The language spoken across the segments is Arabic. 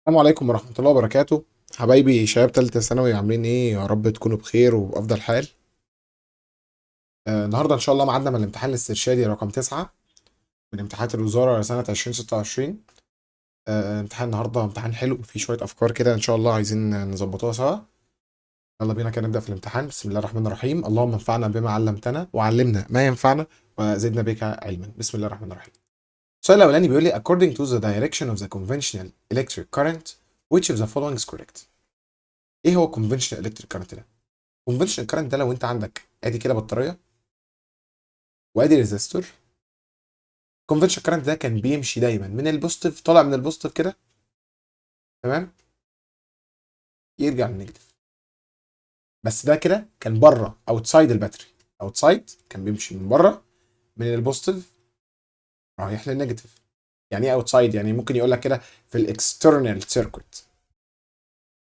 السلام عليكم ورحمة الله وبركاته. حبايبي شباب تالتة ثانوي، عاملين ايه؟ يا رب تكونوا بخير وبأفضل حال. النهاردة ان شاء الله ميعادنا من الامتحان الاسترشادي رقم 9 من امتحانات الوزارة سنة 2026. امتحان النهاردة امتحان حلو، فيه شوية أفكار كده ان شاء الله عايزين نظبطوها سوا. يلا بينا كده نبدأ في الامتحان. بسم الله الرحمن الرحيم. اللهم انفعنا بما علمتنا وعلمنا ما ينفعنا وزدنا بك علما. بسم الله الرحمن الرحيم. السؤال الأولاني بيقول لي according to the direction of the conventional electric current which of the following is correct. ايه هو conventional electric current ده؟ conventional current ده لو انت عندك ادي كده بطاريه وادي ريزيستور. conventional current ده كان بيمشي دايما من البوزيتيف، طالع من البوزيتيف كده، تمام، يرجع للنيجاتيف. بس ده كده كان بره اوتسايد الباتري، اوتسايد كان بيمشي من بره من البوزيتيف رايح للنيجاتيف. يعني ايه اوتسايد؟ يعني ممكن يقول لك كده في الاكسترنال سيركت.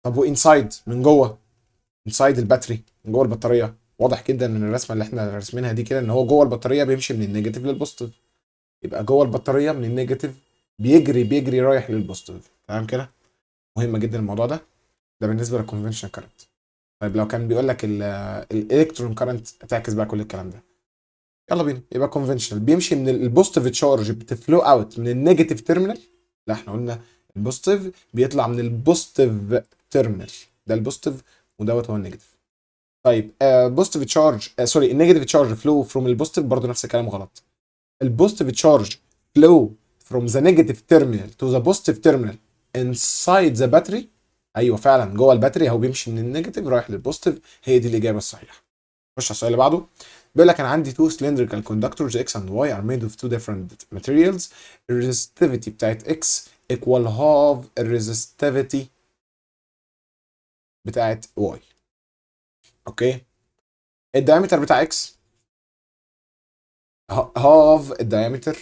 طب وانسايد من جوه، انسايد الباتري من جوه البطاريه. واضح جدا من الرسمه اللي احنا راسمينها دي كده ان هو جوه البطاريه بيمشي من النيجاتيف للبوزيتيف. يبقى جوه البطاريه من النيجاتيف بيجري رايح للبوزيتيف، تمام كده. مهم جدا الموضوع ده. ده بالنسبه للكونفنشنال كارنت. طيب لو كان بيقول لك الالكترون كارنت تعكس بقى كل الكلام ده. يلا بينا. يبقى كونفنشنال بيمشي من البوزيتيف تشارج بتفلو اوت من النيجاتيف تيرمينال. لا احنا قلنا البوزيتيف بيطلع من البوزيتيف تيرمينال. ده البوزيتيف ودوت هو النيجاتيف. طيب بوزيتيف تشارج، سوري، النيجاتيف تشارج فلو فروم البوزيتيف، برضه نفس الكلام غلط. البوزيتيف تشارج flow from the negative terminal to the positive terminal inside the battery. ايوه فعلا جوه الباتري، هو بيمشي من النيجاتيف رايح للبوزيتيف. هي دي الاجابه الصحيحه. خش على السؤال اللي بعده. بيقول لك انا عندي two cylindrical conductors x and y are made of two different materials. الريزستيفيتي بتاعت x equal half الريزستيفيتي بتاعت y. اوكي. الدايمتر بتاع x half الدايمتر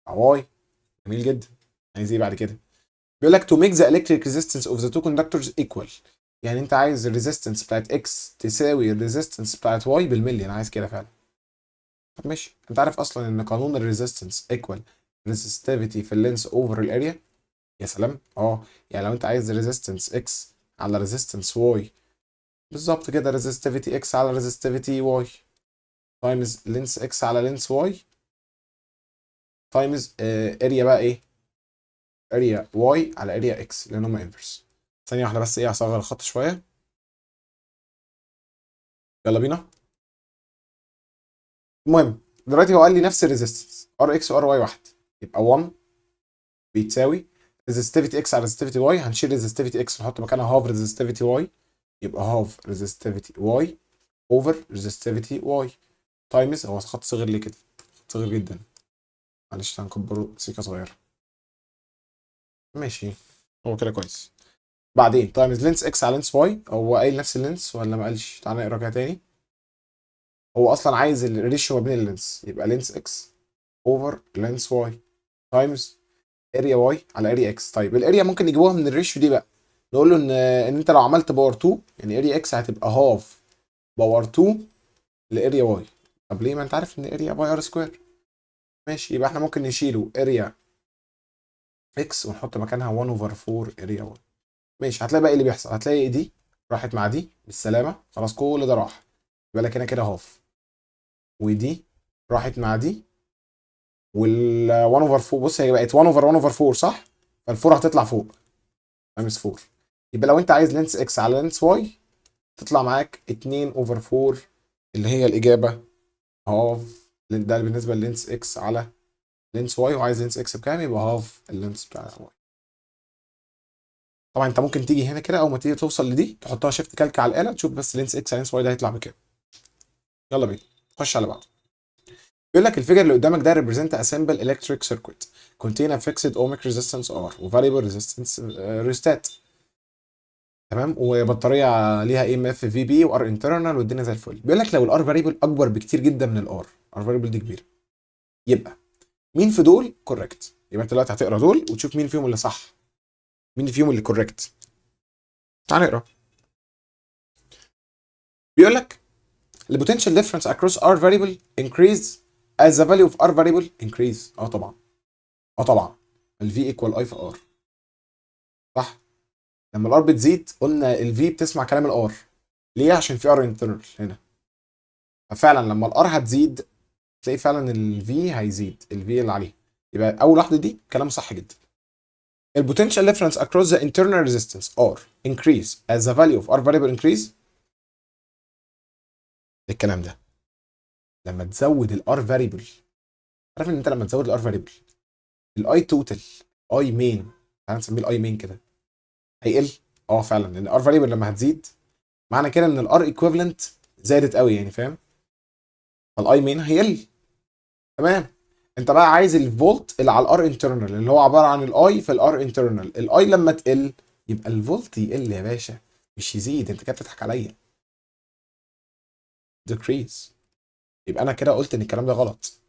بتاع y. جميل جدا. عايز ايه بعد كده؟ بيقول لك to make the electric resistance of the two conductors equal. يعني انت عايز الريزيستنس بتاعت x تساوي الريزيستنس بتاعت y بالملي. انا عايز كده فعلا. طب ماشي، انت عارف اصلا ان قانون الريزيستنس equal resistivity في اللينس اوفر الاريا. يا سلام. يعني لو انت عايز resistance x على resistance y، بالظبط كده resistivity x على resistivity y times length x على length y times اريا بقى ايه؟ اريا y على اريا x لان هم انفرس. ثانية واحدة بس، ايه، هصغر الخط شوية. يلا بينا. المهم دلوقتي هو قال لي نفس الريزيستنس ار اكس وار واي واحد. يبقى 1 بيتساوي ريزيستيفيتي اكس على ريزيستيفيتي واي. هنشيل ريزيستيفيتي اكس ونحط مكانها هاف ريزيستيفيتي واي. يبقى هاف ريزيستيفيتي واي اوفر ريزيستيفيتي واي تايمز. هو خط صغير ليه كده؟ خط صغير جدا. معلش هنكبره سيكه صغيره. ماشي. هو كده كويس. بعدين تايمز لينس اكس على لينس واي. هو قايل نفس اللينس ولا ما قالش؟ تعالى نقرا كده تاني. هو اصلا عايز الريشيو ما بين اللينس، يبقى لينس اكس اوفر لينس واي تايمز اريا واي على اريا اكس. طيب الاريا ممكن نجيبوها من الريشيو دي بقى. نقول له ان انت لو عملت باور 2 يعني اريا اكس هتبقى هاف باور 2 لاريا واي. طب ليه؟ ما انت عارف ان اريا باي ار سكوير. ماشي، يبقى احنا ممكن نشيله اريا اكس ونحط مكانها 1 اوفر 4 اريا واي. ماشي. هتلاقي بقى ايه اللي بيحصل؟ هتلاقي دي راحت مع دي بالسلامه، خلاص كل ده راح. يبقى لك هنا كده هاف، ودي راحت مع دي، وال 1 اوفر 4. بص هي بقت 1 اوفر 1 اوفر 4 صح؟ فالفور هتطلع فوق ماينس 4. يبقى لو انت عايز لينس اكس على لينس واي تطلع معاك 2 اوفر 4 اللي هي الاجابه هاف. ده بالنسبه للينس اكس على لينس واي. وعايز لينس اكس بكام؟ يبقى هاف اللينس بتاع واي. طبعا انت ممكن تيجي هنا كده اول ما تيجي توصل لدي تحطها شيفت كالك على الاله تشوف بس لينس اكس على لينس واي ده هيطلع بكام. يلا بينا خش على بعض. بيقول لك الفيجر اللي قدامك ده represent a simple electric circuit contain a fixed ohmic resistance R و variable resistance rheostat. تمام. وبطاريه ليها ام اف في بي وار انترنال والدنيا زي الفل. بيقول لك لو الار فاريبل اكبر بكتير جدا من الار، ار فاريبل دي كبيره، يبقى مين في دول كوريكت؟ يبقى انت دلوقتي هتقرا دول وتشوف مين فيهم اللي صح، مين فيهم اللي كوريكت. تعال نقرا. بيقول لك the potential difference across r variable increase as the value of r variable increase. طبعا. طبعا. ال v equal i في r. صح؟ لما الار بتزيد قلنا الفي بتسمع كلام الار. ليه؟ عشان في ار انترنال هنا. ففعلا لما الار هتزيد تلاقي فعلا الفي هيزيد، الفي اللي عليها. يبقى اول واحده دي كلام صح جدا. البوتنشال ديفرنس across the internal resistance R increase as the value of R variable increase. الكلام ده لما تزود الار فاريبل، عارف ان انت لما تزود الار فاريبل الاي توتال، اي مين، تعالى نسميه الاي مين كده، هيقل. اه فعلا، لان الار فاريبل لما هتزيد معنى كده ان الار ايكويفالنت زادت قوي يعني، فاهم؟ فالاي مين هيقل. تمام. انت بقى عايز الفولت اللي على الار انترنال اللي هو عباره عن الاي في الار انترنال. الاي لما تقل يبقى الفولت يقل يا باشا، مش يزيد. انت كده بتضحك عليا. decrease. يبقى انا كده قلت ان الكلام ده غلط.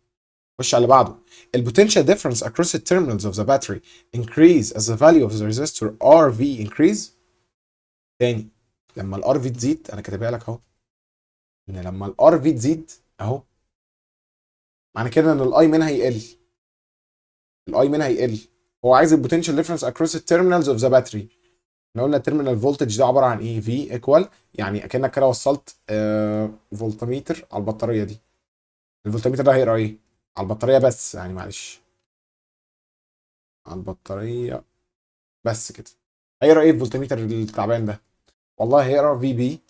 خش على اللي بعده. البوتنشال difference across the terminals of the battery increase as the value of the resistor RV increase. تاني، لما الار في تزيد، انا كاتبها لك اهو، ان لما الار في تزيد اهو معنى كده ان الاي منها يقل. الاي منها يقل. هو عايز البوتنشال ديفرنس اكروس التيرمينالز اوف ذا باتري. احنا قلنا التيرمينال فولتج ده عباره عن ايه؟ في ايكوال، يعني اكنك كده وصلت فولتميتر على البطاريه دي. الفولتميتر ده هيقرا ايه؟ على البطاريه بس، يعني معلش، على البطاريه بس كده. هيقرا ايه الفولتميتر التعبان ده؟ والله هيقرا في بي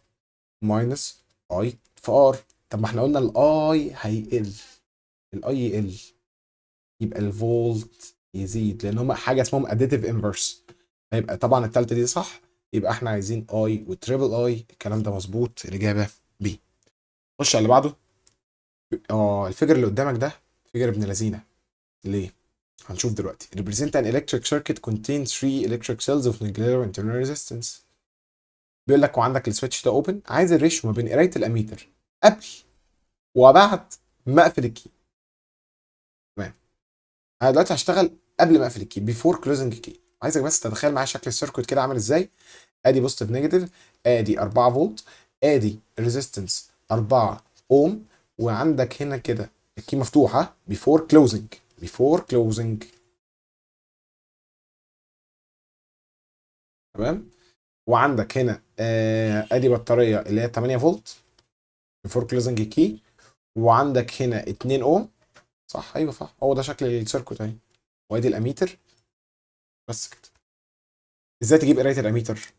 ماينس اي في ار. طب ما احنا قلنا الاي هيقل، الاي يقل يبقى الفولت يزيد، لان هم حاجه اسمهم اديتيف انفرس. هيبقى طبعا التالتة دي صح. يبقى احنا عايزين اي وتريبل اي، الكلام ده مظبوط، الاجابه بي. خش على اللي بعده. الفيجر اللي قدامك ده فيجر ابن لذينه. ليه؟ هنشوف دلوقتي. represent an electric circuit contains 3 electric cells of nuclear internal resistance. بيقول لك وعندك السويتش ده اوبن، عايز الريشيو ما بين قرايه الاميتر قبل وبعد ما اقفل الكي. تمام. انا دلوقتي هشتغل قبل ما اقفل الكي، بيفور كلوزنج كي. عايزك بس تتخيل معايا شكل السيركت كده عامل ازاي. ادي بوزيتيف نيجاتيف، ادي 4 فولت، ادي ريزيستنس 4 اوم، وعندك هنا كده الكي مفتوحه بيفور كلوزنج. بيفور كلوزنج. تمام. وعندك هنا ادي بطاريه اللي هي 8 فولت بيفور كلوزنج كي، وعندك هنا 2 اوم. صح، ايوه صح، هو ده شكل السيركت اهي. وادي الاميتر. بس كده. ازاي تجيب قرايه الاميتر؟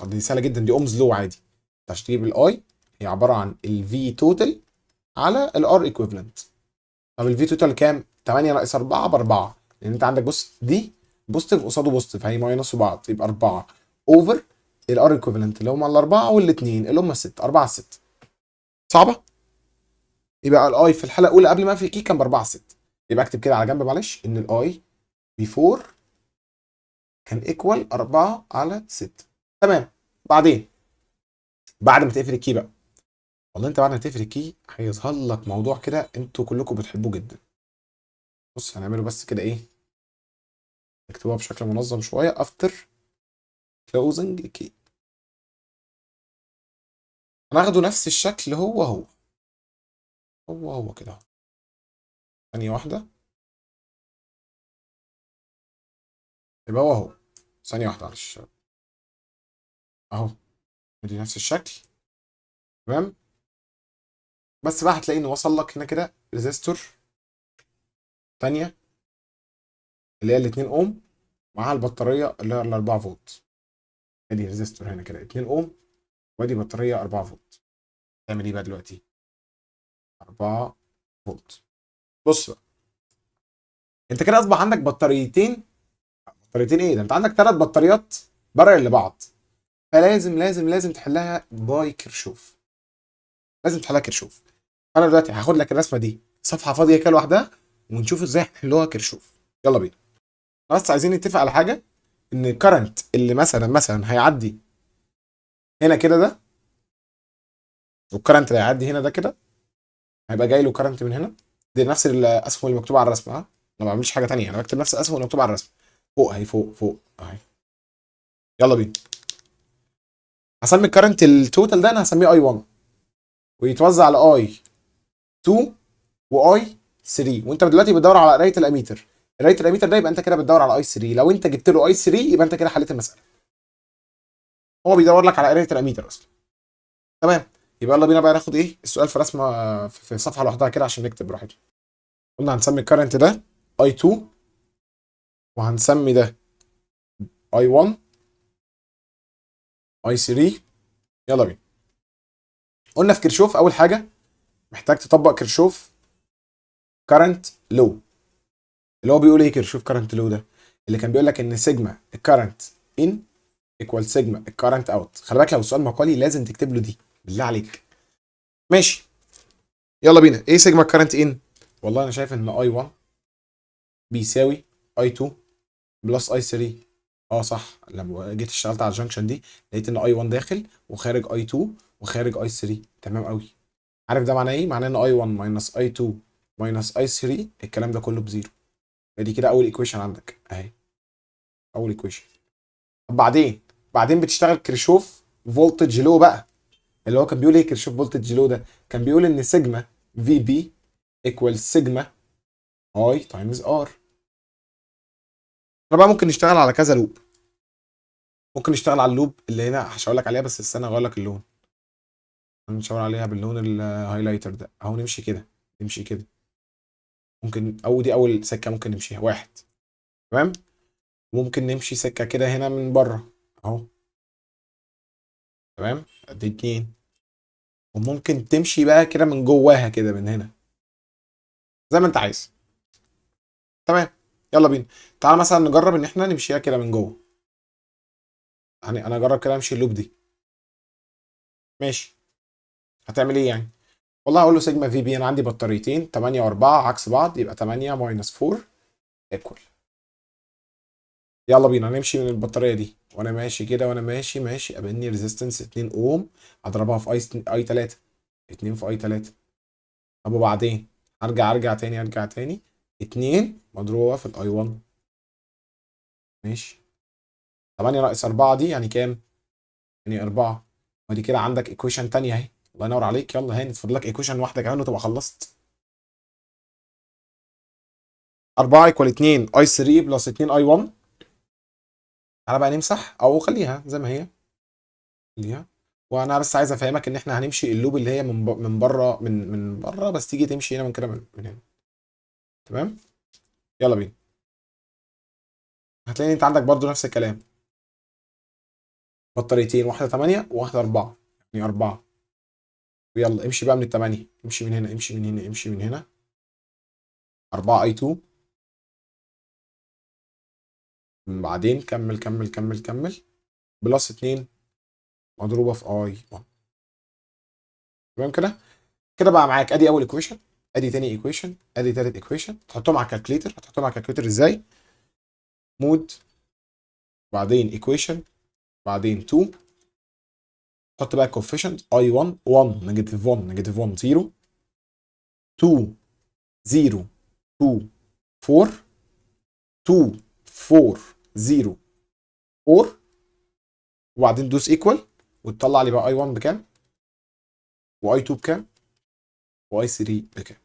دي سهله جدا، دي اومز لو عادي. انت عشان تجيب الاي هي عباره عن الفي توتال على الار ايكويفالنت. طب الفي توتال كام؟ 8 ناقص 4 ب 4، لان انت عندك بص دي بوزيتيف قصاده بوزيتيف، هي ماينس بعض يبقى 4 اوفر الار ايكويفالنت اللي هم الاربعه والاثنين اللي هم الست، 4 6. صعبه؟ يبقى الاي في الحلقه الاولى قبل ما اقفل الكي كان ب 4 6. يبقى اكتب كده على جنب معلش ان الاي بيفور كان ايكوال 4 على 6. تمام. بعدين بعد ما تقفل الكي بقى، والله انت بعد ما تقفل الكي هيظهر لك موضوع كده انتوا كلكم بتحبوه جدا. بص هنعمله بس كده ايه، نكتبوها بشكل منظم شويه. افتر كلوزنج كي هناخده نفس الشكل هو كده. ثانيه واحده. يبقى هو ثانيه واحده معلش اهو. ادي نفس الشكل. تمام. بس بقى هتلاقي ان وصل لك هنا كده ريزيستور ثانيه اللي هي ال 2 اوم مع البطاريه اللي هي ال 4 فولت. ادي ريزيستور هنا كده 2 اوم، وادي بطاريه 4 فولت. تعمل ايه بقى دلوقتي؟ 4 فولت. بص بقى، انت كده اصبح عندك بطاريتين. بطاريتين ايه ده؟ انت عندك 3 بطاريات بارل لبعض. فلازم لازم تحلها باي كيرشوف. لازم تحلها كيرشوف. انا دلوقتي هاخد لك الرسمه دي صفحه فاضيه كده لوحدها ونشوف ازاي هنحلوها كيرشوف. يلا بينا. بس عايزين نتفق على حاجه، ان الكرنت اللي مثلا هيعدي هنا كده ده، والكرنت اللي هيعدي هنا ده كده، هيبقى جاي له كرنت من هنا. دي نفس الاسهم اللي مكتوبه على الرسمه. ها، انا ما بعملش حاجه تانية، انا بكتب نفس الاسهم اللي مكتوبه على الرسمه. فوق اهي، فوق اهي. يلا بينا. هسمي الكرنت التوتال ده، انا هسميه اي 1، ويتوزع على اي 2 واي 3. وانت دلوقتي بتدور على قرايه الاميتر. قرايه الاميتر ده يبقى انت كده بتدور على اي 3. لو انت جبت له اي 3 يبقى انت كده حليت المساله. هو بيدور لك على قرايه الاميتر اصلا. تمام. يبقى يلا بينا بقى ناخد ايه السؤال في رسمه في صفحه لوحدها كده عشان نكتب براحتنا. قلنا هنسمي الكرنت ده اي 2، وهنسمي ده اي 1، اي 3. يلا بينا. قلنا في كيرشوف اول حاجه محتاج تطبق كيرشوف كرنت لو. اللي هو بيقول ايه كيرشوف كرنت لو ده؟ اللي كان بيقول لك ان سيجما الكرنت ان ايكوال سيجما الكرنت اوت. خلي بالك لو السؤال مقالي لازم تكتب له دي بالله عليك. ماشي. يلا بينا. ايه سيجما الكرنت ان؟ والله انا شايف ان اي 1 بيساوي اي 2 بلس اي 3. اه صح، لما جيت اشتغلت على الجنكشن دي لقيت ان اي 1 داخل وخارج اي 2 وخارج اي 3. تمام قوي. عارف ده معناه ايه؟ معناه ان اي 1 ماينس اي 2 ماينس اي 3 الكلام ده كله بزيرو. دي كده اول ايكويشن عندك اهي. اول ايكويشن. طب بعدين بتشتغل كيرشوف فولتج لو بقى. اللي هو كان بيقول ايه كيرشوف فولتج لو ده؟ كان بيقول ان سيجما في بي ايكوال سيجما اي تايمز ار. انا بقى ممكن نشتغل على كذا لوب. ممكن نشتغل على اللوب اللي هنا هشاور لك عليها، بس استنى اغير لك اللون. هنشاور عليها باللون الهايلايتر ده اهو. نمشي كده، نمشي كده. ممكن او دي اول سكه ممكن نمشيها واحد. تمام. ممكن نمشي سكه كده هنا من بره اهو. تمام. ادي اتنين. وممكن تمشي بقى كده من جواها كده من هنا زي ما انت عايز. تمام. يلا بينا. تعال مثلا نجرب ان احنا نمشيها كده من جوه. يعني انا اجرب كده امشي اللوب دي. ماشي. هتعمل ايه يعني؟ والله هقول له سيجما في بي. انا عندي بطاريتين 8 و4 عكس بعض، يبقى 8 ماينس 4 ايكوال. يلا بينا نمشي من البطاريه دي. وانا ماشي كده وانا ماشي قابلني ريزيستنس 2 اوم. اضربها في اي 3. 2 في اي 3. طب وبعدين ارجع تاني 2 مضروبه في الاي 1. ماشي. 8 ناقص 4 دي يعني كام؟ يعني 4. ودي كده عندك ايكويشن تانية اهي. الله ينور عليك. يلا هاني تفضل لك ايكويشن واحده كمان وتبقى خلصت. 4 ايكوال 2 اي 3 بلس 2 اي 1. تعالى بقى نمسح او خليها زي ما هي. خليها. وانا بس عايز افهمك ان احنا هنمشي اللوب اللي هي من بره من بره، بس تيجي تمشي هنا من كده من هنا. تمام. يلا بينا. هتلاقي انت عندك برضو نفس الكلام. بطاريتين، واحده 8 وواحده 4. يعني 4. ويلا امشي بقى من الثمانية. امشي من هنا، امشي من هنا، امشي من هنا. 4 اي 2. بعدين كمل بلس 2 مضروبه في اي 1. تمام كده. كده بقى معاك ادي اول ايكويشن، ادي تاني ايكويشن، ادي تالت ايكويشن. تحطهم على الكالكليتر. هتحطهم على الكالكليتر ازاي؟ مود، بعدين ايكويشن، بعدين 2. حط بقى الكوفيشنت اي 1 1 نيجاتيف 1 نيجاتيف 1 0 2 0 2 4 2 4 0 4. وبعدين دوس ايكوال وتطلع لي بقى اي 1 بكام، واي 2 بكام، واي 3 بكام.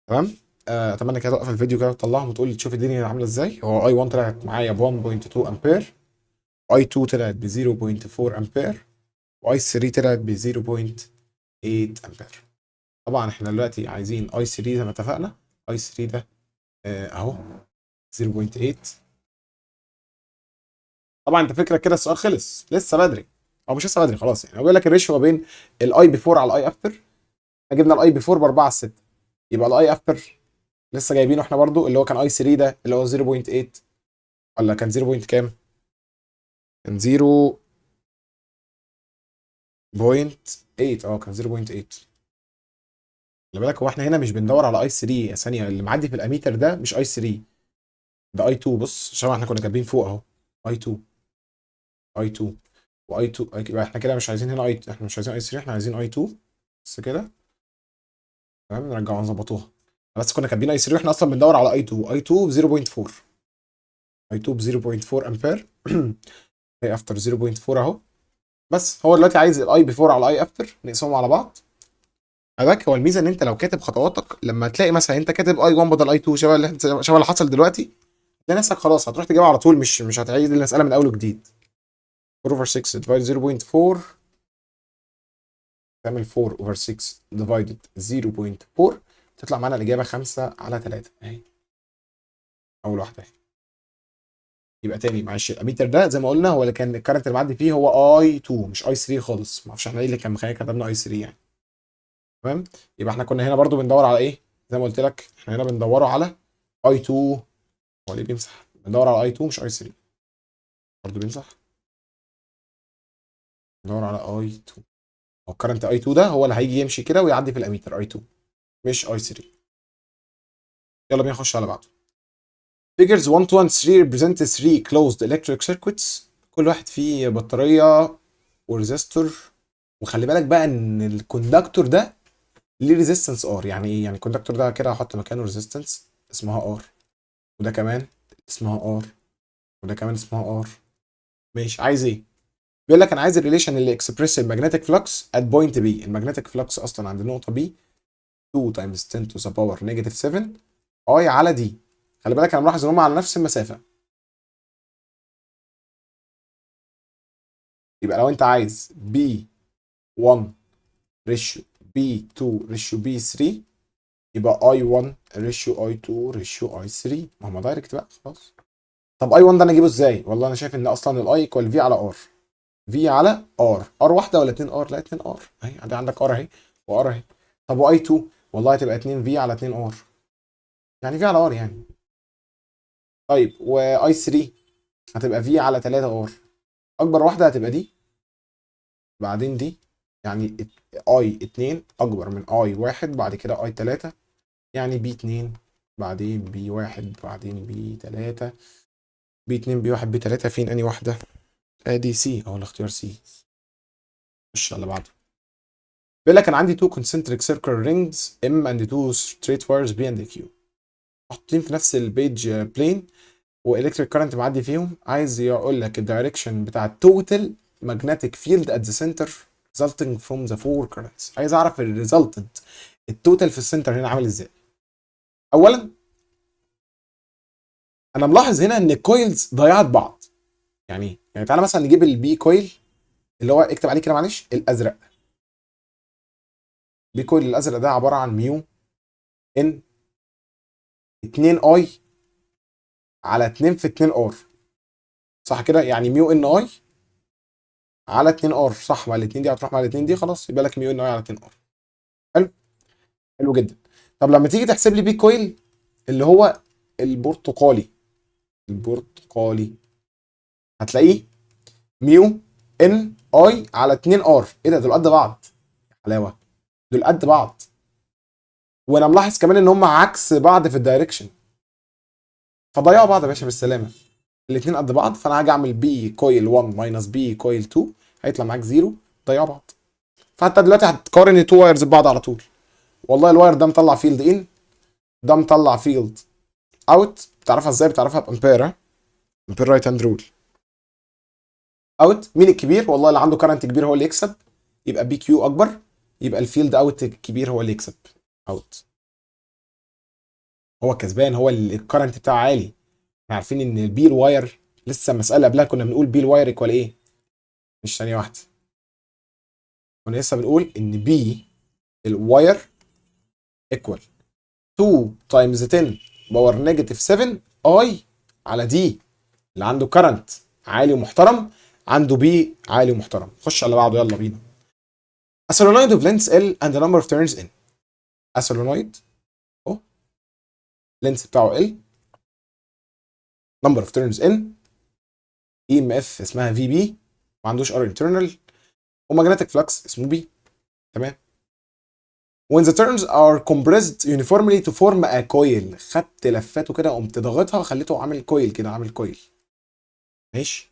تمام. اتمنى كده توقف الفيديو كده وتطلعهم وتقول لي تشوف الدنيا عامله ازاي. هو اي 1 طلعت معايا ب 1.2 امبير، اي 2 طلعت ب 0.4 امبير، واي 3 طلعت ب 0.8 امبير. طبعا احنا دلوقتي عايزين اي 3 زي ما اتفقنا. اي 3 ده اهو 0.8. طبعا انت فكرك كده السؤال خلص لسه بدري، او مش لسه بدري خلاص. يعني هو بيقول لك الريشيو ما بين الاي بيفور على الاي افتر. احنا جبنا الاي بيفور ب 4 على 6، يبقى الاي افتر لسه جايبينه احنا برضو اللي هو كان اي 3 ده اللي هو 0.8 ولا كان 0. كام؟ كان 0.8. اه كان 0.8. خلي بالك هو احنا هنا مش بندور على اي 3 ثانيه. اللي معدي في الاميتر ده مش اي 3، ده اي 2. بص عشان احنا كنا كاتبين فوق اهو اي 2 اي 2 واي 2. يبقى احنا كده مش عايزين هنا احنا مش عايزين اي 3، احنا عايزين اي 2 بس كده. تمام. نرجعها نظبطوها. بس كنا كاتبين اي 3 واحنا اصلا بندور على اي 2. اي 2 ب 0.4. اي 2 ب 0.4 امبير. اي افتر 0.4 اهو. بس هو دلوقتي عايز الاي بيفور على الاي افتر نقسمهم على بعض. بالك هو الميزه ان انت لو كاتب خطواتك، لما تلاقي مثلا انت كاتب اي 1 بدل اي 2 شبه اللي حصل دلوقتي، تلاقي نفسك خلاص هتروح تجيبها على طول، مش هتعيد المساله من اول وجديد. 4 over 6 divided 0.4 تعمل 4 over 6 divided 0.4 تطلع معانا الاجابه 5 على 3 اهي، اول واحده اهي. يبقى تاني معلش، الاميتر ده زي ما قلنا هو اللي كان الكارنت اللي معدي فيه هو اي 2 مش اي 3 خالص، ما اعرفش احنا ايه اللي كان مخلينا كتبنا اي 3 يعني. تمام. يبقى احنا كنا هنا برضو بندور على ايه؟ زي ما قلت لك احنا هنا بندوروا على اي 2. هو ليه بيمسح؟ بندور على اي 2 مش اي 3. برضو بيمسح. بندور على اي 2. هو الكرنت اي 2 ده هو اللي هيجي يمشي كده ويعدي في الاميتر اي 2 مش اي 3. يلا بينا نخش على بعضه. Figures 1 2 and 3 represent 3 closed electric circuits. كل واحد فيه بطارية وريزستور. وخلي بالك بقى ان الكوندكتور ده ليه ريزيستنس ار. يعني ايه؟ يعني الكوندكتور ده كده هحط مكانه ريزيستنس اسمها ار، وده كمان اسمها ار، وده كمان اسمها ار. ماشي، عايز ايه؟ بيقول لك انا عايز الريليشن اللي اكسبريس المagnetic flux at point B. المagnetic flux اصلا عند النقطة B 2 times 10 to the power negative 7 اي على دي. خلي بالك انا ملاحظ ان هم على نفس المسافة. يبقى لو انت عايز B1 ريشيو B2 ريشيو B3 يبقى I1 ريشيو I2 ريشيو I3. ما هم دايركت بقى خلاص. طب I1 ده انا اجيبه ازاي؟ والله انا شايف ان اصلا الاي ايكوال في على ار. في على ار. ار واحده ولا 2 ار؟ لا 2 ار اهي، عندي عندك ار اهي وار اهي. طب واي 2 والله هتبقى 2 في على 2 ار، يعني في على ار يعني. طيب واي 3 هتبقى في على 3 ار. اكبر واحده هتبقى دي بعدين دي، يعني اي 2 اكبر من اي 1 بعد كده اي 3، يعني بي 2 بعدين بي 1 بعدين بي 3 بي 2 بي 1 بي 3. فين اني واحده؟ ادي سي او الاختيار سي. خش على بعضه. بيقول لك انا عندي two concentric circular rings M and two straight wires B and Q محطوطين في نفس البيج بلين والكتريك كارنت معدي فيهم. عايز يقول لك الدايركشن بتاع التوتال magnetic field at the center resulting from the four currents. عايز اعرف الريزلتنت التوتال في السنتر هنا عامل ازاي. اولا انا ملاحظ هنا ان الكويلز ضيعت بعض. يعني ايه؟ يعني تعالى مثلا نجيب البي كويل اللي هو اكتب عليه كده معلش الازرق. بي كويل الازرق ده عباره عن ميو ان 2 اي على 2 في 2 ار. صح كده؟ يعني ميو ان اي على 2 ار. صح؟ مع الاثنين دي هتروح مع الاثنين دي خلاص، يبقى لك ميو ان اي على 2 ار. حلو. حلو جدا. طب لما تيجي تحسب لي بي كويل اللي هو البرتقالي، البرتقالي هتلاقيه ميو ان اي على 2 ار. ايه ده؟ دول قد بعض. حلاوه. دول قد بعض. وانا ملاحظ كمان ان هم عكس بعض في الدايركشن، فضيعوا بعض يا باشا بالسلامه. الاثنين قد بعض، فانا هاجي اعمل بي كويل 1 ماينس بي كويل 2 هيطلع معاك زيرو. ضيعوا بعض. فانت دلوقتي هتقارن التو وايرز ببعض على طول. والله الواير ده مطلع فيلد ان، ده مطلع فيلد اوت. بتعرفها ازاي؟ بتعرفها بامبير. امبير رايت هاند رول. اوت مين الكبير؟ والله اللي عنده كارنت كبير هو اللي يكسب، يبقى بي كيو اكبر، يبقى الفيلد اوت الكبير هو اللي يكسب. اوت هو كسبان، هو اللي الكارنت بتاعه عالي. احنا عارفين ان البي الواير لسه مساله قبلها كنا بنقول بي الواير ايكوال ايه؟ مش ثانيه واحده، كنا لسه بنقول ان بي الواير ايكوال 2 تايمز 10 باور نيجاتيف 7 اي على دي. اللي عنده كرنت عالي ومحترم عنده بي عالي ومحترم. خش على بعضه يلا بينا. A solenoid of length L and the number of turns in. A solenoid اهو length بتاعه L، number of turns in، EMF اسمها في بي، ما عندوش R internal، ومagnetic flux اسمه B. تمام. When the turns are compressed uniformly to form a coil. خدت لفاته كده قمت ضاغطها خليته عامل كويل كده، عامل كويل. ماشي.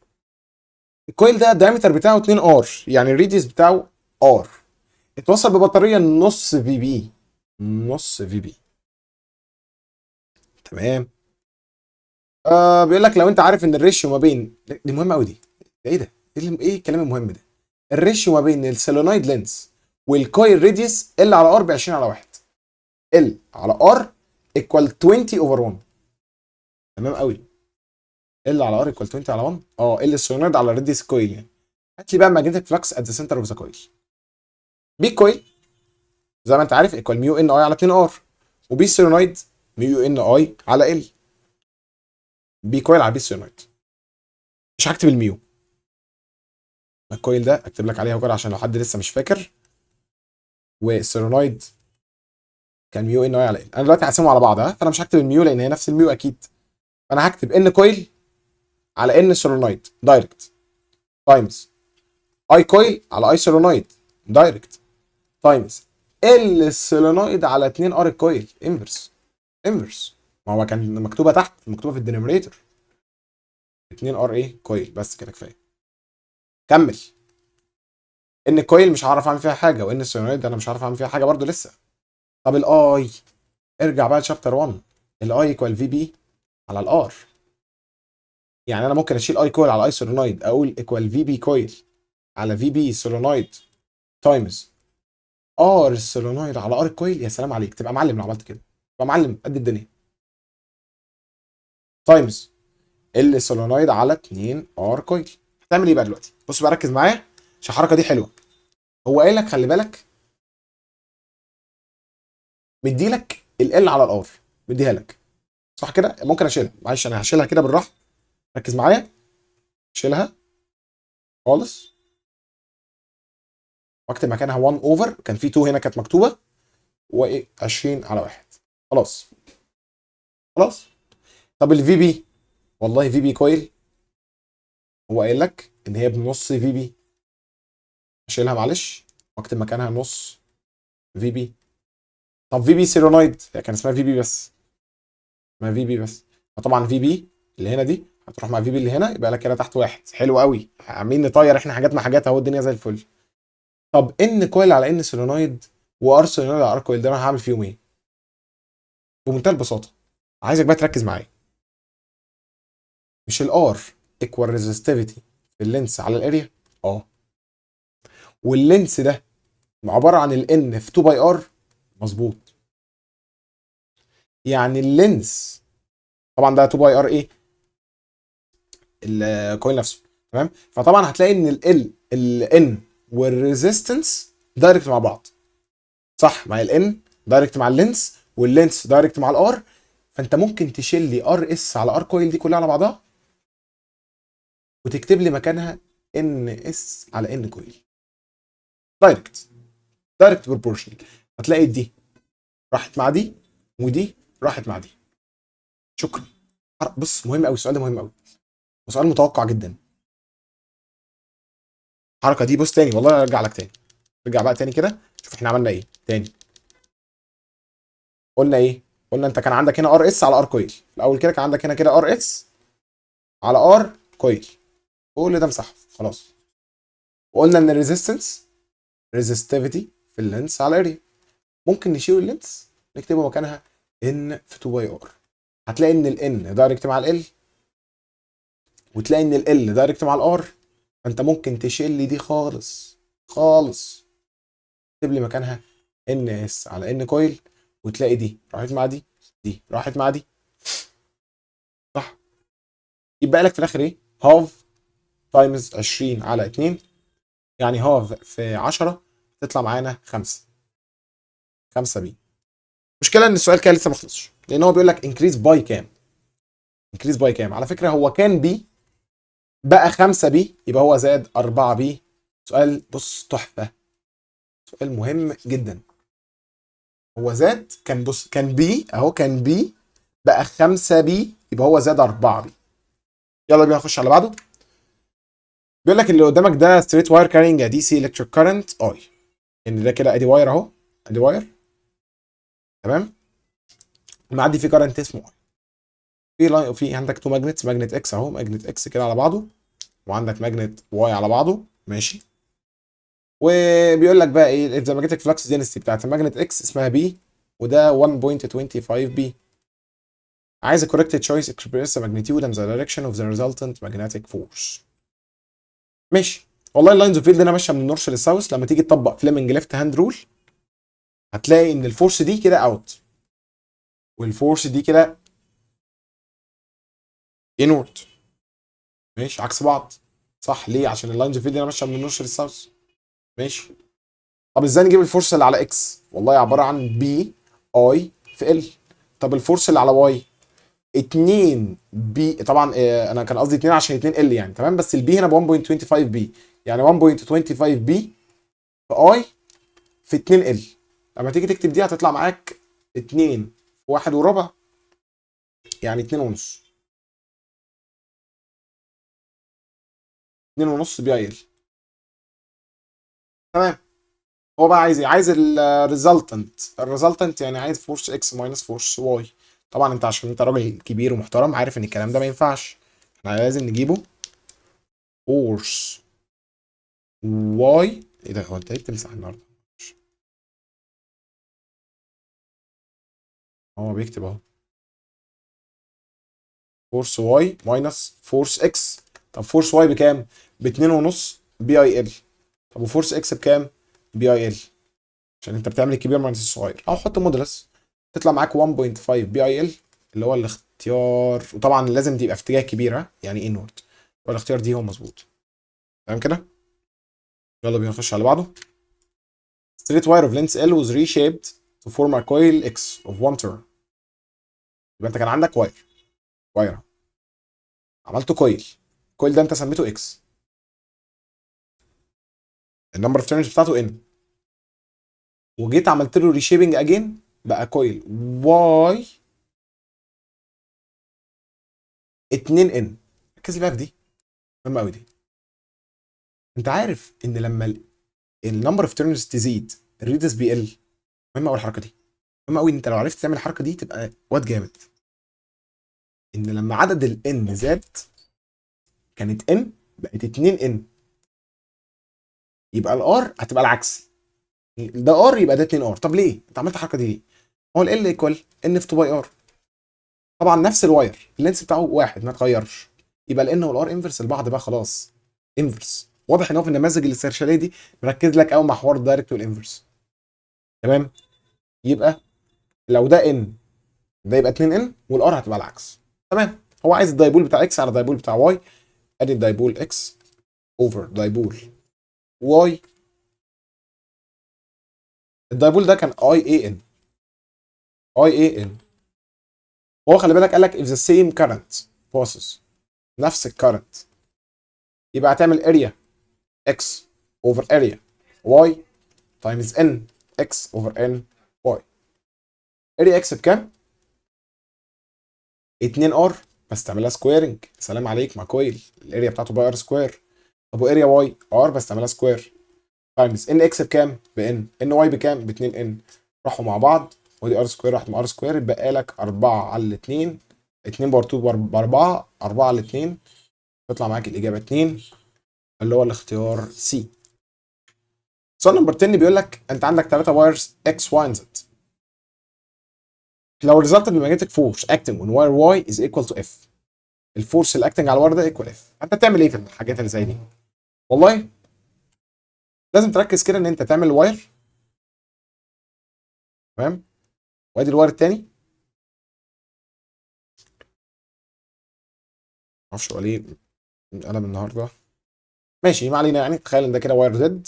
الكويل ده الدايمتر بتاعه 2 ار، يعني الريديوس بتاعه ار. اتوصل ببطاريه نص في بي. نص في بي. تمام. بيقول لك لو انت عارف ان الريشيو ما بين، دي مهمه قوي دي. ايه ده؟ ايه الكلام المهم ده؟ الريشيو ما بين السولينويد لينس والكويل راديوس ال على ار ب 20 على 1. ال على ار ايكوال 20 اوفر 1. تمام قوي. ال على ار ايكوال 20 على 1. ال السولينويد على راديوس كويل يعني. هات لي بقى ماجنتيك فلكس ات ذا سنتر اوف ذا كويل. بي كويل زي ما انت عارف ايكوال ميو ان اي على 2 ار، وبي سولينويد ميو ان اي على ال. بي كويل على بي سولينويد. مش هكتب الميو، الكويل ده اكتب لك عليها كده عشان لو حد لسه مش فاكر. والسولينويد كان ميو ان اي على ال. انا دلوقتي هقسمهم على بعض، فانا مش هكتب الميو لان هي نفس الميو اكيد. فانا هكتب ان كويل على ان سولينويد دايركت تايمز اي كويل على اي سولينويد دايركت تايمز ال السولينويد على 2 ار الكويل انفرس. انفرس، ما هو كان مكتوبه تحت، مكتوبه في الدينومينيتور 2 ار ايه كويل، بس كده كفايه. كمل. ان كويل مش هعرف اعمل فيها حاجه، وان السولينويد انا مش هعرف اعمل فيها حاجه برضو لسه. طب الاي، ارجع بقى لشابتر 1. الاي ايكوال في بي على الار. يعني انا ممكن اشيل اي كويل على اي سولينويد، اقول ايكوال في بي كويل على في بي سولينويد تايمز ار السولينويد على ار الكويل. يا سلام عليك، تبقى معلم لو عملت كده، تبقى معلم قد الدنيا. تايمز ال السولينويد على 2 ار كويل. هتعمل ايه بقى دلوقتي؟ بص بقى ركز معايا عشان الحركه دي حلوه. هو قايل لك خلي بالك، مديلك ال على الار، مديها لك صح كده. ممكن اشيلها، معلش انا هشيلها كده بالراحه، ركز معايا. شيلها خالص واكتب مكانها 1 اوفر، كان في 2 هنا كانت مكتوبه، وايه 20 على 1. خلاص خلاص. طب الفي بي، والله في بي كويل هو قايل لك ان هي بنص في بي. اشيلها معلش واكتب مكانها نص في بي. طب في بي سيرونايد، هي كان اسمها في بي بس، ما في بي بس. فطبعا في بي اللي هنا دي هتروح مع في بي اللي هنا، يبقى لك كده تحت واحد. حلو قوي، عاملين نطير احنا حاجات مع حاجات اهو، الدنيا زي الفل. طب ان كويل على ان سولينويد وار سولينويد على ار كويل، ده انا هعمل فيهم ايه؟ بمنتهى البساطه، عايزك بقى تركز معايا. مش الار ايكوال ريزستيفيتي في اللينس على الاريا؟ اه. واللينس ده عباره عن الان في 2 باي ار. مظبوط. يعني اللينس طبعا ده 2 باي ار ايه، الكويل نفسه. تمام. فطبعا هتلاقي ان الان والريزيستنس دايركت مع بعض، صح؟ مع الان دايركت مع اللينس، واللينس دايركت مع الار. فانت ممكن تشيل لي ار اس على ار كويل دي كلها على بعضها، وتكتب لي مكانها ان اس على ان كويل. دايركت، دايركت بروبورشنال. هتلاقي دي راحت مع دي، ودي راحت مع دي. شكرا. بص مهم قوي السؤال ده، مهم قوي وسؤال متوقع جدا. الحركه دي بص تاني، والله ارجع لك تاني. ارجع بقى تاني كده، شوف احنا عملنا ايه تاني. قلنا ايه؟ قلنا انت كان عندك هنا ار اس على ار كويل الاول كده، كان عندك هنا كده ار اس على ار كويل، كل ده مسحه خلاص. وقلنا ان الريزيستنس ريزستيفيتي في اللينس على الاريا. ممكن نشيل اللينس نكتبه مكانها ان في 2 باي ار. هتلاقي ان الان دايركت مع ال، وتلاقي ان ال دايركت مع الار. فانت ممكن تشيل لي دي خالص خالص، تكتب لي مكانها ان اس على ان كويل، وتلاقي دي راحت مع دي، دي راحت مع دي، صح؟ يبقى لك في الاخر ايه؟ هاف تايمز 20 على 2، يعني هاف في 10 تطلع معانا 5. 5 بي. المشكله ان السؤال كده لسه ما خلصش، لان هو بيقول لك انكريز باي كام. انكريز باي كام؟ على فكره هو كان بي بقى 5 بي، يبقى هو زاد 4 بي. سؤال بص تحفه، سؤال مهم جدا. هو زاد، كان بص كان بي اهو، كان بي بقى 5 بي، يبقى هو زاد 4 بي. يلا بينا نخش على بعضه. بيقول لك اللي قدامك ده ستريت واير كارينج دي سي الكتريك كارنت اي. ان ده كده ادي واير اهو، ادي واير تمام، معدي فيه كارنت اسمه اي. في لاين، في عندك تو ماجنتس، ماجنت اكس اهو، ماجنت اكس كده على بعضه، وعندك ماجنت واي على بعضه ماشي. وبيقول لك بقى ايه الماجنتيك فلكس دينستي بتاعت الماجنت اكس اسمها بي، وده 1.25 بي. عايز correct choice express the magnitude and the direction of the resultant magnetic force. ماشي. والله اللاينز اوف فيلد هنا ماشيه من النورث للساوث. لما تيجي تطبق فليمنج ليفت هاند رول هتلاقي ان الفورس دي كده اوت والفورس دي كده انورد. ماشي، عكس بعض. صح، ليه؟ عشان اللاينز اوف فيلد هنا ماشيه من النورث للساوث. ماشي. طب ازاي نجيب الفورس اللي على اكس؟ والله عباره عن بي اي في ال. طب الفورس اللي على واي 2 بي طبعا. انا كان قصدي 2 عشان 2 ال يعني، تمام. بس البي هنا ب 1.25 بي، يعني 1.25 بي في اي في 2 ال. لما تيجي تكتب دي هتطلع معاك 2 في 1 وربع، يعني 2 ونص. 2 ونص بي اي ال. تمام. هو بقى عايز ايه؟ عايز الريزلتنت يعني عايز فورس اكس ماينس فورس واي. طبعا انت عشان انت راجل كبير ومحترم عارف ان الكلام ده ما ينفعش. احنا لازم نجيبه فورس واي. ايه ده؟ هو انت ليه بتمسح النهارده؟ هو بيكتب اهو فورس واي ماينس فورس اكس. طب فورس واي بكام؟ ب 2 ونص بي اي ال. طب وفورس اكس بكام؟ بي اي ال. عشان انت بتعمل الكبير ماينس الصغير، او حط مودولس تطلع معاك 1.5 بي اي ال، اللي هو الاختيار. وطبعا لازم تبقى في اتجاه كبير، ها يعني انورد. والاختيار دي هو مظبوط. تمام كده. يلا بينا نخش على بعضه. Straight wire of length L was reshaped to form a coil X of one turn. يبقى انت كان عندك واير عملته كويل. الكويل ده انت سميته اكس. النمبر اوف تيرنز بتاعته ان. وجيت عملت له ريشيبنج اجين بقى كويل واي 2 ان. ركز لي بقى في دي، مهمه قوي دي. انت عارف ان لما النمبر اوف تيرنز تزيد الريدس بيقل. مهمه قوي الحركه دي، مهمه قوي. انت لو عرفت تعمل الحركه دي تبقى واد جامد. ان لما عدد الان زاد، كانت ان بقت 2 ان، يبقى الار هتبقى العكس. ده ار يبقى ده 2 ار. طب ليه انت عملت الحركه دي ليه؟ هو ال ايكوال ان في 2 باي ار. طبعا نفس الواير اللينس بتاعه واحد ما اتغيرش، يبقى الان والار انفرس لبعض بقى خلاص. انفرس. واضح ان هو في النماذج الاسترشاديه دي مركز لك قوي مع حوار الدايركت والانفرس. تمام. يبقى لو ده ان، ده يبقى 2 ان والار هتبقى العكس. تمام. هو عايز الدايبول بتاع اكس على الدايبول بتاع واي. ادي الدايبول اكس اوفر دايبول واي. الدايبول ده كان اي اي ان. اي اي ان. هو خلي بالك قال لك if the same current passes، نفس الكارنت، يبقى هتعمل اريا x over area y times n x over n y. اريا x بكام؟ 2 ار. بس تعملها سكويرنج. سلام عليك مع كويل الاريا بتاعته باي ار سكوير. طب واريا واي ار بس تعملها سكوير تايمز ان اكس بكام؟ ب ان. ان واي بكام؟ ب 2 ان. راحوا مع بعض، ودي ار سكوير راحت مع ار سكوير، يبقى لك 4 على 2. 2 بار 2 ب 4، 4 على 2 تطلع معاك الاجابه 2، اللي هو الاختيار سي. سؤال نمبر 10 بيقول لك انت عندك 3 وايرز اكس واي زد. لو الريزلت بالمagnetic فورس acting on wire y is equal to F، الفورس اللي acting على الواير ده equal F، انت تعمل ايه في الحاجات اللي زي دي؟ والله لازم تركز كده ان انت تعمل واير. تمام. وادي الواير التاني. معرفش هو ليه قلم النهارده. ماشي، ما علينا. يعني تخيل ان ده كده واير زد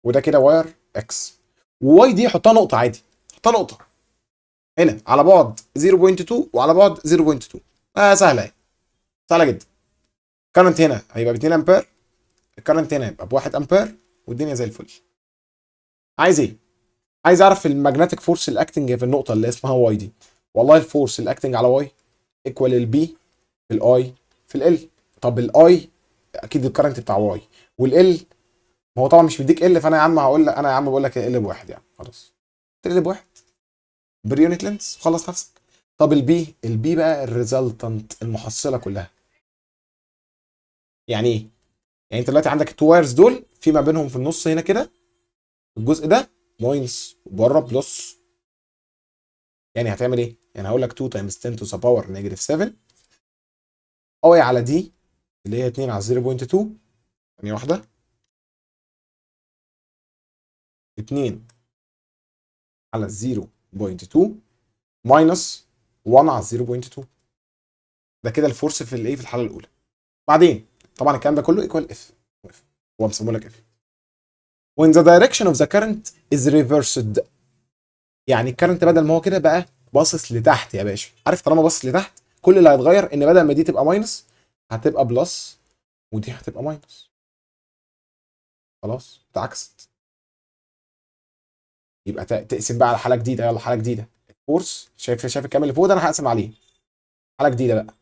وده كده واير اكس. وواي دي حطها نقطه عادي. حطها نقطه هنا على بعد 0.2 وعلى بعد 0.2. سهله اهي، سهله جدا. الكرنت هنا هيبقى ب 2 امبير، الكرنت هنا هيبقى ب 1 امبير، والدنيا زي الفل. عايز ايه؟ عايز اعرف الماجنتيك فورس الاكتنج في النقطه اللي اسمها واي دي. والله الفورس الاكتنج على واي ايكوال البي في الاي في ال. طب الاي اكيد الكرنت بتاع واي، والال ما هو طبعا مش مديك ال، فانا يا عم هقول لك، انا يا عم بقول لك ال بواحد يعني خلاص. ال بواحد بريونت لينس، خلص نفسك. طب البي بقى الريزلتنت المحصله كلها. يعني ايه؟ يعني انت دلوقتي عندك التو وايرز دول في ما بينهم في النص هنا كده الجزء ده ماينس وبره بلس. يعني هتعمل ايه؟ يعني هقول لك 2 تايمز 10 تو ذا باور نيجاتيف 7 اي على دي اللي هي 2 على 0.2. ثانيه واحده. 2 على 0.2 ماينس 1 على 0.2. ده كده الفورس في الايه، في الحاله الاولى. بعدين طبعا الكلام ده كله ايكوال اف. هو مسمى لك اف. when the direction of the current is reversed، يعني الكرنت بدل ما هو كده بقى باصص لتحت يا باشا. عارف طالما باصص لتحت كل اللي هيتغير ان بدل ما دي تبقى ماينس هتبقى بلس، ودي هتبقى ماينس. خلاص اتعكست. يبقى تقسم بقى على حاله جديده. يلا حاله جديده. الفورس شايف الكلام اللي فوق ده، انا هقسم عليه. حاله جديده بقى.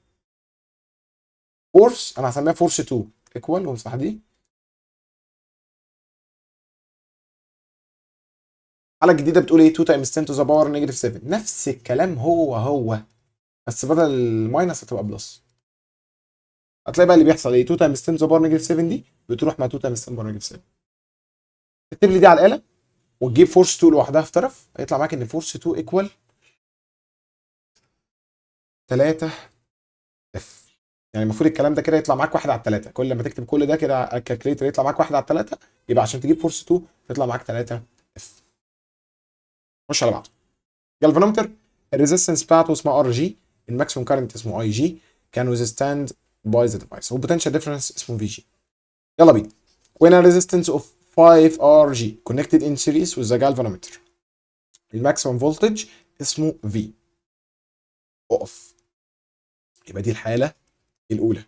فورس انا هسميها فورس 2 ايكوال، وامسح دي. الحاله الجديده بتقول ايه؟ 2 تايمز 10 تو ذا باور نيجاتيف 7. نفس الكلام هو بس بدل الماينس هتبقى بلس. هتلاقي بقى اللي بيحصل ايه؟ 2 تايمز 10 تو ذا باور نيجاتيف 7 دي بتروح مع 2 تايمز 10 باور نيجاتيف 7. اكتب لي دي على الاله وتجيب فورس 2 لوحدها في طرف، هيطلع معاك ان فورس 2 ايكوال 3 اف. يعني المفروض الكلام ده كده يطلع معاك 1 على 3. كل ما تكتب كل ده كده على الكالكليتر يطلع معاك 1 على 3، يبقى عشان تجيب فورس 2 يطلع معاك 3 اف. خش على بعضه. جالفانومتر الريزيستنس بتاعته اسمها ار جي، الماكسيموم كارنت اسمه اي جي، كان ويزستاند باي ذا ديفايس، والبوتنشال ديفرنس اسمه في جي. يلا بينا. when a resistance of 5 RG connected in series with the galvanometer، الماكسيمم فولتج اسمه V. اقف. يبقى دي الحالة الأولى.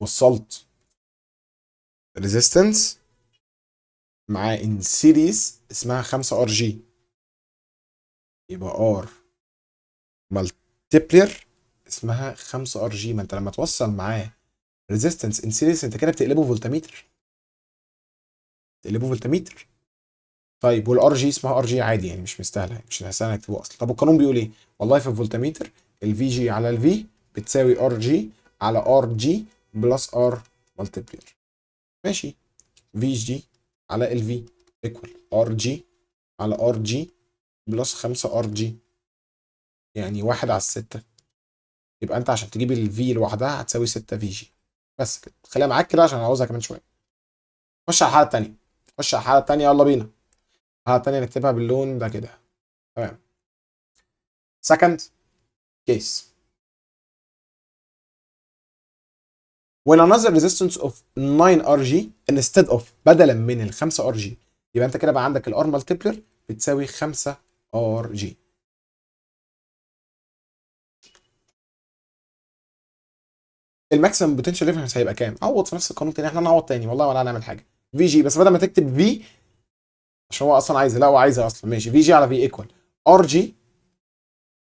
وصلت resistance مع in series اسمها 5 RG، يبقى R multiplier اسمها 5 RG. ما انت لما توصل معاه resistance in series انت كده بتقلبه فولتميتر. تقلبه فولتميتر. طيب والار جي اسمها ار جي عادي، يعني مش مستاهله، مش هستاهل اكتبه اصلا. طب والقانون بيقول ايه؟ والله في الفولتميتر الفي جي على الفي بتساوي ار جي على ار جي بلس ار ملتبلير. ماشي. في جي على الفي ايكوال ار جي على ار جي بلس 5 ار جي، يعني 1 على 6. يبقى انت عشان تجيب الفي لوحدها هتساوي 6 في جي. بس كده خليها معاك كده عشان عاوزها كمان شويه. خش على الحاله الثانيه. خش على الحاله الثانيه، يلا بينا. الحاله الثانيه نكتبها باللون ده كده. تمام. second case. when another resistance of 9 RG instead of، بدلا من ال 5 RG، يبقى انت كده بقى عندك الار مالتيبلر بتساوي 5 RG. الماكسيمم بوتنشال ديفرنس هيبقى كام؟ عوض في نفس القانون تاني. احنا هنعوض تاني والله ولا هنعمل حاجه. في جي بس بدل ما تكتب في عشان هو اصلا عايزها، لا هو عايزها اصلا. ماشي. في جي على في ايكوال ار جي،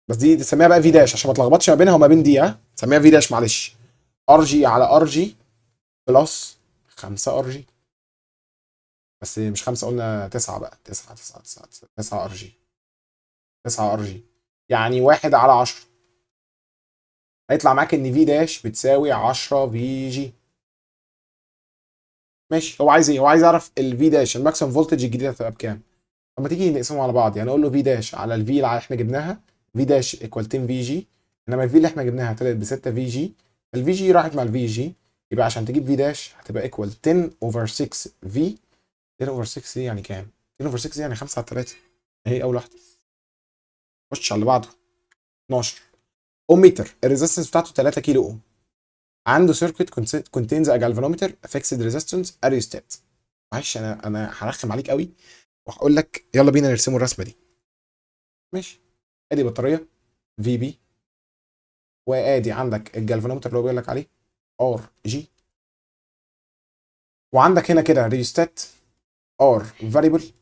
بس دي تسميها بقى في داش عشان ما تلخبطش ما بينها وما بين دي. ها سميها في داش معلش. ار جي على ار جي بلس 5 RG. بس مش 5، قلنا 9 بقى. 9 ار جي. 9 ار جي يعني 1 على 10. هيطلع معاك ان في داش بتساوي 10 في جي. ماشي. هو عايز ايه؟ هو عايز يعرف الفي داش الماكسيمم فولتج الجديده هتبقى بكام. لما تيجي نقسمهم على بعض، يعني اقول له في داش على الفي اللي احنا جبناها، في داش ايكوال 10 في جي، انما الفي اللي احنا جبناها طلعت ب 6 في جي. الفي جي راحت مع الفي جي، يبقى عشان تجيب في داش هتبقى ايكوال 10 اوفر 6 في. 10 اوفر 6 دي يعني كام؟ 10 اوفر 6 دي يعني 5 على 3. اهي اول واحده. خش على اللي بعده. 12. اوميتر الريزستنس بتاعته 3 كيلو اوم. عنده سيركت contains a galvanometer a fixed resistance a rheostat. معلش انا هرخم عليك قوي وهقول لك يلا بينا نرسموا الرسمه دي. ماشي. ادي بطاريه في بي، وادي عندك الجالفانومتر اللي هو بيقول لك عليه ار جي، وعندك هنا كده ريستات ار فاريبل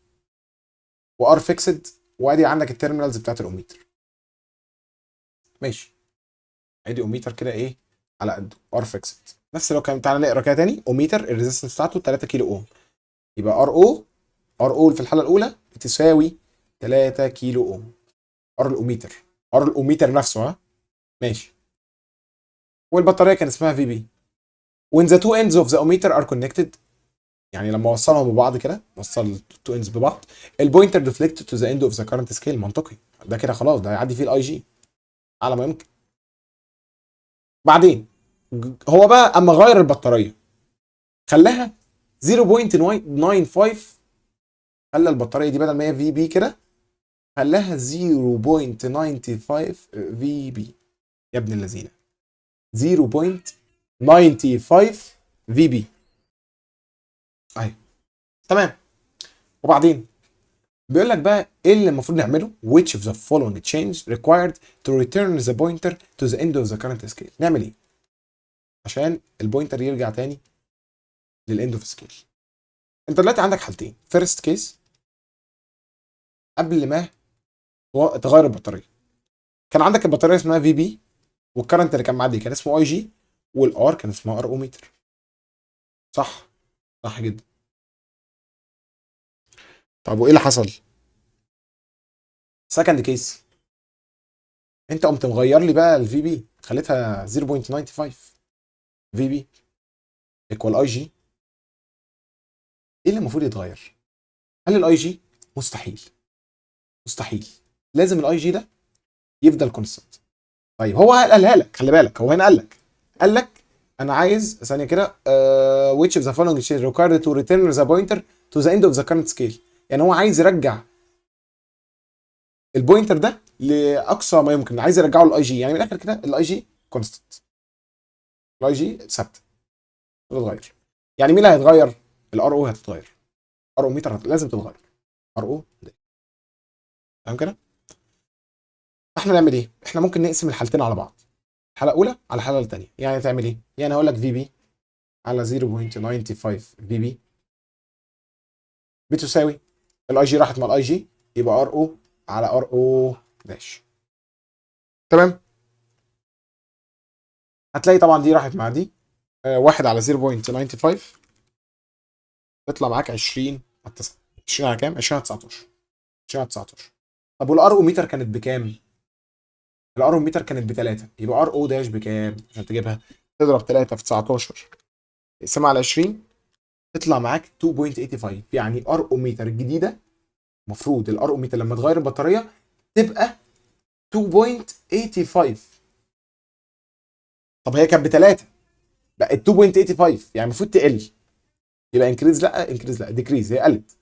وار فيكسد، وادي عندك التيرمينالز بتاعت الاوميتر. ماشي. ادي اوميتر كده ايه على قده ار فيكسد. نفس لو كان، تعالى نقرا كده تاني. اوميتر الريزستنس بتاعته 3 كيلو اوم، يبقى ار او في الحاله الاولى بتساوي 3 كيلو اوم. ار الاوميتر، ار الاوميتر نفسه. ها ماشي. والبطاريه كان اسمها في بي. when the two ends of the ohmmeter are connected، يعني لما اوصلهم ببعض كده، وصل التو اندز ببعض، البوينتر ديفليكت تو ذا اند اوف ذا كارنت سكيل. منطقي ده كده. خلاص ده هيعدي فيه الاي جي على ما يمكن. بعدين هو بقى اما غير البطاريه خلاها 0.95 خلى البطاريه دي بدل ما هي في بي كده خلاها 0.95 في بي. يا ابن اللذينه 0.95 في بي. ايوه تمام. وبعدين بيقول لك بقى ايه اللي المفروض نعمله. which of the following change required to return the pointer to the end of the current scale. نعمل ايه عشان البوينتر يرجع تاني للاند اوف سكيل؟ انت دلوقتي عندك حالتين. فيرست كيس قبل ما تغير البطاريه كان عندك البطاريه اسمها في بي، والكرنت اللي كان معدي كان اسمه اي جي، والار كان اسمه ار او متر. صح؟ صح جدا. طب وايه اللي حصل؟ سكند كيس انت قمت مغير لي بقى الفي بي، خليتها 0.95 في بي ايكوال اي جي. ايه اللي المفروض يتغير؟ هل الاي جي؟ مستحيل. مستحيل. لازم الاي جي ده يفضل كونستنت. طيب هو قالها لك، خلي بالك هو هنا قال لك انا عايز ثانيه كده which of the following is required to return the pointer to the end of the current scale. يعني هو عايز يرجع البوينتر ده لاقصى ما يمكن، عايز يرجعه للاي جي. يعني من الاخر كده الاي جي كونستنت، الاي جي ثابته بتتغير. يعني مين اللي هيتغير؟ الار او هتتغير. ار او متر لازم تتغير. ار او تمام كده. احنا نعمل ايه؟ احنا ممكن نقسم الحالتين على بعض، الحاله الاولى على الحاله الثانيه. يعني تعمل ايه؟ يعني هقول لك في بي على 0.95 في بي بتساوي الاي جي راحت مع الاي جي، يبقى ار او على ار او داش. تمام. هتلاقي طبعا دي راحت مع دي، 1 على 0.95 تطلع معاك 20 على 9. 20 على كام؟ 20 على 19. 20 على 19. طب والار او متر كانت بكام؟ الار او متر كانت ب 3، يبقى ار او داش بكام عشان تجيبها؟ تضرب 3 في 19 تقسمها على 20 تطلع معاك 2.85. يعني ار او متر الجديده المفروض الار او متر لما تغير البطاريه تبقى 2.85. طب هي كانت ب 3 بقت 2.85، يعني المفروض تقل. يبقى انكريز لا، انكريز لا، ديكريز هي قلت.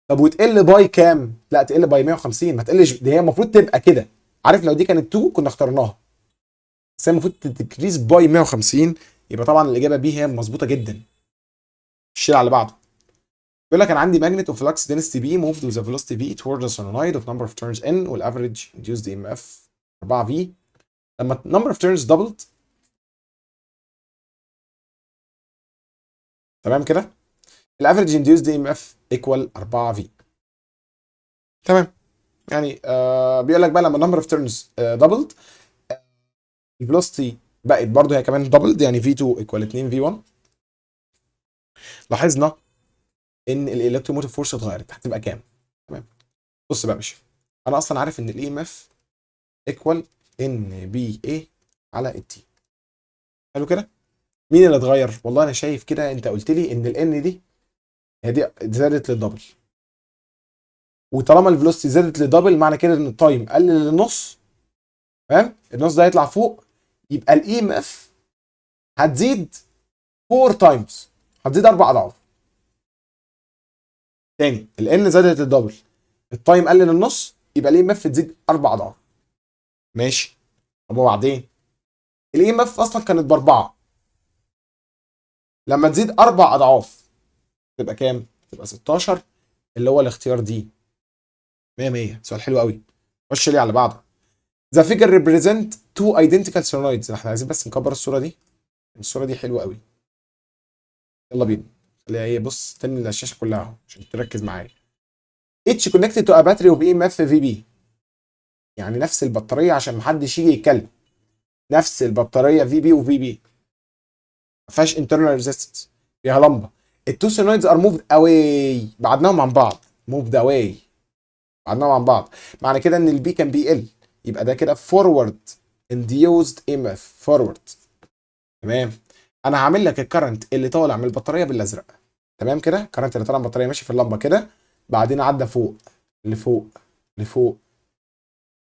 طب وتقل باي كام؟ لا تقل باي 150، ما تقلش. دي هي المفروض تبقى كده. عارف لو دي كانت 2 كنا اخترناها، بس هي المفروض تديكريز باي 150. يبقى طبعا الاجابه بي هي مظبوطه جدا. الشيء على بعضه بيقول لك انا عندي magnet of flux density B moved with a velocity V towards the solenoid of number of turns N والaverage induced EMF 4V. لما number of turns doubled، تمام كده، الافريج induced EMF equal 4V. تمام. يعني بيقول لك بقى لما number of turns doubled الفيلوسيتي بقت برضه هي كمان doubled، يعني V2 equal 2 V1. لاحظنا ان الالكتروموتيف فورس اتغيرت، هتبقى كام؟ تمام. بص بقى يا باشا، انا اصلا عارف ان الاي ام اف ايكوال ان بي اي على التي. حلو كده. مين اللي اتغير؟ والله انا شايف كده انت قلت لي ان الان دي هي دي زادت للدبل، وطالما الفيلوسيتي زادت للدبل معنى كده ان التايم قل للنص. فاهم؟ النص ده هيطلع فوق، يبقى الاي ام اف هتزيد 4 تايمز، هتزيد 4 اضعاف. تاني الان زادت للدبل، التايم قل للنص، يبقى الاي ام اف تزيد 4 اضعاف. ماشي. طب وبعدين الاي ام اف اصلا كانت باربعه، لما تزيد 4 اضعاف تبقى كام؟ تبقى 16، اللي هو الاختيار دي. 100 100. سؤال حلو قوي. خش لي على بعضه. The figure represent two identical solenoids. احنا عايزين بس نكبر الصوره دي، الصوره دي حلوه قوي. يلا بينا. خليها ايه، بص تاني الشاشه كلها اهو عشان تركز معايا. Each connected to a battery of EMF VB. يعني نفس البطاريه عشان محدش يجي يتكلم. نفس البطاريه في بي وفي بي، ما فيهاش internal resistance، فيها لمبه. التو solenoids are moved away، بعدناهم عن بعض. moved away، بعدناهم عن بعض. معنى كده ان البي كان بي ال، يبقى ده كده forward induced EMF forward. تمام. انا هعمل لك الكرنت اللي طالع من البطاريه بالازرق. تمام كده. الكرنت اللي طالع من البطاريه ماشي في اللمبه كده، بعدين عدى فوق لفوق لفوق.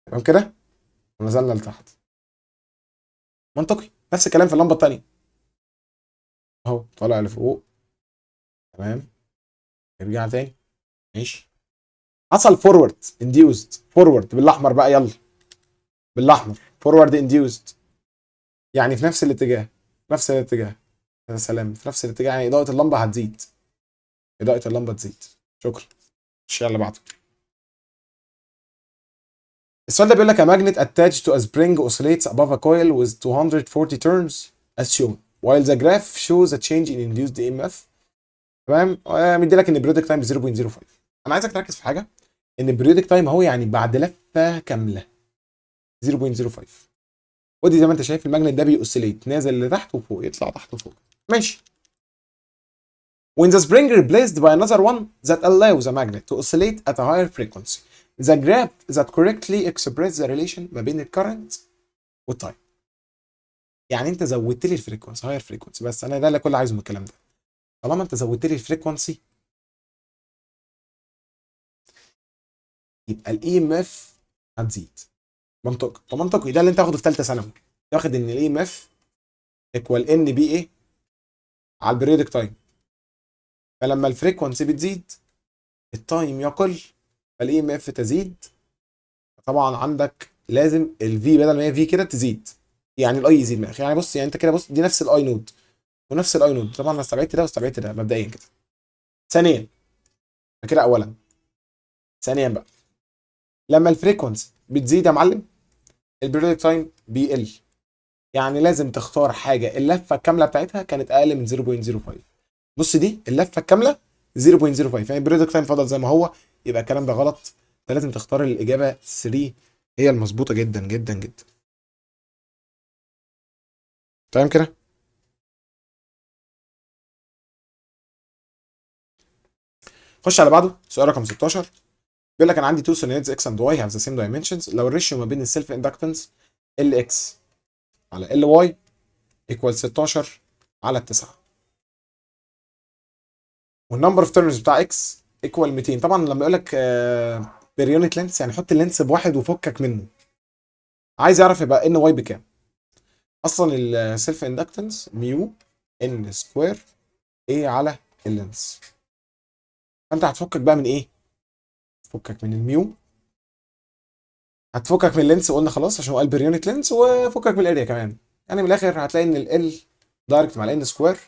تمام كده، ونزلنا لتحت. منطقي. نفس الكلام في اللمبه الثانيه اهو، طالع لفوق. تمام. يرجع تاني ماشي. حصل فورورد انديوزد، فورورد بالاحمر بقى، يلا بالاحمر، فورورد انديوزد، يعني في نفس الاتجاه، نفس الاتجاه. يا سلام، في نفس الاتجاه، يعني اضاءه اللمبه هتزيد، اضاءه اللمبه تزيد. شكرا. الشيء اللي بعده. السؤال ده بيقول لك a magnet attached to a spring oscillates above a coil with 240 turns as shown while the graph shows a change in induced EMF. تمام. مدي لك ان البريودك تايم 0.05. انا عايزك تركز في حاجه، ان البريودك تايم اهو يعني بعد لفه كامله 0.05. ودي زي ما انت شايف الماجنت ده بيأوسيليت، نازل لتحت وفوق، يطلع تحت وفوق. ماشي. When the spring replaced by another one that allows the magnet to oscillate at a higher frequency, the graph that correctly express the relation ما بين الكرنت والتايم. يعني انت زودت لي الفريكونسي، هاير فريكونسي، بس انا ده اللي كل عايزه من الكلام ده. طالما انت زودت لي الفريكونسي يبقى الاي ام اف هتزيد. منطقي. طب منطقي، ده اللي انت واخده في ثالثه ثانوي، واخد ان الاي ام اف ايكوال ان بي ايه على البريودك تايم. فلما الفريكونسي بتزيد التايم يقل، فالاي ام اف تزيد. طبعا عندك لازم الفي بدل ما هي في كده تزيد، يعني الاي يزيد من الاخر. يعني بص، يعني انت كده بص، دي نفس الاي نود ونفس الاي نود. طبعا انا استبعدت ده واستبعدت ده مبدئيا كده. ثانيا، كده اولا. ثانيا بقى، لما الفريكونسي بتزيد يا معلم البريودك تايم بيقل. يعني لازم تختار حاجه اللفه الكامله بتاعتها كانت اقل من 0.05. بص دي اللفه الكامله 0.05، يعني البريودك تايم فضل زي ما هو، يبقى الكلام ده غلط. انت لازم تختار الاجابه 3 هي المظبوطه جدا جدا جدا. تمام كده. خش على بعده، سؤال رقم 16. بيقول لك انا عندي تو سولينويدز اكس اند واي هاف ذا سيم دايمنشنز، لو الريشيو ما بين السيلف اندكتنس ال اكس على ال واي ايكوال 16 على 9، والنمبر اوف تيرنز بتاع اكس ايكوال 200. طبعا لما يقول لك بيريونت لينس، يعني حط اللينس بواحد وفكك منه. عايز يعرف يبقى ان واي بكام. اصلا السيلف اندكتنس ميو ان سكوير ايه على اللينس. فانت هتفكك بقى من ايه؟ فكك من الميو، هتفكك من اللينس وقلنا خلاص عشان هو قال بيريونت لينس، وفكك من الاريا كمان. يعني من الاخر هتلاقي ان ال دايركت مع الان سكوير،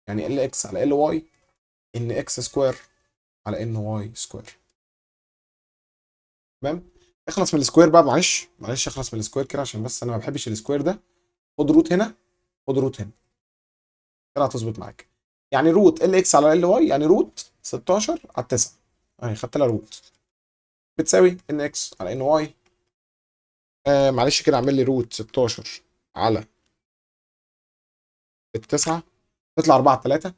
يعني ال اكس على ال واي ان اكس سكوير على ان واي سكوير. تمام. اخلص من السكوير بقى، معلش معلش، اخلص من السكوير كده عشان بس انا ما بحبش السكوير ده. خد روت هنا، خد روت هنا، كده هتظبط معاك. يعني روت ال اكس على ال واي يعني روت 16 على 9، اهي خدت لها روت، بتساوي ان اكس على ان واي. معلش كده اعمل لي روت 16 على التسعة، تطلع 4 على 3.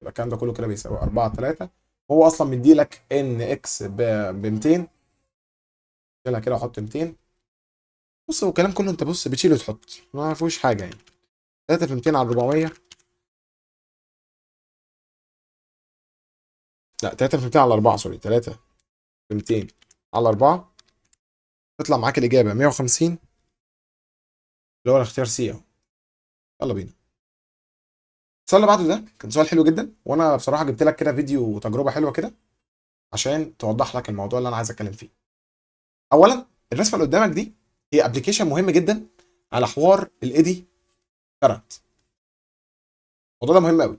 يبقى الكلام ده كله كده بيساوي 4 على 3. هو اصلا مديلك ان اكس ب 200، شيلها كده وحط 200. بص هو الكلام كله انت بص بتشيل وتحط، ما فيهوش حاجه يعني. 3 في 200 على 400، لا 3 في 200 على 4، سوري 3 في 200 على 4، تطلع معاك الاجابه 150، اللي هو الاختيار سي اهو. يلا بينا. السؤال اللي بعده ده كان سؤال حلو جدا، وانا بصراحه جبت لك كده فيديو تجربه حلوه كده عشان توضح لك الموضوع اللي انا عايز اتكلم فيه. اولا، الرسمه اللي قدامك دي هي ابلكيشن مهم جدا على حوار الايدي كارنت. الموضوع ده مهم قوي.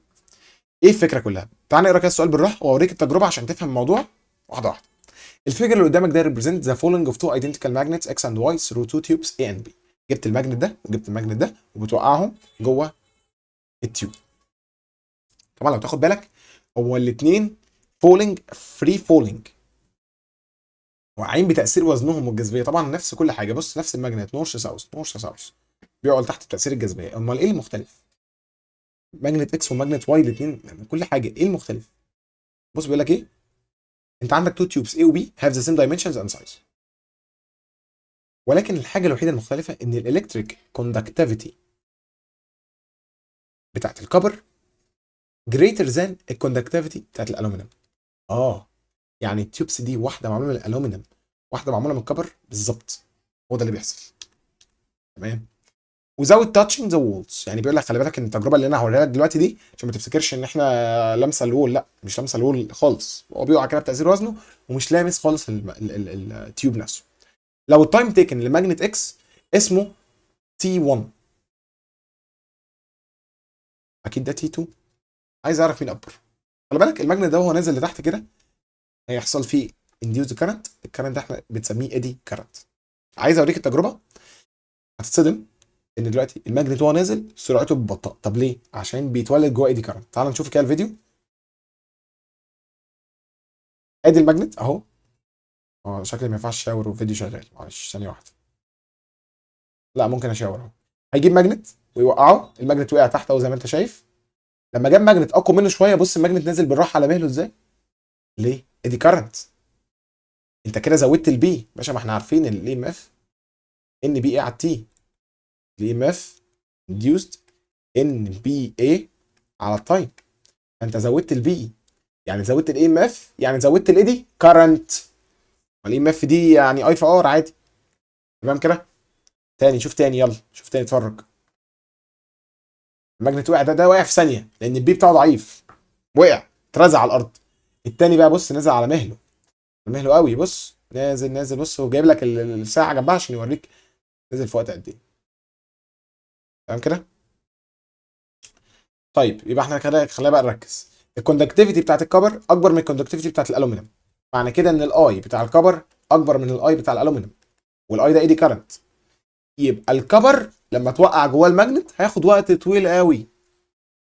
ايه الفكره كلها؟ تعال نقرا كده السؤال بالراحه واوريك التجربه عشان تفهم الموضوع واحده واحده. الفيجر اللي قدامك ده represent the falling of two identical magnets x and y through two tubes A and B. جبت الماجنت ده وجبت الماجنت ده وبتوقعهم جوه التيوب. طبعا لو تاخد بالك هو الاثنين falling free falling، واقعين بتاثير وزنهم والجاذبيه. طبعا نفس كل حاجه، بص نفس الماجنت نورث ساوث نورث ساوث، بيقعوا تحت تاثير الجاذبيه. امال ايه المختلف؟ ماجنت اكس وماجنت واي الاثنين كل حاجه، ايه المختلف؟ بص بيقول لك ايه، انت عندك تو تيوبس A و B have the same dimensions and size، ولكن الحاجه الوحيده المختلفه ان الالكتريك كوندكتيفيتي بتاعت الكبر greater than الكوندكتيفيتي بتاعت الالومنيوم. اه، يعني التيوبس دي واحده معموله من الالومنيوم، واحده معموله من الكبر بالظبط. هو ده اللي بيحصل. تمام. without touching the walls. يعني بيقول لك خلي بالك ان التجربه اللي انا هوريها لك دلوقتي دي عشان ما تفتكرش ان احنا لامسه الوول، لا مش لامسه الوول خالص، هو بيقع كده بتاثير وزنه ومش لامس خالص التيوب نفسه. لو التايم تيكن لماجنت اكس اسمه تي 1، اكيد ده تي 2. عايز اعرف مين اكبر. خلي بالك الماجنت ده وهو نازل لتحت كده هيحصل فيه induced current، الكرنت ده احنا بنسميه ايدي كرنت. عايز اوريك التجربه هتتصدم ان دلوقتي الماجنت وهو نازل سرعته بتبطأ. طب ليه؟ عشان بيتولد جوه ايدي كرنت. تعال نشوف كده الفيديو. ادي الماجنت اهو. اه شكلي ما ينفعش شاور والفيديو شغال، معلش ثانيه واحده. لا ممكن اشاور اهو. هيجيب ماجنت ويوقعه، الماجنت وقع تحت اهو زي ما انت شايف. لما جاب ماجنت اقوى منه شويه بص الماجنت نازل بالراحه على مهله ازاي. ليه؟ ادي كرنت. انت كده زودت البي باشا، ما احنا عارفين الاي ام اف ان بي اي على التي. الاي ام اف induced ان بي اي على التايم. انت زودت البي يعني زودت الاي ام اف يعني زودت الايدي كرنت. الاي ام اف دي يعني اي في ار عادي. تمام كده. تاني شوف تاني، يلا شوف تاني اتفرج. الماجنت وقع، ده واقع في ثانيه لان البي بتاعه ضعيف، وقع اترزع على الارض. التاني بقى بص نزل على مهله، مهله قوي، بص نازل نازل، بص هو جايب لك الساعه جنبها عشان يوريك نزل في وقت قد ايه. تمام كده. طيب يبقى احنا خلينا بقى نركز. الكوندكتيفيتي بتاعت الكبر اكبر من الكوندكتيفيتي بتاعت الالومنيوم، معنى كده ان الاي بتاع الكبر اكبر من الاي بتاع الالومنيوم، والاي ده ايدي كارنت. يبقى الكبر لما توقع جوه الماجنت هياخد وقت طويل قوي،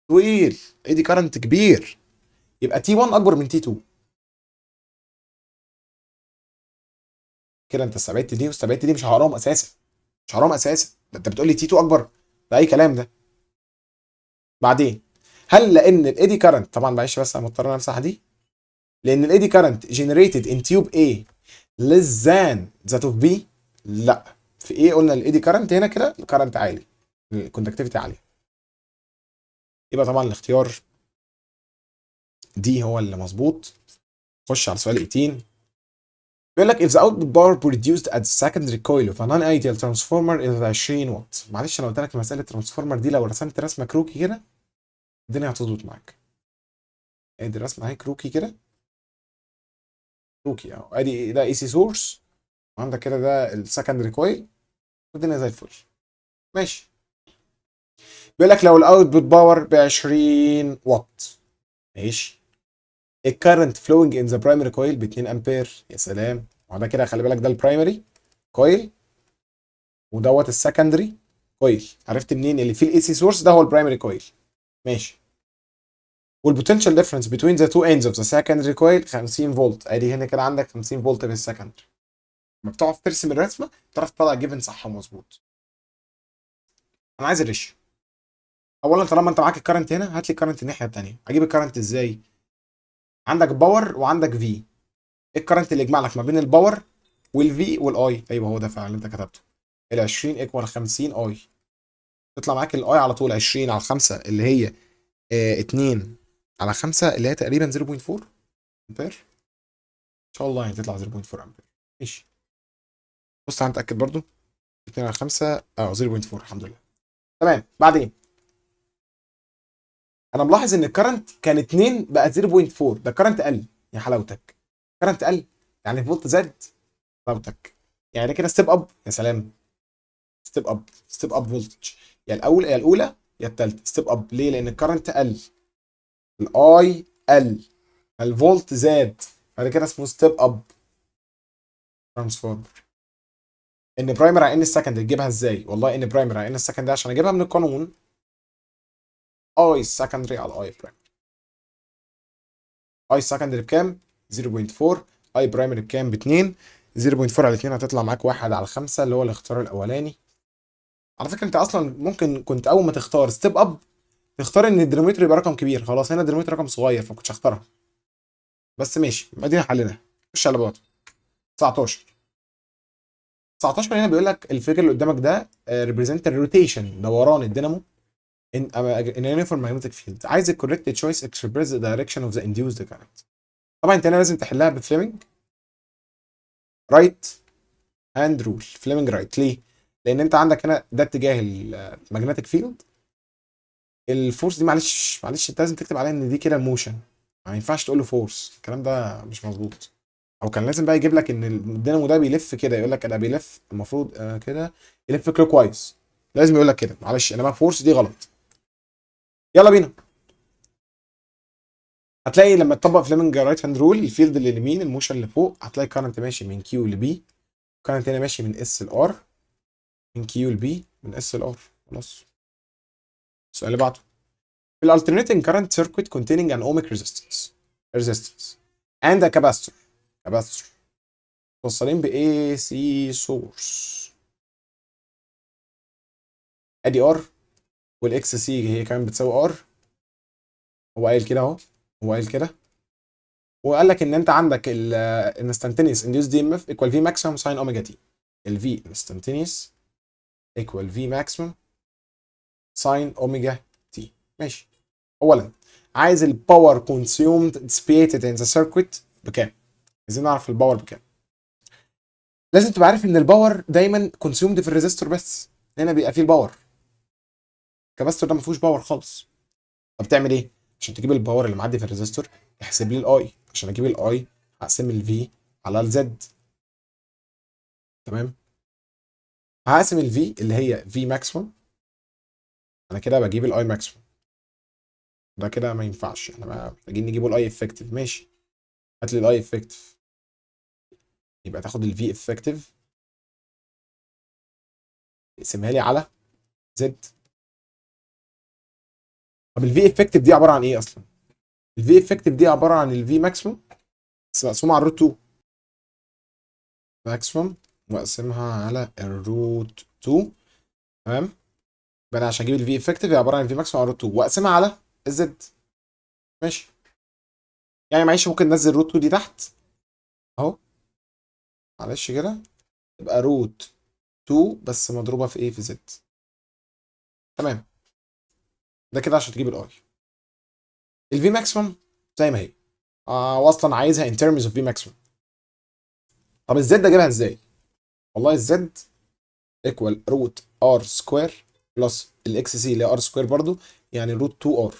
طويل، ايدي كارنت كبير. يبقى تي 1 اكبر من تي 2. كده انت استبعدت دي واستبعدت دي، مش هقراهم اساسا، مش هقراهم اساسا. ده انت بتقول لي تي 2 اكبر، ده اي كلام ده. بعدين هل لان الايدي كارنت، طبعا معلش بس انا مضطر امسح دي، لان الايدي كارنت generated in tube A less than that of B؟ لا. في ايه قلنا الايدي كارنت هنا كده الكارنت عالي، الكوندكتيفيتي عاليه. يبقى طبعا الاختيار دي هو اللي مظبوط. خش على سؤال 18. بيقول لك if the output power produced at the secondary coil of a non-ideal transformer is 20 واط. معلش انا قلت لك مساله الترانسفورمر دي لو رسمت رسمه كروكي كده الدنيا هتظبط معاك. ادي الرسمه اهي كروكي كده، كروكي اهو. ادي ده اي سي سورس، وعندك كده ده السكندري كويل، والدنيا زي الفل ماشي. بيقول لك لو الاوتبوت باور ب 20 واط ماشي، الكرنت فلوينج ان ذا برايمري كويل ب 2 امبير. يا سلام. وده كده خلي بالك ده البرايمري كويل ودوت السكندري كويل. عرفت منين اللي فيه الاي سي سورس ده هو البرايمري كويل؟ ماشي. والبوتنشال ديفرنس بين ذا تو اندز اوف ذا سكندري كويل 50 فولت. ادي هنا كده عندك 50 فولت بالسكندري. لما بتقعد ترسم الرسمه تعرف تطلع جيفن صح ومظبوط. انا عايز الريشيو. اولا طالما انت معاك الكرنت هنا هات لي الكرنت الناحيه الثانيه. اجيب الكرنت ازاي؟ عندك باور وعندك في، ايه الكرنت اللي يجمع لك ما بين الباور والفي والاي؟ ايوه هو ده فعلا اللي انت كتبته. ال 20 ايكوال 50 اي. تطلع معاك الاي على طول 20 على 5 اللي هي 2 على 5 اللي هي تقريبا 0.4 امبير. ان شاء الله يعني تطلع 0.4 امبير. ماشي. بص هنتاكد برضو. 2 على 5 0.4 الحمد لله. تمام. بعدين انا ملاحظ ان الكرنت كان 2 بقى 0.4، ده الكرنت قل. يا حلاوتك، الكرنت قل يعني الفولت زاد. حلاوتك يعني ده كده ستيب اب. يا سلام. ستيب اب، ستيب اب فولتج. يا الاول يا الاولى يا الثالثه ستيب اب. ليه؟ لان الكرنت قل، الاي قل، الفولت زاد، بعد كده اسمه ستيب اب ترانسفورمر. ان برايمر على ان السكند تجيبها ازاي؟ والله ان برايمر على ان السكند عشان اجيبها من القانون اي سكندري على اي برايمري. اي سكندري بكام؟ 0.4. اي برايمري بكام؟ ب 2. 0.4 على 2 هتطلع معاك 1 على 5 اللي هو الاختيار الاولاني. على فكره انت اصلا ممكن كنت اول ما تختار ستيب اب تختار ان الديناميتر يبقى رقم كبير، خلاص هنا الديناميتر رقم صغير فما كنتش هختارها. بس ماشي ادينا حلنا. خش على بعض. 19. 19 هنا بيقول لك الفكره اللي قدامك ده ريبريزنت الروتيشن دوران الدينامو in a uniform magnetic field. عايز ال correct choice express the direction of the induced current. طبعا انت هنا لازم تحلها بفليمنج رايت هاند رول. فليمنج رايت ليه؟ لان انت عندك هنا ده اتجاه المagnetic فيلد. الفورس دي معلش انت لازم تكتب عليها ان دي كده موشن، ما ينفعش تقول له فورس، الكلام ده مش مظبوط. او كان لازم بقى يجيب لك ان الدينامو ده بيلف كده، يقول لك انا بيلف المفروض كده يلف كلوك وايز، لازم يقول لك كده، معلش انما فورس دي غلط. يلا بينا. هتلاقي لما تطبق فليمنج رايت هاند رول، الفيلد اللي اليمين الموشن اللي فوق، هتلاقي كارنت ماشي من كيو لبي، كارنت هنا ماشي من اس لار، من كيو لبي، من اس لار. خلاص. السؤال اللي بعده. The alternating current circuit containing an ohmic resistance and a capacitor موصلين ب AC source. ادي ار، والاكس سي هي كمان بتساوي ار. هو قايل كده اهو، هو قايل كده، وقال لك ان انت عندك ال instantaneous induced EMF equal V maximum sin omega t. ال V instantaneous equal V maximum sin omega t. ماشي. اولا عايز الباور consumed dissipated in the circuit بكام؟ عايزين نعرف الباور بكام. لازم تبقى عارف ان الباور دايما كونسيومد في الريزستور بس، هنا بيبقى فيه الباور. الكاباستور ده ما فيهوش باور خالص. طب تعمل ايه عشان تجيب الباور اللي معدي في الريزستور؟ احسب لي الاي، عشان اجيب الاي هقسم الفي على الزد. تمام. هقسم الفي اللي هي في ماكسيموم، انا كده بجيب الاي ماكسيموم. ده كده ما ينفعش، احنا محتاجين نجيبه الاي افكتيف. ماشي، هات لي الاي افكتيف. يبقى تاخد الفي افكتيف اقسمها لي على زد. طب الفي افكتيف دي عباره عن ايه اصلا؟ الفي افكتيف دي عباره عن الفي ماكسيموم بس مقسومه على الروت 2 ماكسيموم، واقسمها على الروت 2. تمام. يبقى انا عشان اجيب الفي افكتيف هي عباره عن الفي ماكسيموم على الروت 2 واقسمها على الزد. ماشي. يعني معلش ممكن ننزل روت 2 دي تحت اهو، معلش كده، تبقى روت 2 بس مضروبه في ايه؟ في زد. تمام. ده كده عشان تجيب الاي. الفي ماكسيموم زي ما هي، واصلا عايزها ان ترمز اوف في ماكسيموم. طب الزد اجيبها ازاي؟ والله الزد ايكوال روت ار سكوير بلس الاكس سي اللي هي ار سكوير برضو، يعني روت 2 ار.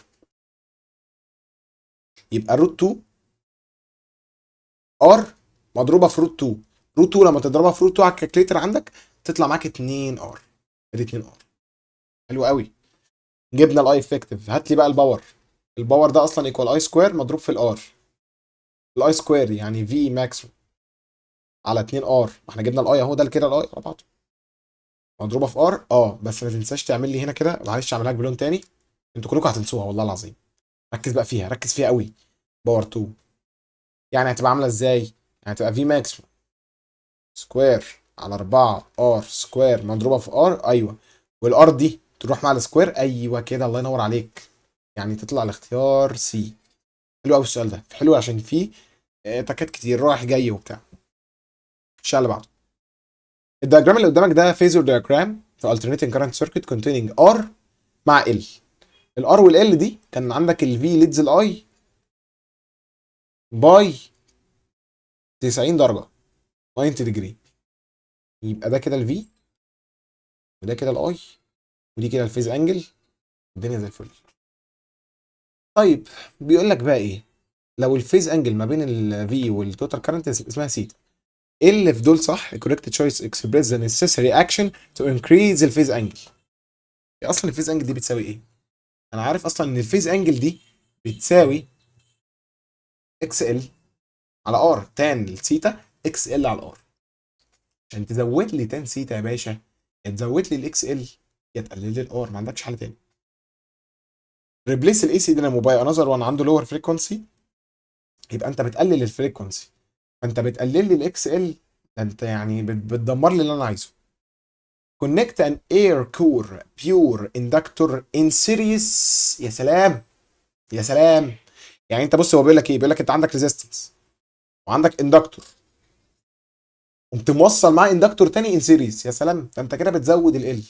يبقى روت 2 ار مضروبه في روت 2. روت 2 لما تضربها في روت 2 على الكالكليتر عندك تطلع معاك 2 ار. ادي 2 ار. حلو قوي. جبنا الاي افكتيف، هات لي بقى الباور. الباور ده اصلا ايكوال اي سكوير مضروب في الار. الاي سكوير يعني في ماكسيموم على 2 ار، ما احنا جبنا الاي اهو، ده كده الاي على بعضه مضروبه في ار. بس ما تنساش تعمل لي هنا كده، معلش اعملها لك بلون تاني، انتوا كلكم هتنسوها والله العظيم. ركز بقى فيها، ركز فيها قوي. باور 2 يعني هتبقى عامله ازاي؟ يعني هتبقى في ماكسيموم سكوير على 4 ار سكوير مضروبه في ار. ايوه. والار دي تروح مع السكوير. ايوه كده، الله ينور عليك. يعني تطلع الاختيار سي. حلو قوي السؤال ده، حلو عشان فيه تكات كتير رايح جاي وبتاع. الشيء اللي بعده. الدياجرام اللي قدامك ده فيزور دياجرام في alternating current circuit containing R مع L. الار والال دي كان عندك الفي ليدز الاي باي 90 درجه، 90 ديجري. يبقى ده كده الفي، وده كده الاي، ودي كده الفيز انجل. الدنيا زي الفل. طيب بيقول لك بقى ايه؟ لو الفيز انجل ما بين الفي والتوتال كارنت اسمها سيتا، ايه اللي في دول صح؟ correct choice express the necessary action to increase الفيز انجل. اصلا الفيز انجل دي بتساوي ايه؟ انا عارف اصلا ان الفيز انجل دي بتساوي اكس ال على ار تان الثيتا اكس ال على الار. عشان تزود لي تان سيتا يا باشا، يا تزود لي الاكس ال يا تقلل لي الار، ما عندكش حل تاني. ريبليس الاي سي دينامو باي انذر وان عنده لور فريكونسي، يبقى انت بتقلل الفريكونسي، فانت بتقلل لي الاكس ال. ده انت يعني بتدمر لي اللي انا عايزه. كونكت ان اير كور بيور اندكتور ان سيريس. يا سلام، يا سلام. يعني انت بص، هو بيقول لك ايه؟ بيقول لك انت عندك ريزيستنس وعندك اندكتور، قمت موصل معاه اندكتور تاني ان سيريز. يا سلام، ده انت كده بتزود ال.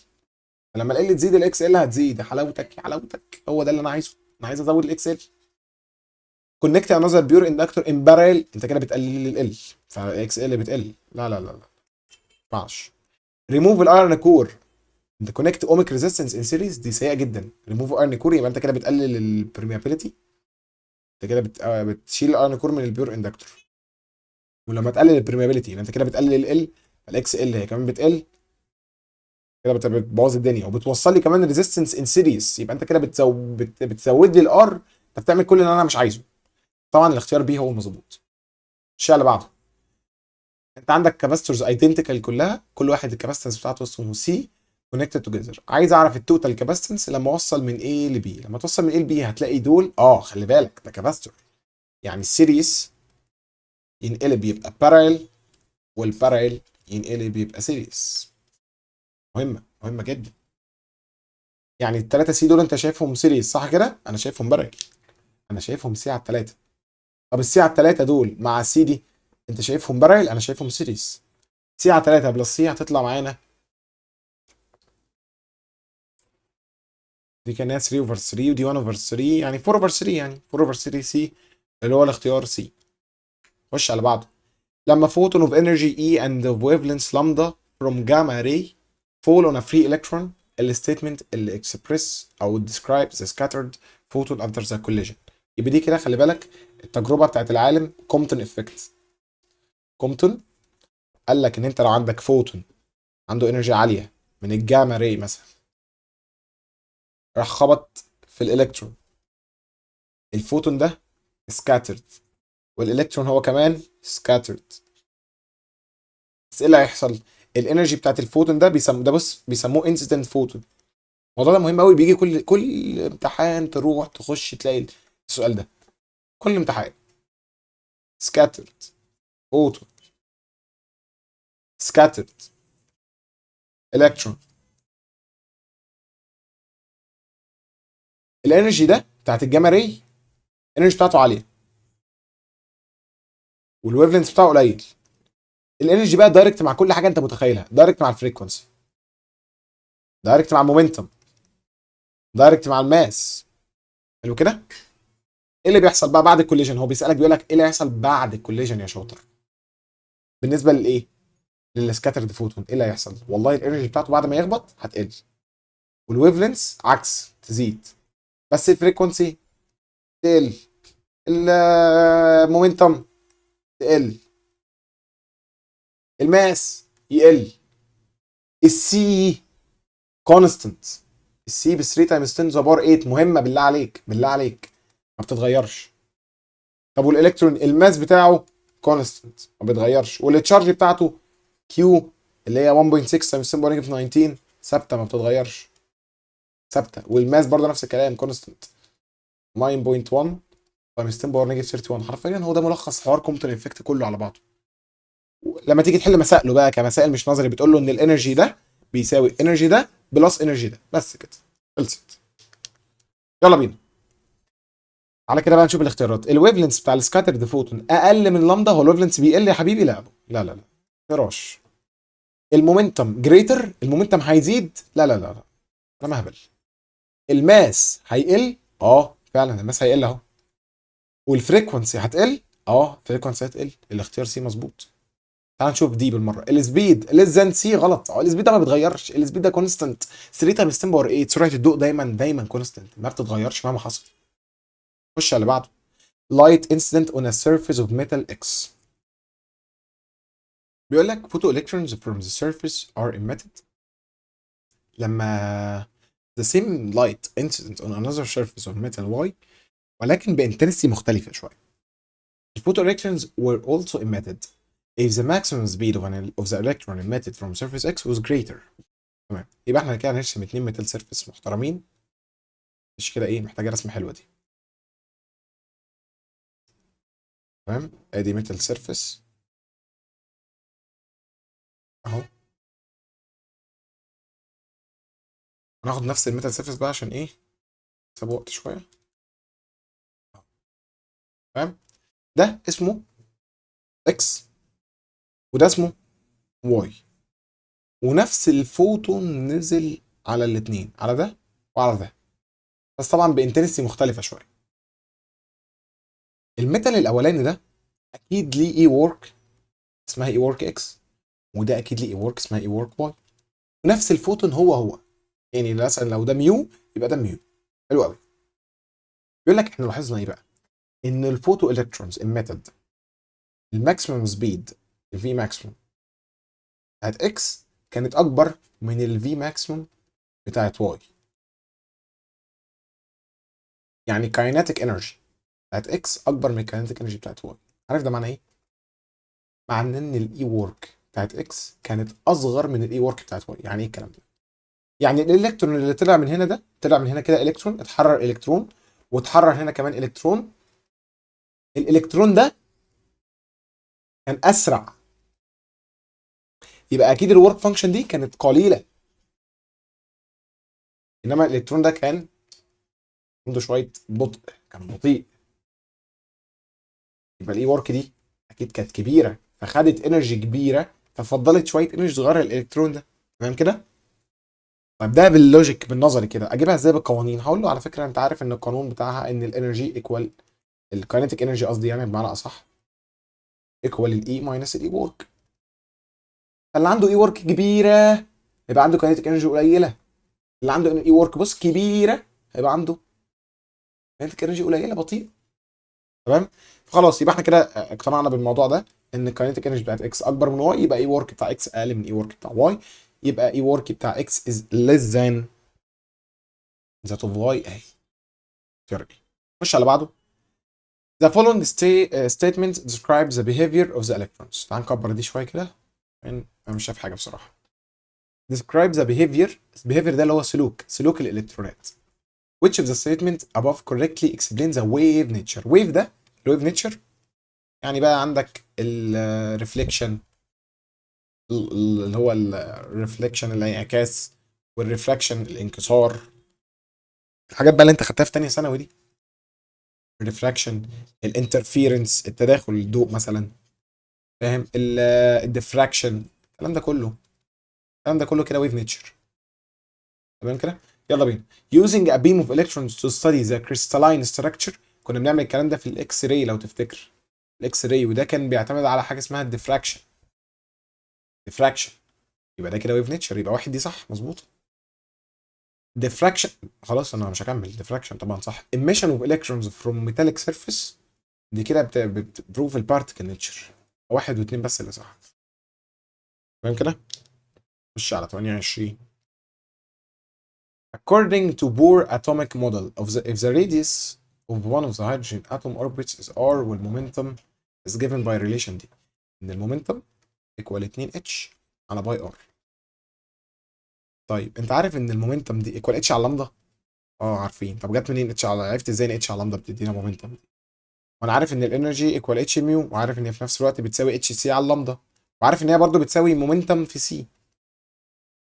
لما ال تزيد الاكس ال هتزيد. يا حلاوتك، يا حلاوتك، هو ده اللي انا عايزه. انا عايز ازود الاكس ال. كونكت انذر بيور اندكتور ان بارل، انت كده بتقلل ال، فاكس ال بتقل. لا لا لا لا، ما ينفعش. ريموف الايرن كور انت كونكت اوميك ريزيستنس ان سيريز، دي سيئه جدا. ريموف ايرن كور يبقى انت كده بتقلل البرميابيليتي، انت كده بتشيل الايرن كور من البيور اندكتور. ولما تقلل البرميابيليتي يبقى انت كده بتقلل الاكس ال هي كمان بتقل، كده بتبوظ الدنيا. وبتوصل لي كمان ريزيستنس ان سيريز، يبقى انت كده بتزود لي الار. انت بتعمل كل اللي انا مش عايزه. طبعا الاختيار بي هو المظبوط. الشيء اللي بعده، انت عندك كاباستورز ايدنتيكال كلها، كل واحد الكاباستنس بتاعته اسمه سي كونكتد توجذر. عايز اعرف التوتال كاباستنس لما اوصل من A ل B. لما توصل من A ل B هتلاقي دول خلي بالك ده كاباستور، يعني السيريس ينقلب يبقى باراليل، والباراليل ينقلب يبقى سيريس. مهمه جدا. يعني الثلاثه سي دول انت شايفهم سيريس صح كده؟ انا شايفهم باراليل، انا شايفهم سي على الثلاثه. طب السي على الثلاثه دول مع السي دي انت شايفهم باراليل، انا شايفهم سيريس. سي على 3 بلس سي هتطلع معانا، دي كان 3 اوفر 3 ودي 1 اوفر 3، يعني 4 اوفر 3، يعني 4 اوفر 3 سي اللي هو الاختيار سي. خش على بعضه. لما photon of energy E and the wavelength lambda from gamma ray fall on a free electron، الستيتمنت اللي express او describe the scattered photon after the collision. يبقى دي كده خلي بالك التجربه بتاعت العالم كومبتون افكت. كومبتون قال لك ان انت لو عندك فوتون عنده انرجي عاليه من الجاما راي مثلا، راح خبط في الالكترون، الفوتون ده scattered والالكترون هو كمان scattered. بس ايه اللي هيحصل؟ الانرجي بتاعت الفوتون ده بيسموه انسيدنت فوتون. الموضوع ده مهم قوي، بيجي كل امتحان تروح تخش تلاقي السؤال ده، كل امتحان. scattered photon scattered electron. الانرجي ده بتاعت الجاما راي الانرجي بتاعته عاليه والويفلنس بتاعه قليل. الانرجي بقى دايركت مع كل حاجه انت متخيلها، دايركت مع الفريكونسي، دايركت مع المومنتم، دايركت مع الماس. حلو كده. ايه اللي بيحصل بقى بعد الكوليجن؟ هو بيسالك بيقول لك ايه اللي هيحصل بعد الكوليجن يا شاطر؟ بالنسبه للايه؟ للسكاترد فوتون ايه اللي هيحصل؟ والله الانرجي بتاعته بعد ما يخبط هتقل، والويف عكس تزيد، بس الفريكونسي تقل، المومنتم تقل، الماس يقل. السي كونستنت، السي ب 3 تايمز 10 ذا باور 8. مهمه بالله عليك بالله عليك، ما بتتغيرش. طب والالكترون الماس بتاعه كونستنت ما بيتغيرش، والتشارج بتاعته كيو اللي هي 1.6 تايمز 10 باور 19 ثابته ما بتتغيرش، ثابته. والماس برضه نفس الكلام كونستنت 9.1 تايمز 10 باور 31. حرفيا هو ده ملخص حوار كومبتون افكت كله على بعضه. لما تيجي تحل مسائله بقى كمسائل مش نظري، بتقول له ان الانرجي ده بيساوي انرجي ده بلس انرجي ده، بس كده خلصت. يلا بينا. على كده بقى نشوف الاختيارات. الويفلنس بتاع السكاترد فوتون اقل من لامدا، هو الويفلنس بيقل يا حبيبي؟ لا لا لا لا، فراش. المومنتم جريتر، المومنتم هيزيد؟ لا لا لا لا، انا مهبل. الماس هيقل؟ فعلا الماس هيقل اهو. والفريكونسي هتقل؟ الفريكونسي هتقل. الاختيار سي مظبوط. تعال نشوف دي بالمره. السبيد ليس ذان سي غلط. السبيد ده ما بيتغيرش، السبيد ده كونستنت 3 تايمز 10 باور 8. سرعه الضوء دايما كونستنت ما بتتغيرش مهما حصل. خش على اللي بعده. light incident on a surface of metal X. بيقول لك photo electrons from the surface are emitted لما the same light incident on another surface of metal Y، ولكن بانتنسي مختلفة شوية. The photo electrons were also emitted if the maximum speed of the electron emitted from surface X was greater. تمام، يبقى احنا كده هنرسم اتنين ميتال سيرفيس محترمين. مش كده ايه محتاجة رسمة حلوة دي. تمام، ادي ميتال سيرفيس اهو. هناخد نفس الميتال سيرفيس بقى عشان ايه ساب وقت شوية. تمام، ده اسمه اكس وده اسمه واي، ونفس الفوتون نزل على الاتنين، على ده وعلى ده، بس طبعا بانتنسي مختلفة شوية. الميتال الاولاني ده اكيد ليه اي وورك اسمها اي وورك اكس، وده اكيد ليه اي وورك اسمها اي وورك واي. نفس الفوتون هو يعني مثلا لو ده ميو يبقى ده ميو. حلو قوي. بيقول لك احنا لاحظنا ايه بقى؟ ان الفوتو الكترونز emitted الماكسيمم سبيد الفي ماكسيمم بتاعت اكس كانت اكبر من الفي ماكسيمم بتاعت واي. يعني كايناتيك انرجي بتاعت اكس اكبر من الكايناتيك انرجي بتاعت واي. عارف ده معناه ايه؟ معناه ان الاي وورك بتاعت اكس كانت اصغر من الاي وورك بتاعت واي. يعني ايه الكلام ده؟ يعني الالكترون اللي طلع من هنا ده طلع من هنا كده الكترون، اتحرر الكترون واتحرر هنا كمان الكترون. الالكترون ده كان اسرع، يبقى اكيد الورك فانكشن دي كانت قليله. انما الالكترون ده كان عنده شويه بطء، كان بطيء. يبقى الاي ورك دي اكيد كانت كبيره، فخدت انرجي كبيره، ففضلت شويه انرجي صغيره للالكترون ده. تمام كده؟ طيب ده باللوجيك بالنظري كده اجيبها ازاي بالقوانين؟ هقول له على فكره انت عارف ان القانون بتاعها ان الانرجي ايكوال الكاينيتيك انرجي، قصدي يعني بمعنى اصح ايكوال الاي ماينس الاي ورك. اللي عنده اي ورك كبيره يبقى عنده كاينيتيك انرجي قليله. اللي عنده اي ورك بص كبيره هيبقى عنده كاينيتيك انرجي قليله بطيء. تمام. فخلاص يبقى احنا كده اقتنعنا بالموضوع ده ان الكاينيتيك انرجي بتاعت اكس اكبر من واي، يبقى اي ورك بتاع اكس اقل من اي ورك بتاع واي، يبقى اي ورك بتاع اكس از less than that of y اهي. اختيار ايه. خش على بعضه. The following statement describes the behavior of the electrons. تعال نكبر دي شويه كده يعني انا مش شايف حاجه بصراحه. Describe the behavior ده اللي هو سلوك الالكترونات. Which of the statement above correctly explains the wave nature. wave ده الويف نيتشر يعني بقى عندك الريفليكشن اللي هو الريفليكشن الانعكاس، والريفراكشن الانكسار، الحاجات بقى اللي انت خدتها في تانية ثانوي دي. الريفراكشن، الانترفيرنس التداخل الضوء مثلا، فاهم؟ الديفراكشن، الكلام ده كله كده ويف نيتشر. تمام كده؟ يلا بينا. using a beam of electrons to study the crystalline structure. كنا بنعمل الكلام ده في الاكس راي لو تفتكر. الاكس راي وده كان بيعتمد على حاجه اسمها الديفراكشن. يبقى ده كده ويف نيتشر، يبقى واحد دي صح مظبوط. ديفراكشن خلاص انا مش هكمل. ديفراكشن طبعا صح. emission of electrons from metallic surface دي كده بتبروف البارتيكل نيتشر. واحد واثنين بس اللي صح. تمام كده؟ خش على 28. According to Bohr atomic model of the if the radius of one of the hydrogen atom orbits is r والmomentum is given by relation دي ان المومنتم equal 2h على باي ار. طيب انت عارف ان المومنتم دي equal h على لامدا؟ اه عارفين. طب جت منين اتش على، عرفت ازاي ان اتش على لامدا بتدينا مومنتم؟ وانا عارف ان الانرجي ايكوال اتش ميو، وعارف ان هي في نفس الوقت بتساوي اتش سي على اللامدا، وعارف ان هي برضو بتساوي مومنتم في سي.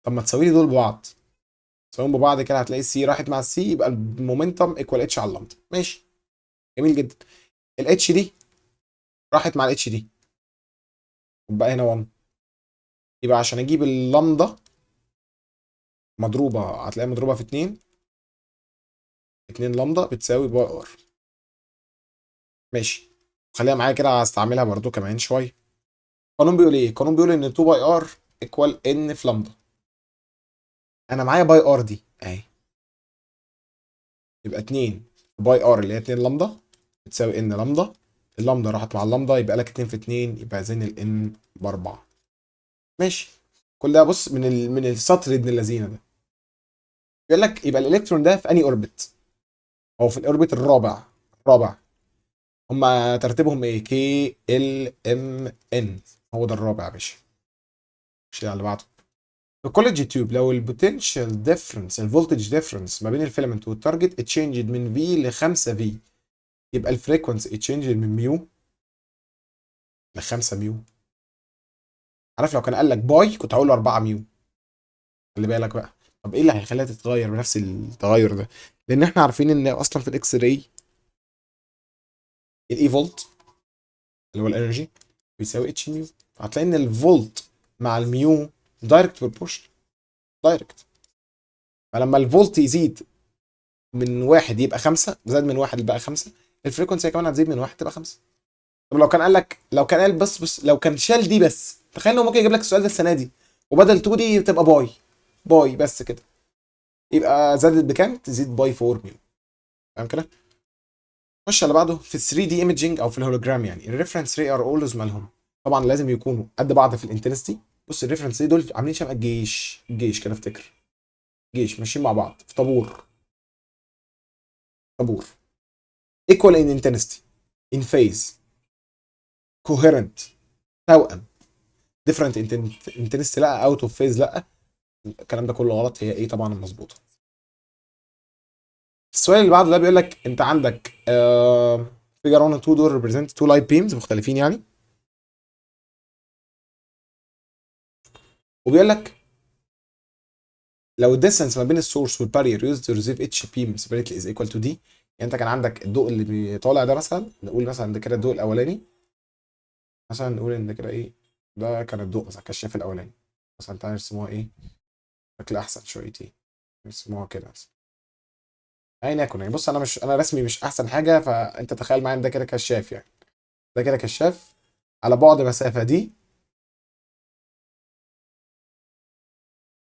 طب ما تساوي لي دول ببعض، تساويهم ببعض كده هتلاقي السي راحت مع السي، يبقى المومنتم ايكوال اتش على اللامدا. ماشي جميل جدا. الاتش دي راحت مع الاتش دي يبقى هنا 1. يبقى عشان اجيب اللامدا مضروبه هتلاقيها مضروبه في 2. 2 لامدا بتساوي باي ار. ماشي خليها معايا كده هستعملها برضو كمان شويه. القانون بيقول ايه؟ القانون بيقول ان 2 باي ار ايكوال ان في لامدا. انا معايا باي ار دي اهي، يبقى 2 باي ار اللي هي 2 لامدا بتساوي ان لامدا. اللامدا راحت مع اللامدا يبقى لك 2 في 2 يبقى زين الان ب 4. ماشي. كل ده بص من السطر ابن اللذينه ده. بيقول لك يبقى الالكترون ده في انهي اوربت؟ هو في الاوربت الرابع. هما ترتيبهم ايه؟ كي ال ام ان. هو ده الرابع يا باشا. مش على اللي بعده. في كوليدج تيوب لو البوتنشال ديفرنس الفولتج ديفرنس ما بين الفيلامنت والتارجت اتشينجد من في ل 5 في، يبقى الفريكونسي اتشينجد من ميو ل 5 ميو. عارف لو كان قال لك باي كنت هقول له 4 ميو. خلي بالك بقى. طب ايه اللي هيخليها تتغير بنفس التغير ده؟ لان احنا عارفين ان اصلا في الاكس راي الاي فولت اللي هو الانرجي بيساوي اتش ميو. هتلاقي ان الفولت مع الميو دايركت بروبورشن دايركت. فلما الفولت يزيد من واحد يبقى 5، زاد من واحد يبقى 5، الفريكونسي كمان هتزيد من واحد تبقى 5. طب لو كان قال لك، لو كان قال بس لو كان شال دي بس، تخيل انه ممكن يجيب لك السؤال ده السنه دي وبدل 2 دي تبقى باي. باي بس كده. يبقى زادت بكام؟ تزيد باي 4 ميو. فاهم كده؟ خش على بعده في 3 دي ايمجنج او في الهولوجرام. يعني الريفرنس ري ار اولويز مالهم؟ طبعا لازم يكونوا قد بعض في الانتنستي. بص الريفرنس ري دول عاملين شبه الجيش كده، افتكر جيش ماشيين مع بعض في طابور. طابور. equal in intensity, in phase, coherent، توأم. different intensity لا، out of phase لا. الكلام ده كله غلط. هي ايه طبعا المظبوطه؟ السؤال اللي بعده ده بيقول لك انت عندك figure 1 و 2 دول represent two light beams مختلفين يعني. وبيقول لك لو الديستانس ما بين السورس والبارير used to receive each beam separately is equal to d. يعني انت كان عندك الضوء اللي بيطالع ده، مثلا نقول مثلا ده كده الضوء الاولاني. مثلا نقول ان ده كده ايه، ده كان الضوء مثلا الكشاف الاولاني. مثلا تعالى نرسموها ايه شكل احسن شويتين. نرسموها كده مثلا ايا يكن. يعني بص انا رسمي مش احسن حاجه، فانت تخيل معايا ان ده كده كشاف يعني. ده كده كشاف على بعد مسافه دي.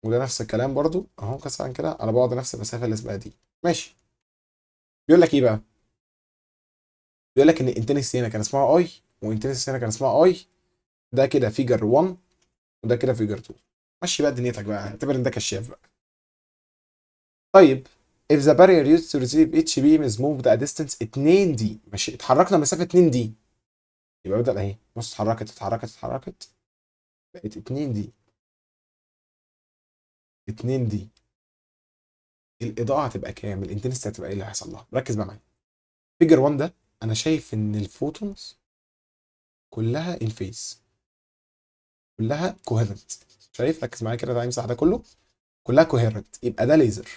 وده نفس الكلام برضو اهو مثلا كده على بعد نفس المسافه اللي اسمها دي. ماشي. بيقول لك ايه بقى؟ بيقول لك ان انتنسي هنا كان اسمها اي، وانتنسي هنا كان اسمها اي. ده كده فيجر 1 وده كده فيجر 2. ماشي بقى دنيتك بقى، اعتبر ان ده كشاف بقى. طيب if the barrier used to receive each beam is moved a distance 2 دي، ماشي اتحركنا مسافه 2 دي. يبقى بدل اهي بص اتحركت بقت 2 دي. 2 دي الاضاءه هتبقى كام؟ الانتنسيتي هتبقى ايه اللي هيحصل لها؟ ركز بقى معايا. فيجر 1 ده انا شايف ان الفوتونز كلها ان فيز، كلها كوهيرنت. شايف؟ ركز معايا كده، ده هيمسح ده كله. كلها كوهيرنت، يبقى ده ليزر.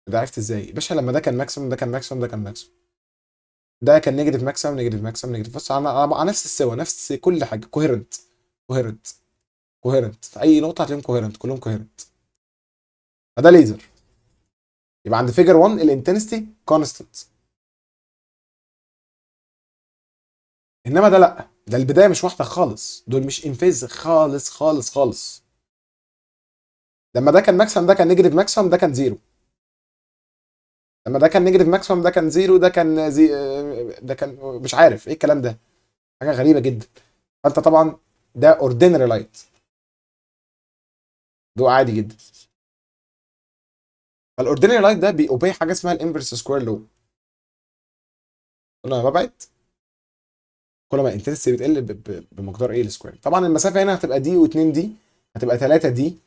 ده عرفت ازاي يا باشا؟ لما ده كان ماكسيمم ده كان ماكسيمم ده كان ماكسيمم. ده كان نيجاتيف ماكسيمم نيجاتيف ماكسيمم نيجاتيف. بص على نفس السوا، نفس كل حاجه كوهيرنت. كوهيرنت. كوهيرنت في اي نقطه هتلاقيهم كوهيرنت، كلهم كوهيرنت. فده ليزر. يبقى عند فيجر 1 الانتنستي كونستنت. انما ده لا، ده البدايه مش واحده خالص، دول مش ان فيز خالص خالص خالص. لما ده كان ماكسيمم ده كان نيجاتيف ماكسيمم ده كان زيرو. لما ده كان نيجاتيف ماكسيمم ده كان زيرو. ده كان ده كان مش عارف ايه الكلام ده. حاجه غريبه جدا. فانت طبعا ده اوردينري لايت، ضوء عادي جدا. فالاوردينري لايت ده بيوبي حاجه اسمها الانفرس سكوير لو. كل ما ببعد كل ما الانتنسيتي بتقل بمقدار ايه السكوير. طبعا المسافه هنا هتبقى دي و2 دي، هتبقى 3 دي.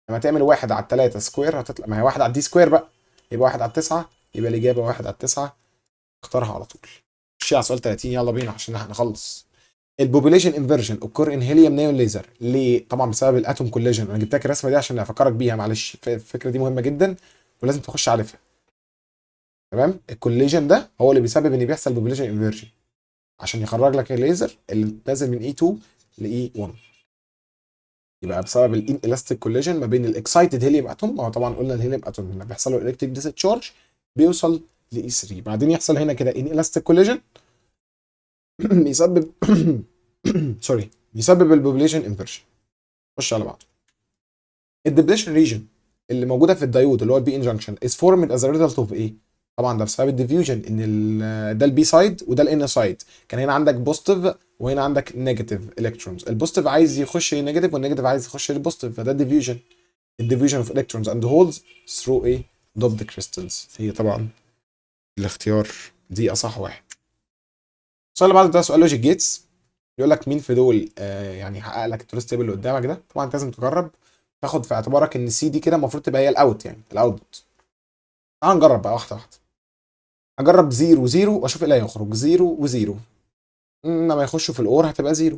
لما تعمل 1 على 3 سكوير هتطلع، ما هي 1 على دي سكوير بقى، يبقى 1 على 9. يبقى الاجابه 1 على 9. اختارها على طول. خش على سؤال 30 يلا بينا عشان هنخلص. البوبوليشن انفرجن اوكور ان هيليوم نيون ليزر ليه؟ طبعا بسبب الاتوم كوليجن. انا جبت لك الرسمه دي عشان افكرك بيها، معلش الفكره دي مهمه جدا ولازم تخش عارفها. تمام. الكوليجن ده هو اللي بيسبب ان بيحصل بوبوليشن انفرجن، عشان يخرج لك الليزر اللي نازل من E2 ل E1. يبقى بسبب الان الاستيك كوليجن ما بين الاكسايتد هيليوم اتوم. ما هو طبعا قلنا الهيليوم اتوم لما بيحصل له الكتريك ديسشارج بيوصل ل E3، بعدين يحصل هنا كده ان الاستيك كوليجن يسبب سوري، يسبب البوبوليشن انفرجن. خش على بعض. الدبليشن ريجن اللي موجوده في الدايود اللي هو البي انجنكشن از فورمد از ريزلت اوف ايه؟ طبعا ده بسبب الديفيوجن، ان ده البي سايد وده الان سايد. كان هنا عندك بوزيتيف وهنا عندك نيجاتيف الكترونز. البوزيتيف عايز يخش نيجاتيف والنيجاتيف عايز يخش البوزيتيف، فده الديفيوجن. الديفيوجن اوف الكترونز اند هولز ثرو ايه؟ دوبد كريستالز. هي طبعا الاختيار دي اصح واحد. السؤال اللي بعده ده سؤال لوجيك جيتس. يقول لك مين في دول يعني يحقق لك التروس تيبل اللي قدامك ده. طبعا انت لازم تجرب تاخد في اعتبارك ان السي دي كده المفروض تبقى هي الاوت، يعني الاوتبوت. تعال نجرب بقى واحده واحده. هجرب 0 0 واشوف ايه اللي هيخرج. 0 و0 لما يخشوا في الاور هتبقى 0،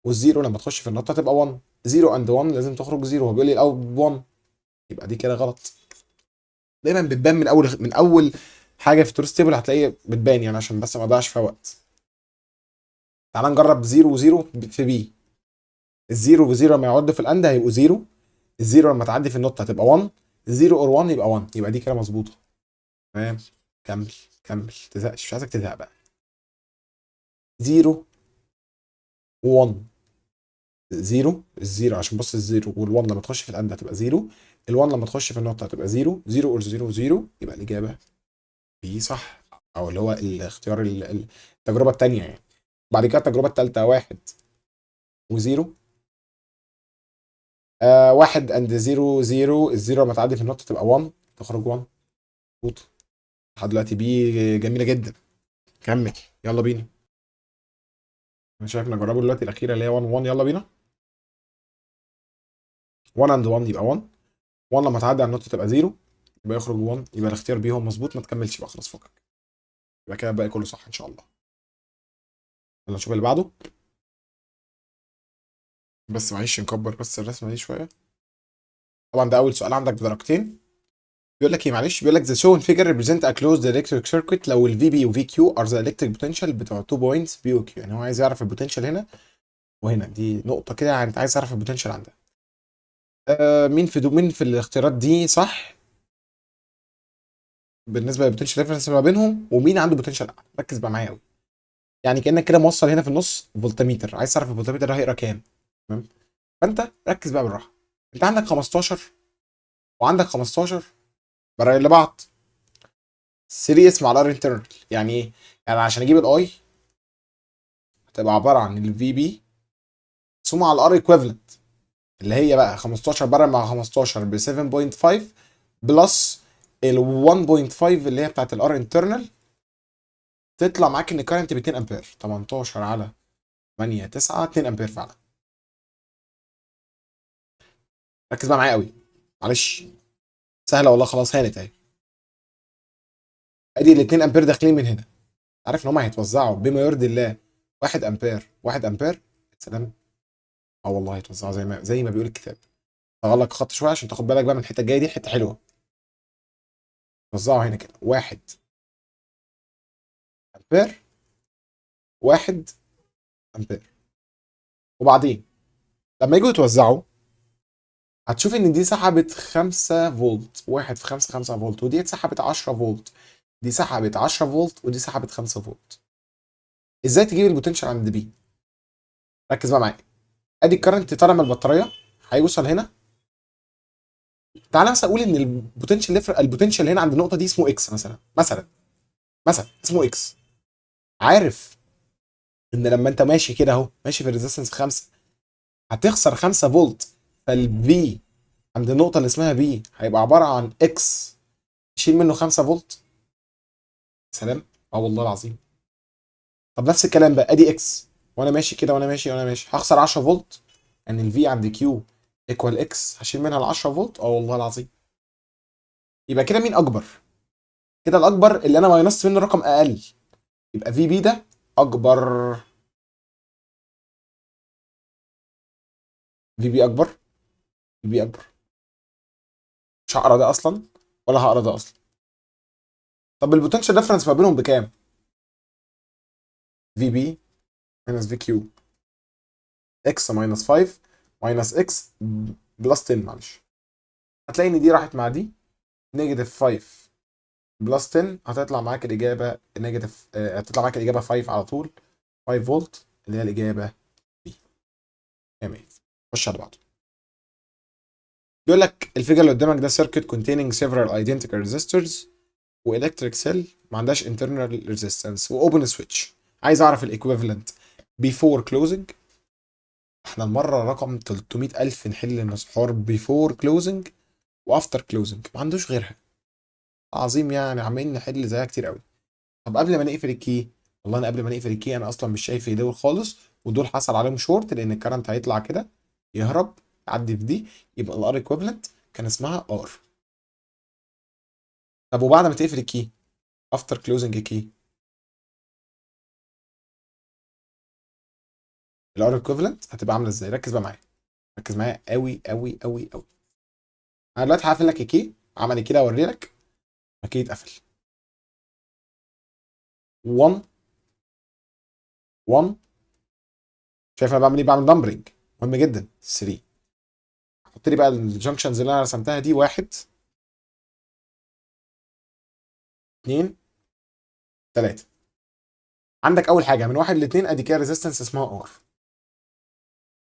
والزيرو لما تخش في النقطه هتبقى 1. 0 اند 1 لازم تخرج 0. هو بيقول لي الاوت 1، يبقى دي كده غلط. دايما بتبان من اول حاجه في التروس تيبل هتلاقيه بتبان، يعني عشان بس ما اضيعش فيها وقت. تعال نجرب 0 و0 في بي. الزيرو وزيرو لما يعد في الاند هيبقوا 0. الزيرو لما تعدي في النقطه هتبقى 1. 0 اور 1 يبقى 1. يبقى دي كده مظبوطه. تمام. كمل. كمل تزهقش، مش عايزك تزهق بقى. 0 و1 0 الزيرو عشان بص الزيرو وال1 لما تخش في الاند هتبقى 0، ال1 لما تخش في النقطه هتبقى 0 0 اور 0 0، يبقى الاجابه بي صح، او اللي هو الاختيار التجربه الثانيه يعني. بعد كده التجربه الثالثه 1 و0. 1 اند 0 0، الزيرو لما تعدي في النقطه تبقى 1 تخرج 1. مظبوط. لحد دلوقتي بي جميله جدا. كمل. يلا بينا. انا شايف نجربه دلوقتي الاخيره اللي هي 1 1. يلا بينا. 1 اند 1 يبقى 1. 1 لما تعدي على النقطه تبقى 0، يبقى يخرج 1، يبقى الاختيار بي هو مظبوط. ما تكملش بقى خلاص فكك. يبقى كده الباقي كله صح ان شاء الله. يلا نشوف اللي بعده. بس معلش نكبر بس الرسمه دي شويه. طبعا ده اول سؤال عندك بدرجتين. بيقول لك ايه معلش، بيقول لك the shown figure represent a closed electric circuit لو ال VB و VQ are the electric potential بتوع 2 points B و Q. يعني هو عايز يعرف البوتنشال هنا وهنا، دي نقطه كده يعني انت عايز تعرف البوتنشال عندها. مين في الاختيارات دي صح بالنسبه للبوتنشال ديفرنس ما بينهم، ومين عنده بوتنشال اعلى؟ ركز بقى معايا قوي. يعني كانك كده موصل هنا في النص فولتميتر، عايز تعرف الفولتميتر ده هيقرا كام. تمام. فانت ركز بقى بالراحه. انت عندك 15 وعندك 15 برايل لبعض. 3 اسم على ار انترنال. يعني ايه؟ يعني عشان اجيب الاي هتبقى عباره عن الفي بي مقسومه على الار ايكويفالنت، اللي هي بقى 15 برا مع 15 ب 7.5 بلس ال 1.5 اللي هي بتاعت الار انترنال، تطلع معاك ان الكرنت ب 2 امبير. 18 على 8 9 2 امبير فعلا. ركز بقى معايا قوي. معلش سهله والله، خلاص هانت اهي. ادي ال 2 امبير داخلين من هنا. عارف ان هم هيتوزعوا بما يرضي الله 1 امبير 1 امبير. سلام. اه والله هيتوزعوا زي ما بيقول الكتاب. هغلق خط شويه عشان تاخد بالك بقى من الحته الجايه دي، حته حلوه. وزعوا هنا كده 1 امبير 1 امبير. وبعدين لما يجوا يتوزعوا هتشوف ان دي سحبت 5 فولت، 1 في 5 5 فولت، ودي سحبت 10 فولت، دي سحبت 10 فولت، ودي سحبت 5 فولت. ازاي تجيب البوتنشال عند بي؟ ركز بقى معايا. ادي الكرنت طالع من البطاريه هيوصل هنا. تعالى مثلا اقول ان البوتنشال هنا عند النقطه دي اسمه اكس مثلا اسمه اكس. عارف ان لما انت ماشي كده اهو ماشي في الريزستنس 5 هتخسر 5 فولت، فالفي عند النقطه اللي اسمها بي هيبقى عباره عن اكس تشيل منه 5 فولت. سلام. اه والله العظيم. طب نفس الكلام بقى ادي اكس، وانا ماشي كده وانا ماشي هخسر 10 فولت، ان الفي عند كيو ايكوال اكس هشيل منها ال 10 فولت. اه والله العظيم. يبقى كده مين اكبر؟ كده الاكبر اللي انا ماينصت منه رقم اقل، يبقى في بي ده اكبر. في بي اكبر. في بي اكبر. مش هقرا ده اصلا ولا هقرا ده اصلا. طب البوتنشال ديفرنس ما بينهم بكام؟ في بي ماينس في كيو اكس ماينس 5 ماينس اكس بلس 10. معلش هتلاقي ان دي راحت مع دي، نيجاتيف 5 بلس 10 هتطلع معاك الاجابه نيجاتيف، هتطلع معاك الاجابه 5 على طول. 5 فولت اللي هي الاجابه بي. تمام. خش على بعضه. بيقول لك الفيجر اللي قدامك ده circuit containing several identical resistors والكتريك سيل ما عندهاش internal resistance واوبن سويتش. عايز اعرف الايكويفالنت before closing. احنا المره رقم 300,000 نحل الحوار before closing وافتر closing، ما عندوش غيرها. عظيم يعني عمالين نحل زيها كتير قوي. طب قبل ما نقفل الكي، والله انا قبل ما نقفل الكي انا اصلا مش شايف دول خالص، ودول حصل عليهم شورت لان الكرنت هيطلع كده يهرب يعدي في دي، يبقى الار ايكويفالنت كان اسمها ار. طب وبعد ما تقفل الكي افتر كلوزنج كي، الار ايكويفالنت هتبقى عامله ازاي؟ ركز بقى معايا. ركز معايا قوي قوي قوي قوي. انا دلوقتي هقفل لك الكي عملي كده اوري لك. الكي اتقفل. 1 1. شايف انا بعمل ايه؟ بعمل نمبرنج مهم جدا. 3. حط لي بقى الجنكشنز اللي انا رسمتها دي. 1 2 3. عندك اول حاجه من 1 ل 2 ادي كده ريزيستنس اسمها ار.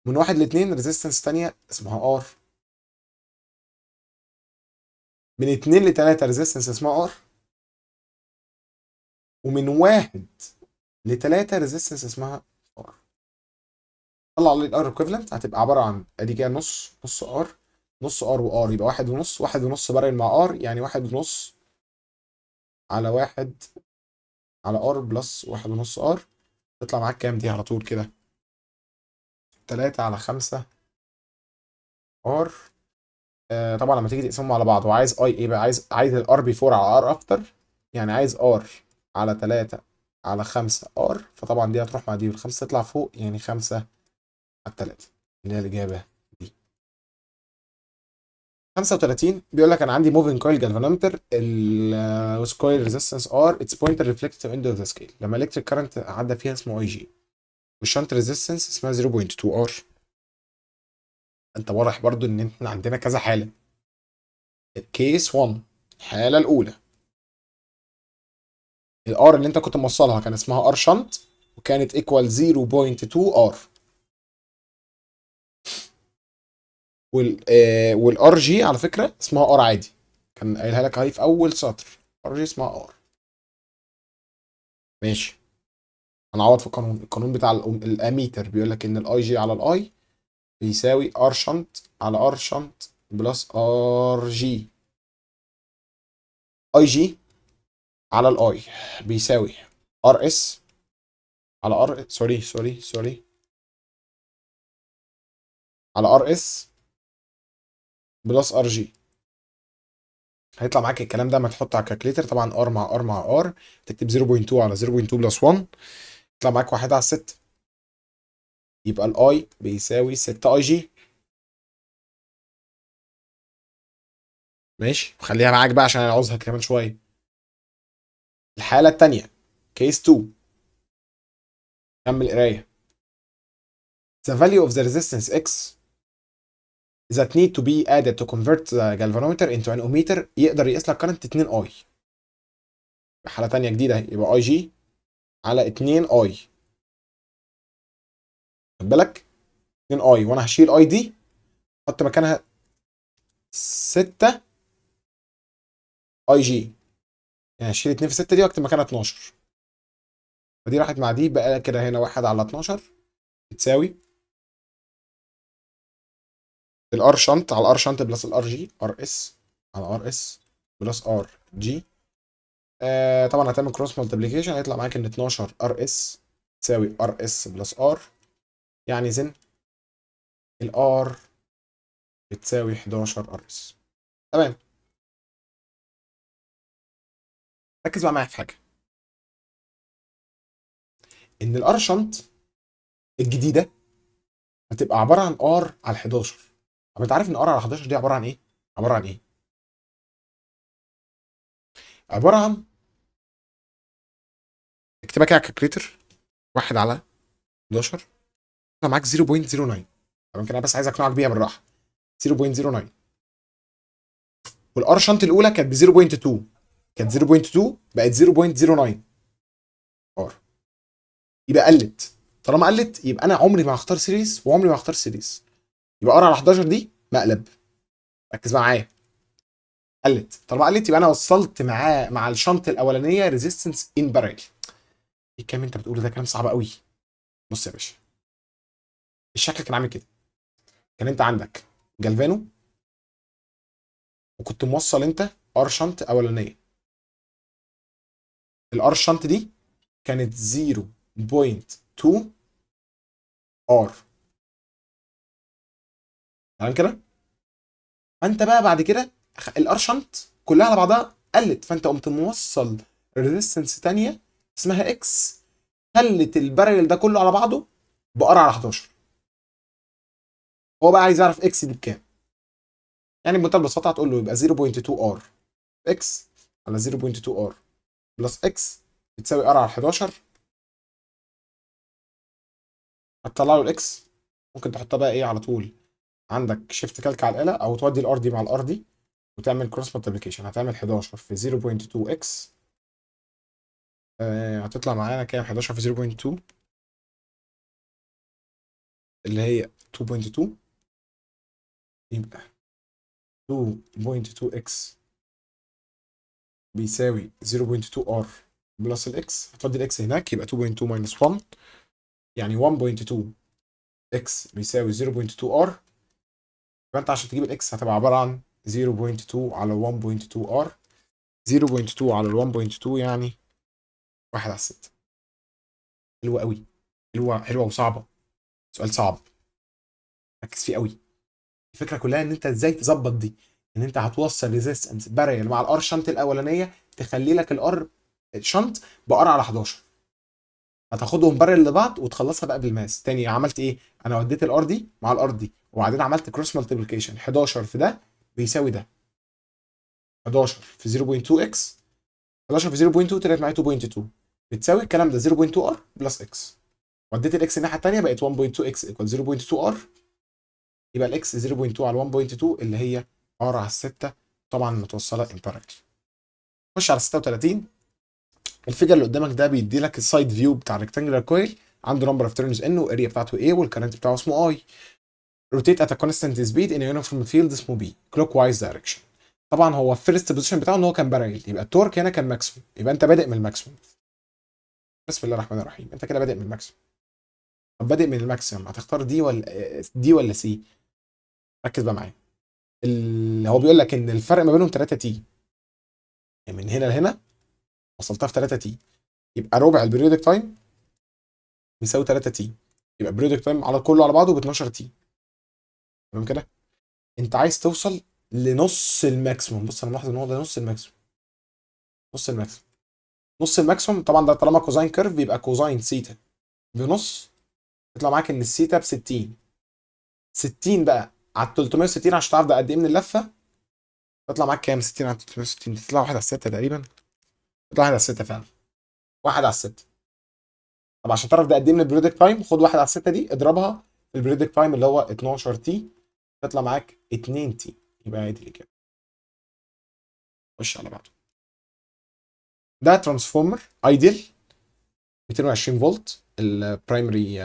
من 1 ل2 ريزيستنس تانية اسمها ار. من 2 ل3 ريزيستنس اسمها ار. ومن 1 ل3 ريزيستنس اسمها ار. طلع لي الار ايكويفالنت هتبقى عباره عن ادي كده نص ار، نص ار وار، يبقى 1.5، 1.5 بارل مع ار، يعني 1.5 على 1 على ار بلس 1.5 ار. تطلع معاك كام دي على طول كده؟ 3/5 ار. طبعا لما تيجي تقسمهم على بعض، هو عايز اي ايه بقى؟ عايز الار بيفور على ار افتر، يعني عايز ار على 3/5 ار، فطبعا دي هتروح مع دي والخمسه تطلع فوق، يعني 5/3 اللي هي الاجابه دي. 35 بيقول لك انا عندي موفينج كويل جالفانومتر الكويل ريزيستنس ار اتس بوينتر ريفلكتيف اند اوف ذا سكيل، لما الكتريك كارنت عدى فيها اسمه اي جي، والشنت ريزيستنس اسمها 0.2 ار. انت واضح برضو ان احنا عندنا كذا حاله. كيس 1، الحاله الاولى، الار اللي انت كنت موصلها كان اسمها ار شنت، وكانت ايكوال 0.2 ار. والار جي على فكره اسمها ار عادي، كان قايلها لك اهي في اول سطر، ار جي اسمها ار. ماشي. هنعوض في القانون بتاع الاميتر، بيقول لك ان الاي جي على الاي بيساوي ار شنت على ار شنت بلس ار جي. اي جي على الاي بيساوي ار اس على ار، سوري على ار اس بلس ار جي. هيطلع معاك الكلام ده ما تحطه على الكالكليتر، طبعا ار مع ار مع ار، تكتب 0.2 على 0.2 بلس 1، يطلع معاك 1 على 6، يبقى الاي بيساوي 6 اي جي. ماشي، وخليها معاك بقى عشان انا عاوزها كمان شويه. الحاله الثانيه، كيس 2، كمل قرايه. The value of the resistance X that need to be added to convert the galvanometer into an ohmmeter يقدر يقيس لك current 2 اي. حاله ثانيه جديده اهي، يبقى اي جي على 2 اي. خد بالك 2 اي، وانا هشيل اي دي احط مكانها 6 اي جي، يعني هشيل 2 في 6 دي واكتب مكانها 12، فدي راحت مع دي، بقى كده هنا 1 على 12 بتساوي الار شنت على ار شنت بلس الار جي، ار اس على ار اس بلس ار جي. طبعا هتعمل كروس مالتيبليكيشن، هيطلع معاك ان 12 ار اس تساوي ار اس بلس ار، يعني زن الار بتساوي 11 ار اس. تمام. ركز بقى معايا في حاجه، ان الار شنت الجديده هتبقى عباره عن ار على 11. طب انت عارف ان ار على 11 دي عباره عن ايه؟ عباره عن ايه؟ عباره عن، اكتبها كده على الكالكليتر، 1 على 11 انا معاك 0.09. طب يمكن انا بس عايز اقنعك بيها بالراحه، 0.09. والار شنط الاولى كانت ب 0.2، كانت 0.2 بقت 0.09 ار، يبقى قلت. طالما قلت يبقى انا عمري ما هختار سيريز وعمري ما هختار سيريز، يبقى ار على 11 دي مقلب. ركز معايا، قلت. طالما قلت يبقى انا وصلت معاه مع الشنط الاولانيه ريزيستنس ان بارل. ايه الكلام انت بتقوله ده؟ كلام صعب قوي. بص يا باشا، الشكل كان عامل كده، كان انت عندك جالفانو، وكنت موصل انت ار شنط اولانيه. الار شنط دي كانت 0.2 ار، تمام كده. فانت بقى بعد كده الار شنط كلها على بعضها قلت، فانت قمت موصل ريزيستنس تانية اسمها اكس، خلت البارل ده كله على بعضه بار على 11. هو بقى عايز يعرف اكس دي بكام، يعني بمنتهى البساطه هتقول له يبقى 0.2 ار اكس على 0.2 ار بلس اكس بتساوي ار على 11. هتطلع له الاكس، ممكن تحطها بقى ايه على طول، عندك شيفت كالك على الاله، او تودي الار دي مع الار دي وتعمل كروس مالتيبيكيشن. هتعمل 11 في 0.2 اكس، هتطلع معانا كام؟ 11 في 0.2 اللي هي 2.2 يبقى 2.2x بيساوي 0.2r بلس الاكس، هتودي الاكس هناك يبقى 2.2 minus 1 يعني 1.2x بيساوي 0.2r. يبقى انت عشان تجيب الاكس هتبقى عباره عن 0.2 على 1.2r. 0.2 على 1.2 يعني 1 على 6. حلوه قوي، حلوه وصعبه، سؤال صعب ركز فيه قوي. الفكره كلها ان انت ازاي تظبط دي، ان انت هتوصل ريزيستنس باريل مع الار شنط الاولانيه تخلي لك الار شنط بار على 11، هتاخدهم باريل لبعض وتخلصها بقى بالماس. تاني عملت ايه؟ انا وديت الار دي مع الار دي وبعدين عملت كروس مالتيبيكيشن، 11 في ده بيساوي ده، 11 في 0.2 اكس، 11 في 0.2 طلعت معايا 2.2 بتساوي الكلام ده 0.2 ار بلس اكس. وديت الاكس الناحيه الثانيه بقت 1.2 اكس ايكوال 0.2 ار، يبقى الاكس 0.2 على 1.2 اللي هي ار على 6 طبعا متوصله امبارل. خش على 36. الفيجر اللي قدامك ده بيدي لك السايد فيو بتاع الريكتانجلر كويل، عنده نمبر اوف تيرنز ان واريا بتاعته ايه والكرنت بتاعه اسمه اي. روتيت ات ا كونستانت سبيد ان يونيفورم فيلد اسمه بي كلوك وايز دايركشن. طبعا هو الفيرست بوزيشن بتاعه ان هو كان بارل، يبقى التورك هنا كان ماكسيموم، يبقى انت بادئ من الماكسيموم. بسم الله الرحمن الرحيم، انت كده بادئ من الماكسيموم. طب بادئ من الماكسيموم هتختار دي ولا سي؟ ركز بقى معايا. هو بيقول لك ان الفرق ما بينهم 3 تي، يعني من هنا لهنا وصلتها في 3 تي، يبقى ربع البريودك تايم بيساوي 3 تي، يبقى البريودك تايم على كله على بعضه ب 12 تي. تمام كده؟ انت عايز توصل لنص الماكسيموم. بص انا ملاحظ ان هو ده نص الماكسيموم، نص الماكسيموم. نص الماكسيموم طبعا ده طالما كوزاين كيرف بيبقى كوزاين سيتا بنص، يطلع معاك ان السيتا ب 60. 60 بقى على 360 عشان تعرف ده قد ايه من اللفه، تطلع معاك كام؟ 60 على 360 تطلع 1 على 6 تقريبا، تطلع 1 على 6 فعلا، 1 على 6. طب عشان تعرف ده قد ايه من البريدكت تايم خد 1 على 6 دي اضربها في البريدكت تايم اللي هو 12 تي، تطلع معاك 2 تي، يبقى هي دي الاجابه. خش على بعضه. ده ترانسفورمر ايديال 220 فولت البرايمري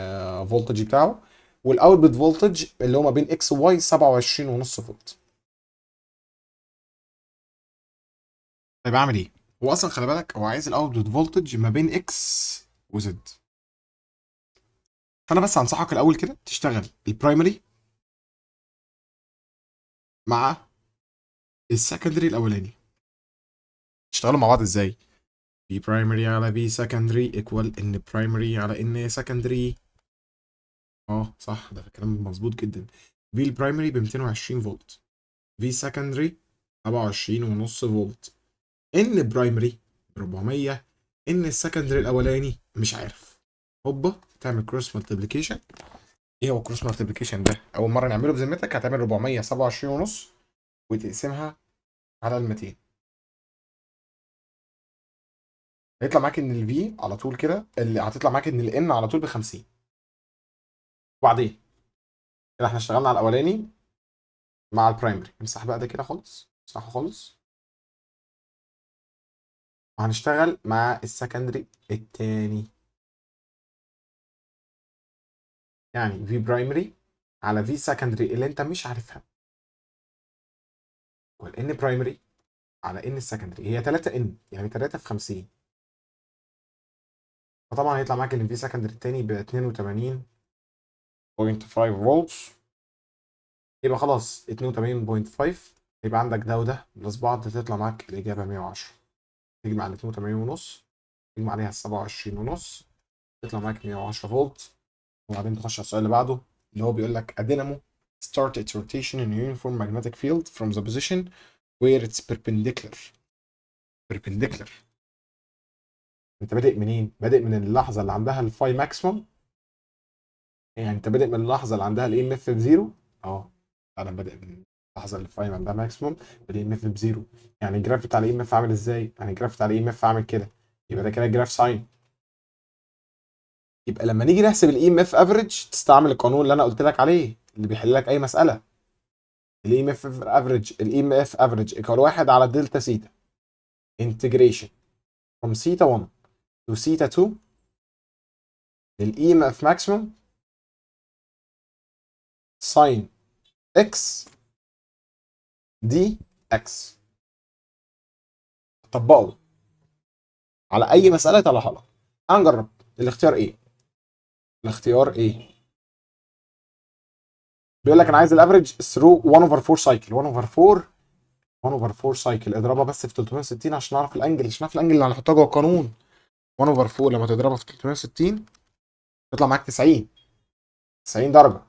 فولتج بتاعه، والاوتبوت فولتج اللي هو ما بين اكس وواي 27.5 فولت. طيب اعمل ايه؟ هو اصلا خلي بالك هو عايز الاوتبوت فولتج ما بين اكس وزد، فانا بس هنصحك الاول كده تشتغل البرايمري مع السكندري الاولاني. تشتغلوا مع بعض ازاي؟ في برايمري على في سكندري ايكوال ان برايمري على ان سكندري. اه صح، ده كلام مظبوط جدا. في البرايمري ب 220 فولت، في سكندري 27.5 فولت، ان برايمري 400، ان السكندري الاولاني مش عارف. هوبا تعمل كروس مالتيبليكيشن. ايه هو كروس مالتيبليكيشن ده؟ اول مره نعمله بذمتك هتعمل 427 ونص وتقسمها على ال 200، هيطلع معاك ان الفي على طول كده اللي هتطلع معاك ان الان على طول ب 50. وبعدين كده احنا اشتغلنا على الاولاني مع البرايمري، نمسح بقى ده كده خالص، نمسحه خالص، وهنشتغل مع السكندري التاني. يعني في برايمري على في سكندري اللي انت مش عارفها، والان برايمري على ان السكندري هي 3 ان يعني 3 في 50. فطبعا هيطلع معاك ان في سكندري التاني ب 82.5 فولت، يبقى خلاص 82.5 يبقى عندك ده وده بلس بعض تطلع معاك الاجابه 110. تجمع ال 82 ونص تجمع عليها ال 27 ونص تطلع معاك 110 فولت. وبعدين تخش على السؤال اللي بعده اللي هو بيقول لك a dynamo start its rotation in a uniform magnetic field from the position where it's perpendicular. انت بادئ منين؟ بادئ من اللحظه اللي عندها الفاي ماكسيموم، يعني انت بادئ من اللحظه اللي عندها الاي ام اف بزيرو. اه انا بادئ من اللحظه اللي الفاي عندها ماكسيموم بالاي ام اف بزيرو. يعني الجراف بتاع الاي ام اف عامل ازاي؟ يعني الجراف بتاع الاي ام اف عامل كده، يبقى ده كده جراف ساين. يبقى لما نيجي نحسب الاي ام اف افريج تستعمل القانون اللي انا قلت لك عليه اللي بيحل لك اي مساله. الاي ام اف افريج ايكوال 1 على دلتا سيتا انتجريشن from سيتا 1 to سيتا 2 للاي ام اف ماكسيموم ساين اكس دي اكس. طبقه على اي مساله يطلعها لك. هنجرب. الاختيار ايه؟ الاختيار ايه؟ بيقول لك انا عايز الافريج ثرو 1 اوفر 4 سايكل. 1 اوفر 4 1 اوفر 4 سايكل. اضربها بس في 360 عشان نعرف الانجل، عشان نعرف الانجل اللي هنحطها جوه القانون. 1 اوفر 4 لما تضربها في 360 تطلع معاك 90. 90 درجه.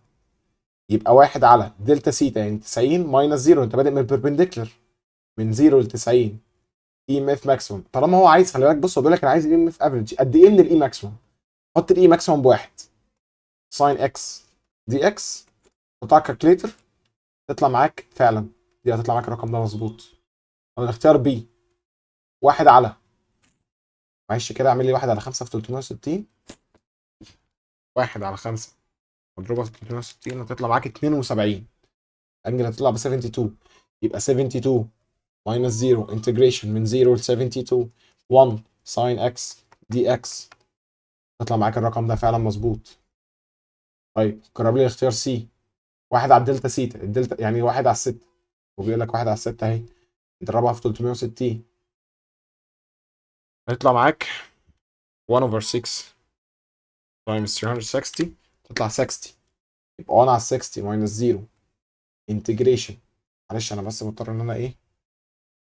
يبقى 1 على دلتا سيتا يعني 90 ماينس 0. انت بادئ من البربنديكولر من 0 ل 90. اي ام اف ماكسيموم. طالما هو عايز، خلي بالك بص، هو بيقول لك انا عايز اي ام اف افريج قد ايه من الاي ماكسيموم. حط الاي ماكسيموم بواحد. ساين اكس دي اكس. حطها على الكالكليتر تطلع معاك فعلا. دي هتطلع معاك الرقم ده مظبوط. الاختيار بي. 1 على، معلش كده اعمل لي 1 على 5 في 360. 1 على 5 مضروبه في 360 هتطلع معاك 72. انجل هتطلع ب 72. يبقى 72 ماينس 0 انتجريشن من 0 ل 72 1 ساين اكس دي اكس. تطلع معاك الرقم ده فعلا مظبوط. طيب جرب لي الاختيار سي. 1 على الدلتا سيتا. الدلتا يعني 1 على 6. وبيقول لك 1 على 6 اهي. نضربها في 360 هيطلع معاك 1 over 6 times 360 تطلع 60. يبقى 1 على 60 minus 0 integration. معلش انا بس مضطر ان انا ايه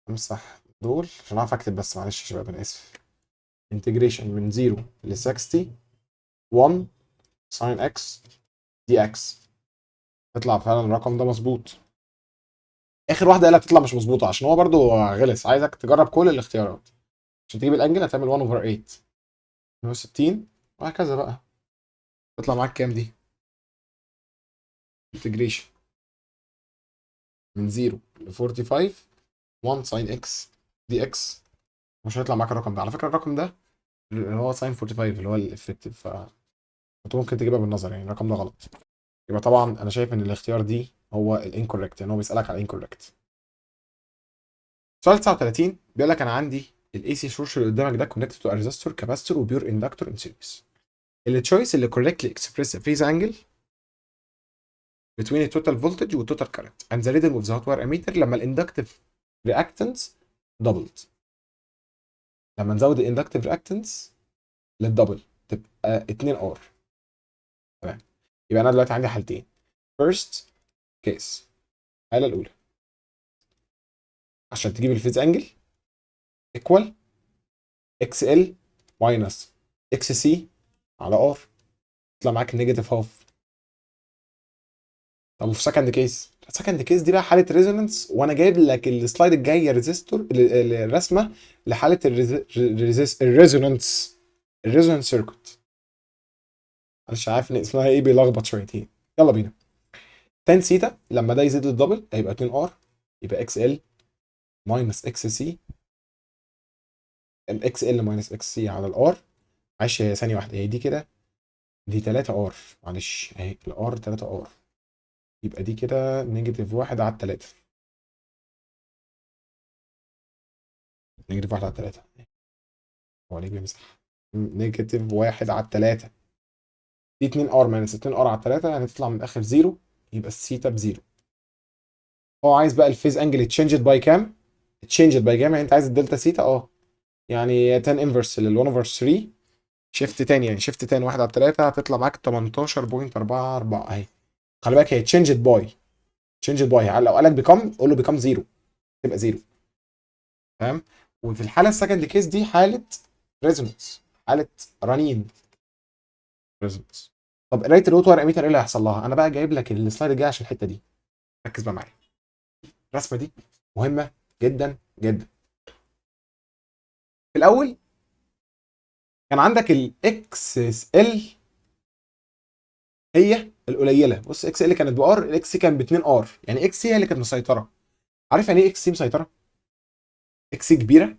امسح دول عشان اعرف اكتب بس. معلش يا شباب انا اسف. integration من 0 ل 60 1 sin x dx. تطلع فعلا الرقم ده مظبوط. اخر واحده قالها بتطلع مش مظبوطه عشان هو برضو غلس. عايزك تجرب كل الاختيارات عشان تجيب الانجل. هتعمل 1 over 8 160 وهكذا بقى. تطلع معاك كام دي؟ integration من 0 ل 45 1 sin x dx. مش هيطلع معاك الرقم ده على فكره. الرقم ده اللي هو sin 45 اللي هو الافكتيف. انت ممكن تجيبها بالنظر يعني الرقم ده غلط. يبقى طبعا انا شايف ان الاختيار دي هو الانكوريكت. يعني هو بيسالك على الانكوريكت. سؤال 39 بيقول لك انا عندي الاي سي سورس اللي قدامك ده كونكتد تو ريزيستور كاباستور وبيور اندكتور ان سيريز. التشويس اللي correctly express a phase angle between the total voltage والtotal current and the reading of the hot wire ammeter لما الاندكتيف reactance doubled. لما نزود الاندكتيف reactance للدبل تبقى 2 ار. تمام. يبقى انا دلوقتي عندي حالتين. first case. الحاله الاولى عشان تجيب الفيز انجل equal اكس ال ماينس اكس سي على ار. يطلع معاك نيجاتيف هاف. طب في سكند كيس. السكند كيس دي بقى حاله ريزونانس وانا جايب لك السلايد الجايه ريزيستور الرسمه لحاله الريزونانس. الريزونانس سيركت. مش عارف ان اسمها ايه بيلخبط شويتين. يلا بينا. تان سيتا لما ده يزيد للدبل هيبقى 2 ار. يبقى اكس ال ماينس اكس سي. الاكس ال ماينس اكس سي على الار. معلش هي ثانيه واحده. هي دي كده. دي 3 ار. معلش اهي الار 3 ار. يبقى دي كده نيجاتيف 1 على 3. نيجاتيف 1 على 3. هو ليه بيمسح؟ نيجاتيف 1 على 3. دي 2 ار ماينس 2 ار على 3 يعني تطلع من الاخر 0. يبقى الثيتا ب0. هو عايز بقى الفيز انجل تشينجد باي كام؟ تشينجد باي كام؟ يعني انت عايز الدلتا ثيتا يعني 10 انفرس لل 1 اوفر 3. شيفت تاني يعني شيفت تاني 1 على 3 هتطلع معاك 18.44 اهي. خلي بالك هي تشينجد باي. تشينجد باي لو قالك بيكم قول له بيكم 0. تبقى 0. فاهم؟ وفي الحاله السكند كيس دي حاله ريزونانس. حاله رنين ريزونانس. طب قرايه الاوتو وار اميتر ايه اللي هيحصل لها؟ انا بقى جايب لك السلايد الجاي عشان الحته دي. ركز بقى معايا. الرسمه دي مهمه جدا جدا. في الاول كان عندك الاكس ال هي القليله. بص اكس ال كانت بار. الاكس سي كان ب 2 ار. يعني اكس سي هي اللي كانت مسيطره. عارف يعني ايه اكس سي مسيطره؟ اكس سي كبيره.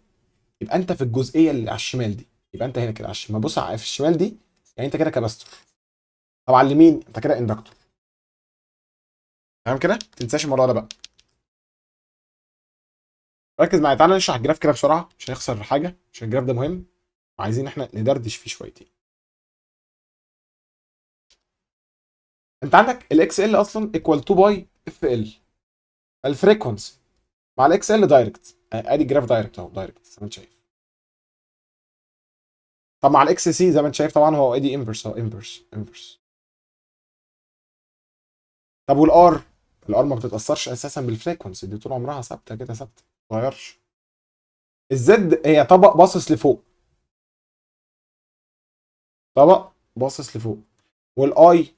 يبقى انت في الجزئيه اللي على الشمال دي. يبقى انت هنا كده على الشمال. بص في الشمال دي يعني انت كده كباستور. طب على اليمين انت كده اندكتور. تمام كده؟ ما تنساش الموضوع ده بقى. ركز معايا. تعالى نشرح الجراف كده بسرعه مش هنخسر حاجه عشان الجراف ده مهم. وعايزين احنا ندردش فيه شويتين. انت عندك الاكس ال اصلا ايكوال 2 باي اف ال، الفريكونسي مع الاكس ال دايركت، ادي جراف دايركت اهو، دايركت زي ما انت شايف. طب مع الاكس سي زي ما انت شايف طبعا هو ادي انفرس اهو، انفرس. طب والار، الار ما بتتاثرش اساسا بالفريكونسي دي، طول عمرها ثابته كده، ثابته ما بتتغيرش. الزد هي طبق باصص لفوق، طبق باصص لفوق، والاي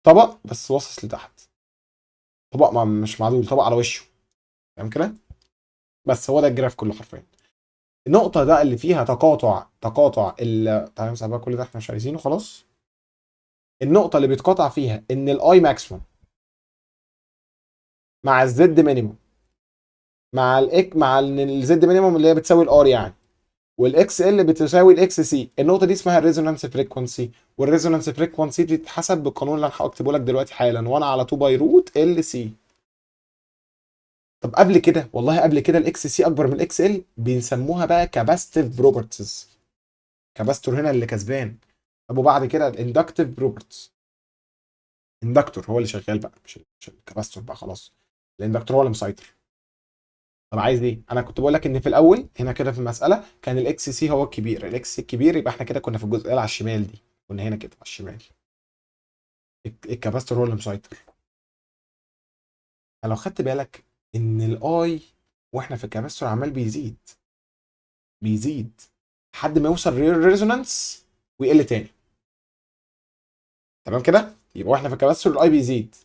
طبق بس باصص لتحت، طبق ما مش معدول، طبق على وشه، فاهم كده؟ بس هو ده الجراف كله حرفيا. النقطة ده اللي فيها تقاطع تعالى نمسح بقى كل ده، احنا مش عايزينه خلاص. النقطة اللي بيتقاطع فيها ان الاي ماكسيموم مع الزد مينيموم مع ان الزد مينيموم اللي هي بتساوي الار يعني، والاكس ال بتساوي الاكس سي، النقطة دي اسمها الريزونانس فريكونسي، والريزونانس فريكونسي دي بتتحسب بالقانون اللي انا هكتبه لك دلوقتي حالا، 1 على 2 باي روت ال سي. طب قبل كده، والله قبل كده الاكس سي اكبر من الاكس ال بنسموها بقى كاباستيف بروبرتيز، كاباستور هنا اللي كسبان. طب وبعد كده الاندكتيف بروبرتيز، اندكتور هو اللي شغال بقى، مش الكاباستور بقى خلاص، الاندكتور هو اللي مسيطر. طب عايز ايه؟ انا كنت بقول لك ان في الاول هنا كده في المساله كان الاكس سي هو الكبير، الاكس سي الكبير، يبقى احنا كده كنا في الجزئيه اللي على الشمال دي، كنا هنا كده على الشمال، الكاباستور هو اللي مسيطر. فلو خدت بالك ان الاي واحنا في الكاباستور عمال بيزيد لحد ما يوصل ريزونانس ويقل تاني، تمام كده؟ يبقى واحنا في الكاباستور الاي بيزيد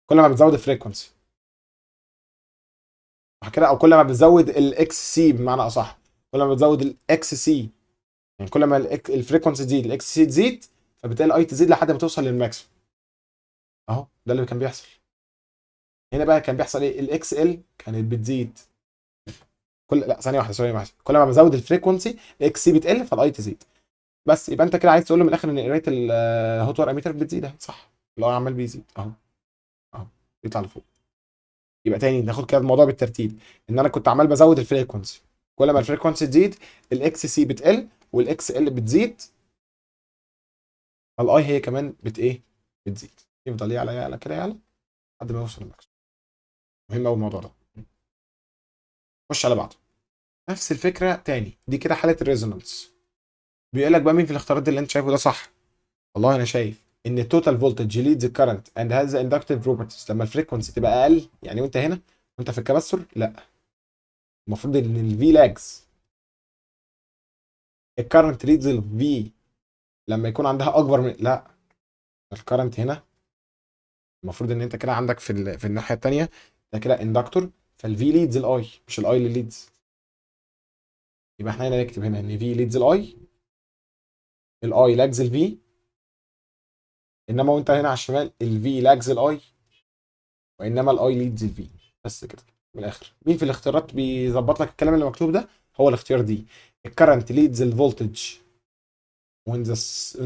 كل ما بتزود الفريكونسي، صح كده؟ او كل ما بتزود الاكس سي بمعنى اصح، كل ما بتزود الاكس سي، يعني كل ما الفريكونسي تزيد الاكس سي تزيد، فبالتالي الاي تزيد لحد ما توصل للماكسيمم. اهو ده اللي كان بيحصل. هنا بقى كان بيحصل ايه؟ الاكس ال كانت بتزيد لا ثانيه واحده، كل ما بزود الفريكونسي الاكس سي بتقل فالاي تزيد. بس يبقى انت كده عايز تقول له من الاخر ان قرايه الهوت وار اميتر بتزيد اهي، صح؟ الاي عمال بيزيد اهو، اهو بيطلع لفوق. يبقى تاني ناخد كده الموضوع بالترتيب، ان انا كنت عمال بزود الفريكونسي، كل ما الفريكونسي تزيد الاكس سي بتقل والاكس ال بتزيد، الاي هي كمان ايه؟ بتزيد، يفضل يعلى كده يعلى لحد ما يوصل للماكس. مهم قوي الموضوع ده. خش على بعضه. نفس الفكره تاني، دي كده حاله الريزونانس. بيقول لك بقى مين في الاختيارات دي اللي انت شايفه ده صح؟ والله انا شايف ان التوتال فولتج ليدز الكرنت اند هاز اندكتيف بروبرتيز لما الفريكونسي تبقى اقل، يعني وانت هنا وانت في الكباستور لا، المفروض ان الفي لاجز الكرنت ليدز الفي لما يكون عندها اكبر من، لا، الكرنت هنا المفروض ان انت كده عندك في الناحيه الثانيه ده كده اندكتور، فالفي ليدز الاي مش الاي اللي ليدز. يبقى احنا هنا نكتب هنا ان في ليدز الاي، الاي لاجز الفي، انما وانت هنا على الشمال الفي لاجز الاي، وانما الاي ليدز الفي. بس كده من الاخر. مين في الاختيارات بيظبط لك الكلام اللي مكتوب ده؟ هو الاختيار دي، الكرنت ليدز الفولتج when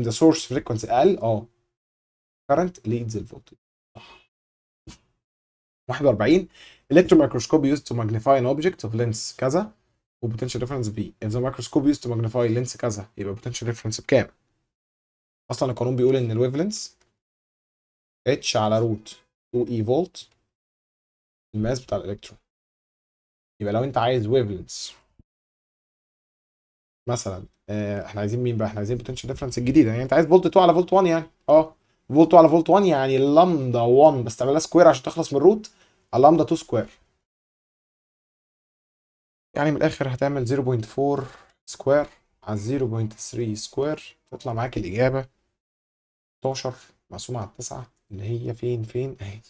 the source frequency اقل، current leads الفولتج. صح. 41 electron microscope used to magnify an object of length كذا و potential difference V. if the microscope used to magnify length كذا يبقى potential difference بكام؟ اصلا القانون بيقول ان الويف لينث H على روت 2 E فولت الماس بتاع الالكترون. يبقى لو انت عايز ويف لينث مثلا، احنا عايزين مين بقى؟ احنا عايزين potential difference الجديده، يعني انت عايز فولت 2 على فولت 1 يعني، فولت 2 على فولت 1 يعني لامدا 1 بس تعملها سكوير عشان تخلص من الروت على لامدا 2 سكوير. يعني من الاخر هتعمل 0.4 سكوير على 0.3 سكوير، تطلع معاك الاجابه 16 مقسومه على 9 اللي هي فين اهي.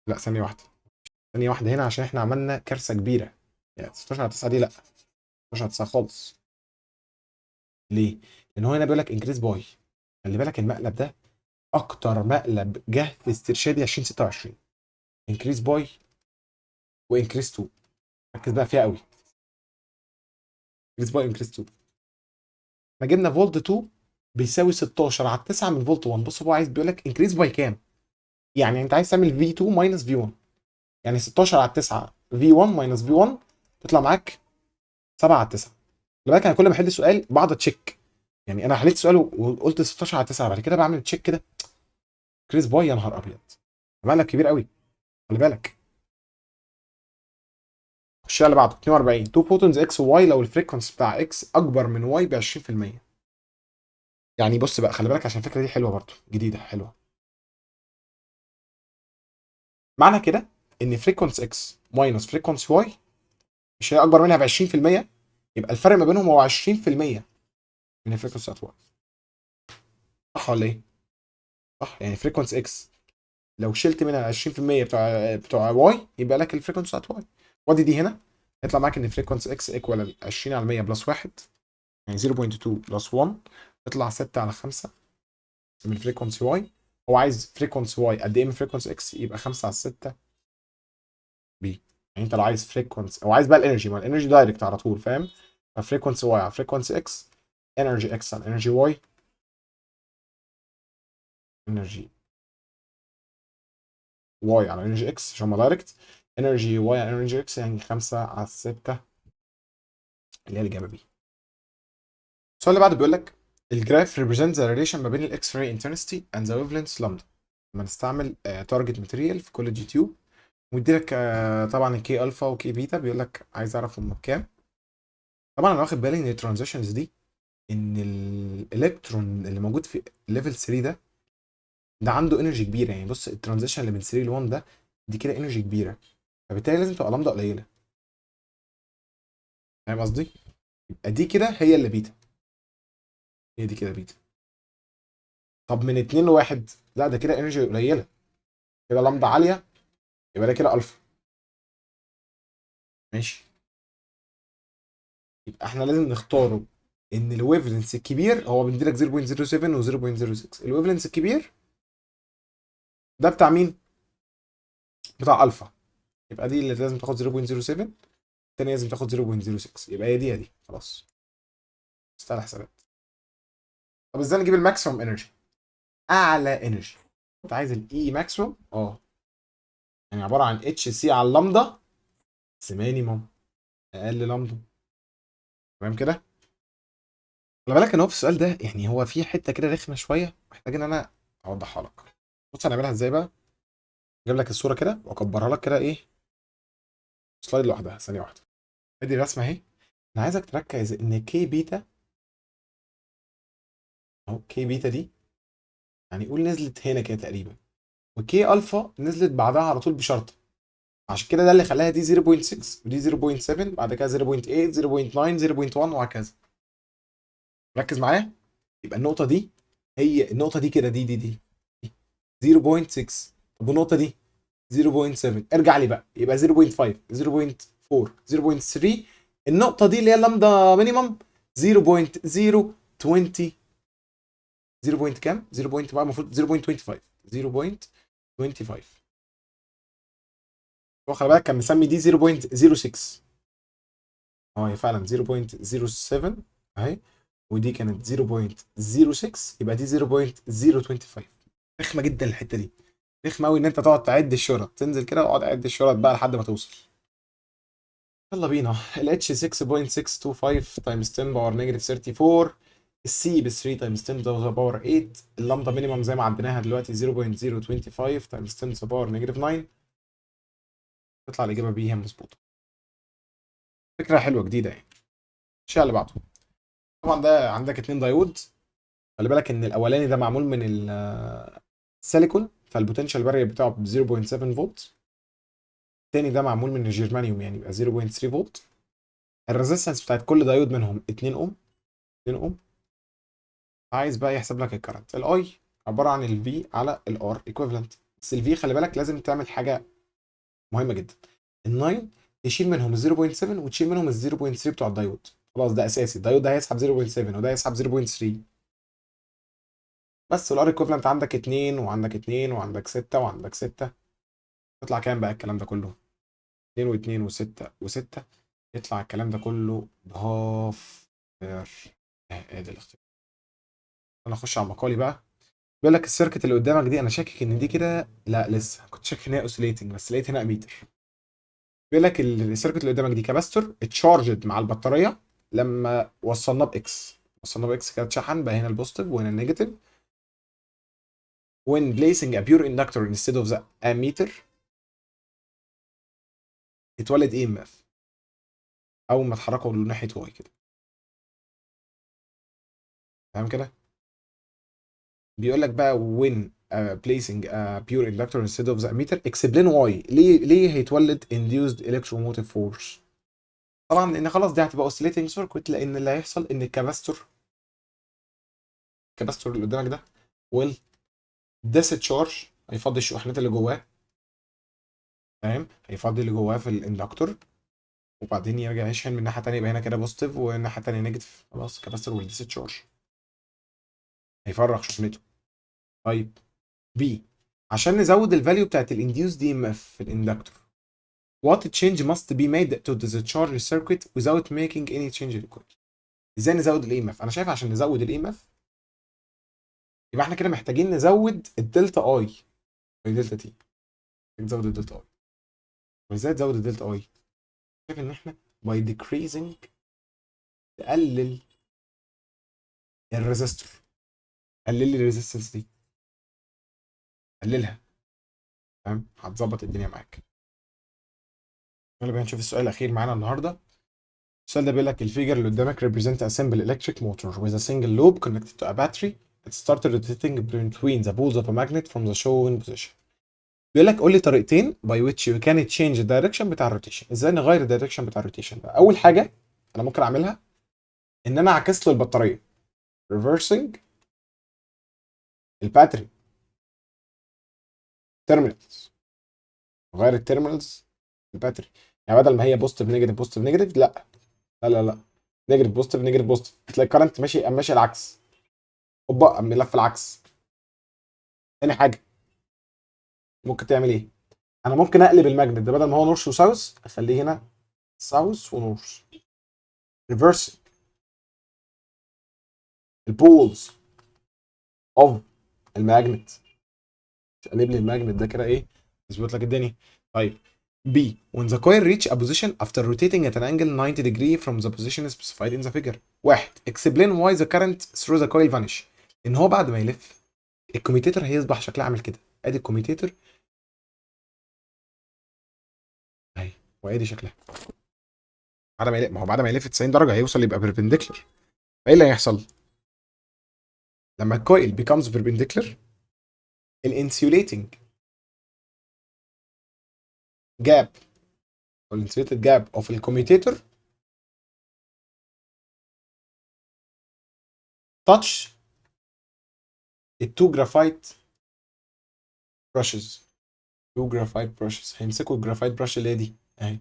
لا ثانيه واحده هنا عشان احنا عملنا كارثه كبيره، يعني 16 على 9 دي لا، 16 على 9 خالص. ليه؟ لان هو هنا بيقول لك انكريز باي، خلي بالك المقلب ده اكتر مقلب جه في استرشادي 2026، انكريز باي وانكريز 2، ركز بقى فيها قوي، انكريز باي انكريز 2. احنا جبنا فولت 2 بيساوي 16 على 9 من فولت 1. بص هو عايز بيقول لك انكريز باي كام؟ يعني انت عايز تعمل في 2 ماينس في 1، يعني 16 على 9 في 1 ماينس في 1 تطلع معاك 7 على 9. خلي بالك انا كل ما احل سؤال بقعد اتشيك يعني انا حليت سؤال وقلت 16 على 9، بعد كده بعمل تشيك كده، كريس باي يا نهار ابيض، مقلب كبير قوي، خلي بالك. الشيء اللي بعده 42، تو فوتونز اكس وواي لو الفريكونسي بتاع اكس اكبر من واي ب 20%. يعني بص بقى خلي بالك عشان الفكره دي حلوه برضه، جديده حلوه. معنى كده ان فريكونسي اكس ماينس فريكونسي واي مش هي اكبر منها ب 20%، يبقى الفرق ما بينهم هو 20% من الفريكونسي بتاعت واي. صح ولا ايه؟ صح، يعني فريكونسي اكس لو شلت منها 20% بتوع واي يبقى لك الفريكونسي بتاعت واي. وادي دي هنا يطلع معاك ان فريكونسي اكس ايكوال 20 على 100 بلس 1، يعني 0.2 بلس 1 يطلع 6 على 5 من الفريكونسي واي. هو عايز فريكونسي واي قد ايه من فريكونسي اكس، يبقى 5 على 6 بي. يعني انت لو عايز فريكونسي او عايز بقى الانرجي، ما الانرجي دايركت على طول فاهم. ففريكونسي واي على فريكونسي اكس، انرجي اكس على انرجي واي، انرجي واي على انرجي اكس عشان هما دايركت، انرجي واي على انرجي اكس يعني 5 على 6 اللي هي الاجابه بي. السؤال اللي بعده بيقول لك الجراف represents the relation ما بين الاكس راي intensity and the wavelength lambda لما نستعمل تارجت ماتيريال في كل جي تيوب، ويديلك طبعا الكي الفا وكي بيتا، بيقول لك عايز اعرف هم بكام. طبعا انا واخد بالي ان الترانزيشنز دي، ان الالكترون اللي موجود في ليفل 3 ده عنده انرجي كبيره. يعني بص الترانزيشن اللي من 3 ل 1 ده دي كده انرجي كبيره، فبالتالي لازم تبقى لامدا قليله. فاهم قصدي؟ يبقى دي كده هي اللي بيتا، هي دي كده بيتا. طب من 2 ل 1 لا ده كده انرجي قليله، كده لامدا عاليه، يبقى ده كده الفا. ماشي، يبقى احنا لازم نختاره ان الويفلنس الكبير هو بيديلك 0.07 و 0.06. الويفلنس الكبير ده بتاع مين؟ بتاع الفا. يبقى دي اللي لازم تاخد 0.07، الثانيه لازم تاخد 0.06، يبقى هي دي يا دي خلاص. استاهل حسابات. طب ازاي نجيب الماكسيمم انرجي؟ اعلى انرجي انت عايز الاي ماكسيمم، يعني عباره عن اتش سي على اللامدا بس مينيموم، اقل لامدا. تمام كده. خلي بالك ان هو في السؤال ده يعني هو في حته كده رخمه شويه، محتاج ان انا اوضحها لك. بص هنعملها ازاي بقى. اجيب لك الصوره كده واكبرها لك كده ايه، سلايد لوحدها ثانيه واحده. ادي الرسمه اهي. انا عايزك تركز ان كي بيتا اهو، كي بيتا دي يعني قول نزلت هنا كده تقريبا، وكي الفا نزلت بعدها على طول بشرطه. عشان كده ده اللي خلاها دي 0.6 ودي 0.7 بعد كده 0.8 0.9 0.1 وهكذا. ركز معايا. يبقى النقطه دي هي النقطه دي كده، دي 0.6. طب والنقطه دي 0.7، ارجع لي بقى يبقى 0.5 0.4 0.3. النقطه دي اللي هي اللامدا مينيمم 0.020، 0 بوينت كام؟ 0 بوينت بقى المفروض 0.25 0.25. هو خلي بالك كان مسمي دي 0.06. هي فعلا 0.07 اهي، ودي كانت 0.06، يبقى دي 0.025. رخمه جدا الحته دي، رخمه قوي ان انت تقعد تعد الشرط، تنزل كده واقعد اعد الشرط بقى لحد ما توصل. يلا بينا. ال H 6.625 تايمز 10 باور نيجاتيف 34، السي ب 3 تايمز 10 to the باور 8، اللامدا مينيمم زي ما عديناها دلوقتي 0.025 تايمز 10 to the باور نيجاتيف 9. تطلع الاجابه بي هي مظبوطه. فكره حلوه جديده يعني. الشيء اللي بعده طبعا ده عندك اتنين دايود. خلي بالك ان الاولاني ده معمول من السيليكون، فالبوتنشال بارير بتاعه ب 0.7 فولت. التاني ده معمول من الجرمانيوم يعني يبقى 0.3 فولت. الريزيستنس بتاعت كل دايود منهم 2 اوم، 2 اوم. عايز بقى يحسب لك الكرنت. الاي عباره عن الفي على الار ايكويفالنت، بس الفي خلي بالك لازم تعمل حاجه مهمه جدا. ال9 تشيل منهم ال 0.7 وتشيل منهم ال 0.3 بتوع الدايود. خلاص ده اساسي، الدايود ده هيسحب 0.7 وده هيسحب 0.3 بس. والار ايكويفالنت عندك 2 وعندك 2 وعندك 6 وعندك 6. يطلع كام بقى الكلام ده كله؟ 2 و2 و6 و6، يطلع الكلام ده كله بهاف اير. ادي الاختيار. انا اخش على مقالي بقى. بيقول لك السيركت اللي قدامك دي انا شاكك ان دي كده، لا لسه كنت شاكك ان هي اوسيليتنج بس لقيت هنا اميتر. بيقول لك السيركت اللي قدامك دي كاباستور اتشارجد مع البطاريه لما وصلناه باكس. وصلنا باكس كده اتشحن، بقى هنا البوزيتيف وهنا النيجاتيف. when placing a pure inductor instead of the ammeter اتولد اي ام اف اول ما اتحركوا ناحيه واي كده. فاهم كده؟ بيقول لك بقى when placing a pure inductor instead of the ammeter explain why. ليه هيتولد induced electromotive force؟ طبعا لان خلاص دي هتبقى oscillating circuit، لان اللي هيحصل ان الكباستور اللي قدامك ده will discharge، هيفضي الشحنات اللي جواه. فاهم؟ هيفضي اللي جواه في الاندكتور، وبعدين يرجع يشحن من ناحيه ثانيه، يبقى هنا كده بوزيتيف والناحيه الثانيه نيجاتيف. خلاص كاباستور will discharge، هيفرغ شحنته. طيب بي، عشان نزود الفاليو بتاعت الانديوس دي ام اف في الاندكتور what change must be made to discharge circuit without making any change in the coil. ازاي نزود الاي ام اف؟ انا شايف عشان نزود الاي ام اف يبقى احنا كده محتاجين نزود الدلتا اي دلتا تي. نزود الدلتا اي. وازاي تزود الدلتا اي؟ شايف ان احنا by decreasing تقلل الريزستور. قلل لي الريزستنس دي، قللها. فاهم؟ هتظبط الدنيا معاك. يلا بينا نشوف السؤال الاخير معانا النهارده. السؤال ده بيقول لك الفيجر اللي قدامك represent a simple electric motor with a single loop connected to a battery. It started rotating between the poles of a magnet from the shown position. بيقول لك قول لي طريقتين by which you can change the direction بتاع الروتيشن. ازاي نغير الدايركشن بتاع الروتيشن ده؟ اول حاجه انا ممكن اعملها ان انا اعكس له البطاريه، reversing الباتري terminals. غير التيرمينالز الباتري، يعني بدل ما هي بوزيتيف نيجاتيف بوزيتيف نيجاتيف، لا لا لا لا، نيجاتيف بوزيتيف نيجاتيف بوزيتيف. تلاقي الكرنت ماشي العكس، هوبا قام لف العكس. تاني حاجه ممكن تعمل ايه؟ انا ممكن اقلب الماجنت ده، بدل ما هو نورث وساوث اخليه هنا ساوث ونورث. ريفرس البولز اوف الماجنت، قلب لي الماجنت ده كده ايه، يظبط لك الدنيا. طيب B when the coil reach a position after rotating at an angle 90 degree from the position specified in the figure. واحد explain why the current through the coil vanish. ان هو بعد ما يلف الكوميتيتور هيصبح شكلها عامل كده. ادي الكوميتيتور اهي، وادي شكلها بعد ما يلف. ما هو بعد ما يلف 90 درجه هيوصل يبقى بيربنديكولر. فايه اللي هيحصل لما الكويل becomes perpendicular؟ الانسيوليتنج جاب او الانسيوليتد جاب اوف الكوميتيتور touch التو جرافايت براشز. تو جرافايت براشز هيمسكوا الجرافايت براش اللي هي دي اهي،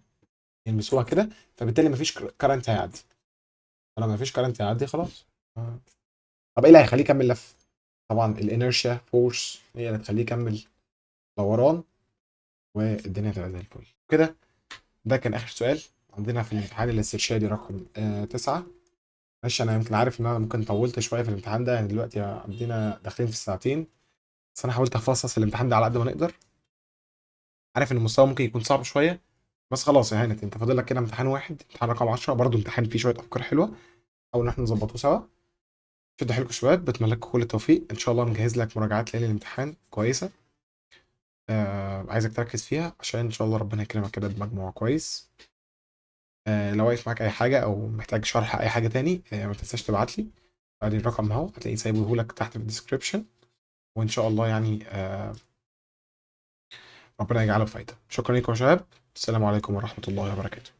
يلمسوها كده، فبالتالي مفيش كرنت هيعدي. فلما مفيش كرنت هيعدي خلاص. طب ايه اللي هيخليه يكمل لف؟ طبعا الانيرشيا فورس هي اللي تخليه يكمل دوران، والدنيا هتبقى زي الفل كده. ده كان اخر سؤال عندنا في الامتحان الاسترشادي رقم 9. معلش انا يمكن عارف ان انا ممكن طولت شويه في الامتحان ده، يعني دلوقتي عندنا داخلين في الساعتين، بس انا حاولت افصص الامتحان ده على قد ما نقدر. عارف ان المستوى ممكن يكون صعب شويه، بس خلاص يا هانت انت فاضل لك كده امتحان واحد، امتحان رقم 10 برضه امتحان فيه شويه افكار حلوه، حاول ان احنا نظبطه سوا. شدوا حيلكم شباب، بتمنى لكم كل التوفيق. ان شاء الله مجهز لك مراجعات ليالي الامتحان كويسه. عايزك تركز فيها عشان ان شاء الله ربنا يكرمك كده بمجموع كويس. لو واقف معاك اي حاجه او محتاج شرح اي حاجه تاني ما تنساش تبعت لي. ادي الرقم اهو، هتلاقيه سايبه لك تحت في الديسكربشن. وان شاء الله يعني ربنا يجعله بفايده. شكرا لكم يا شباب، السلام عليكم ورحمه الله وبركاته.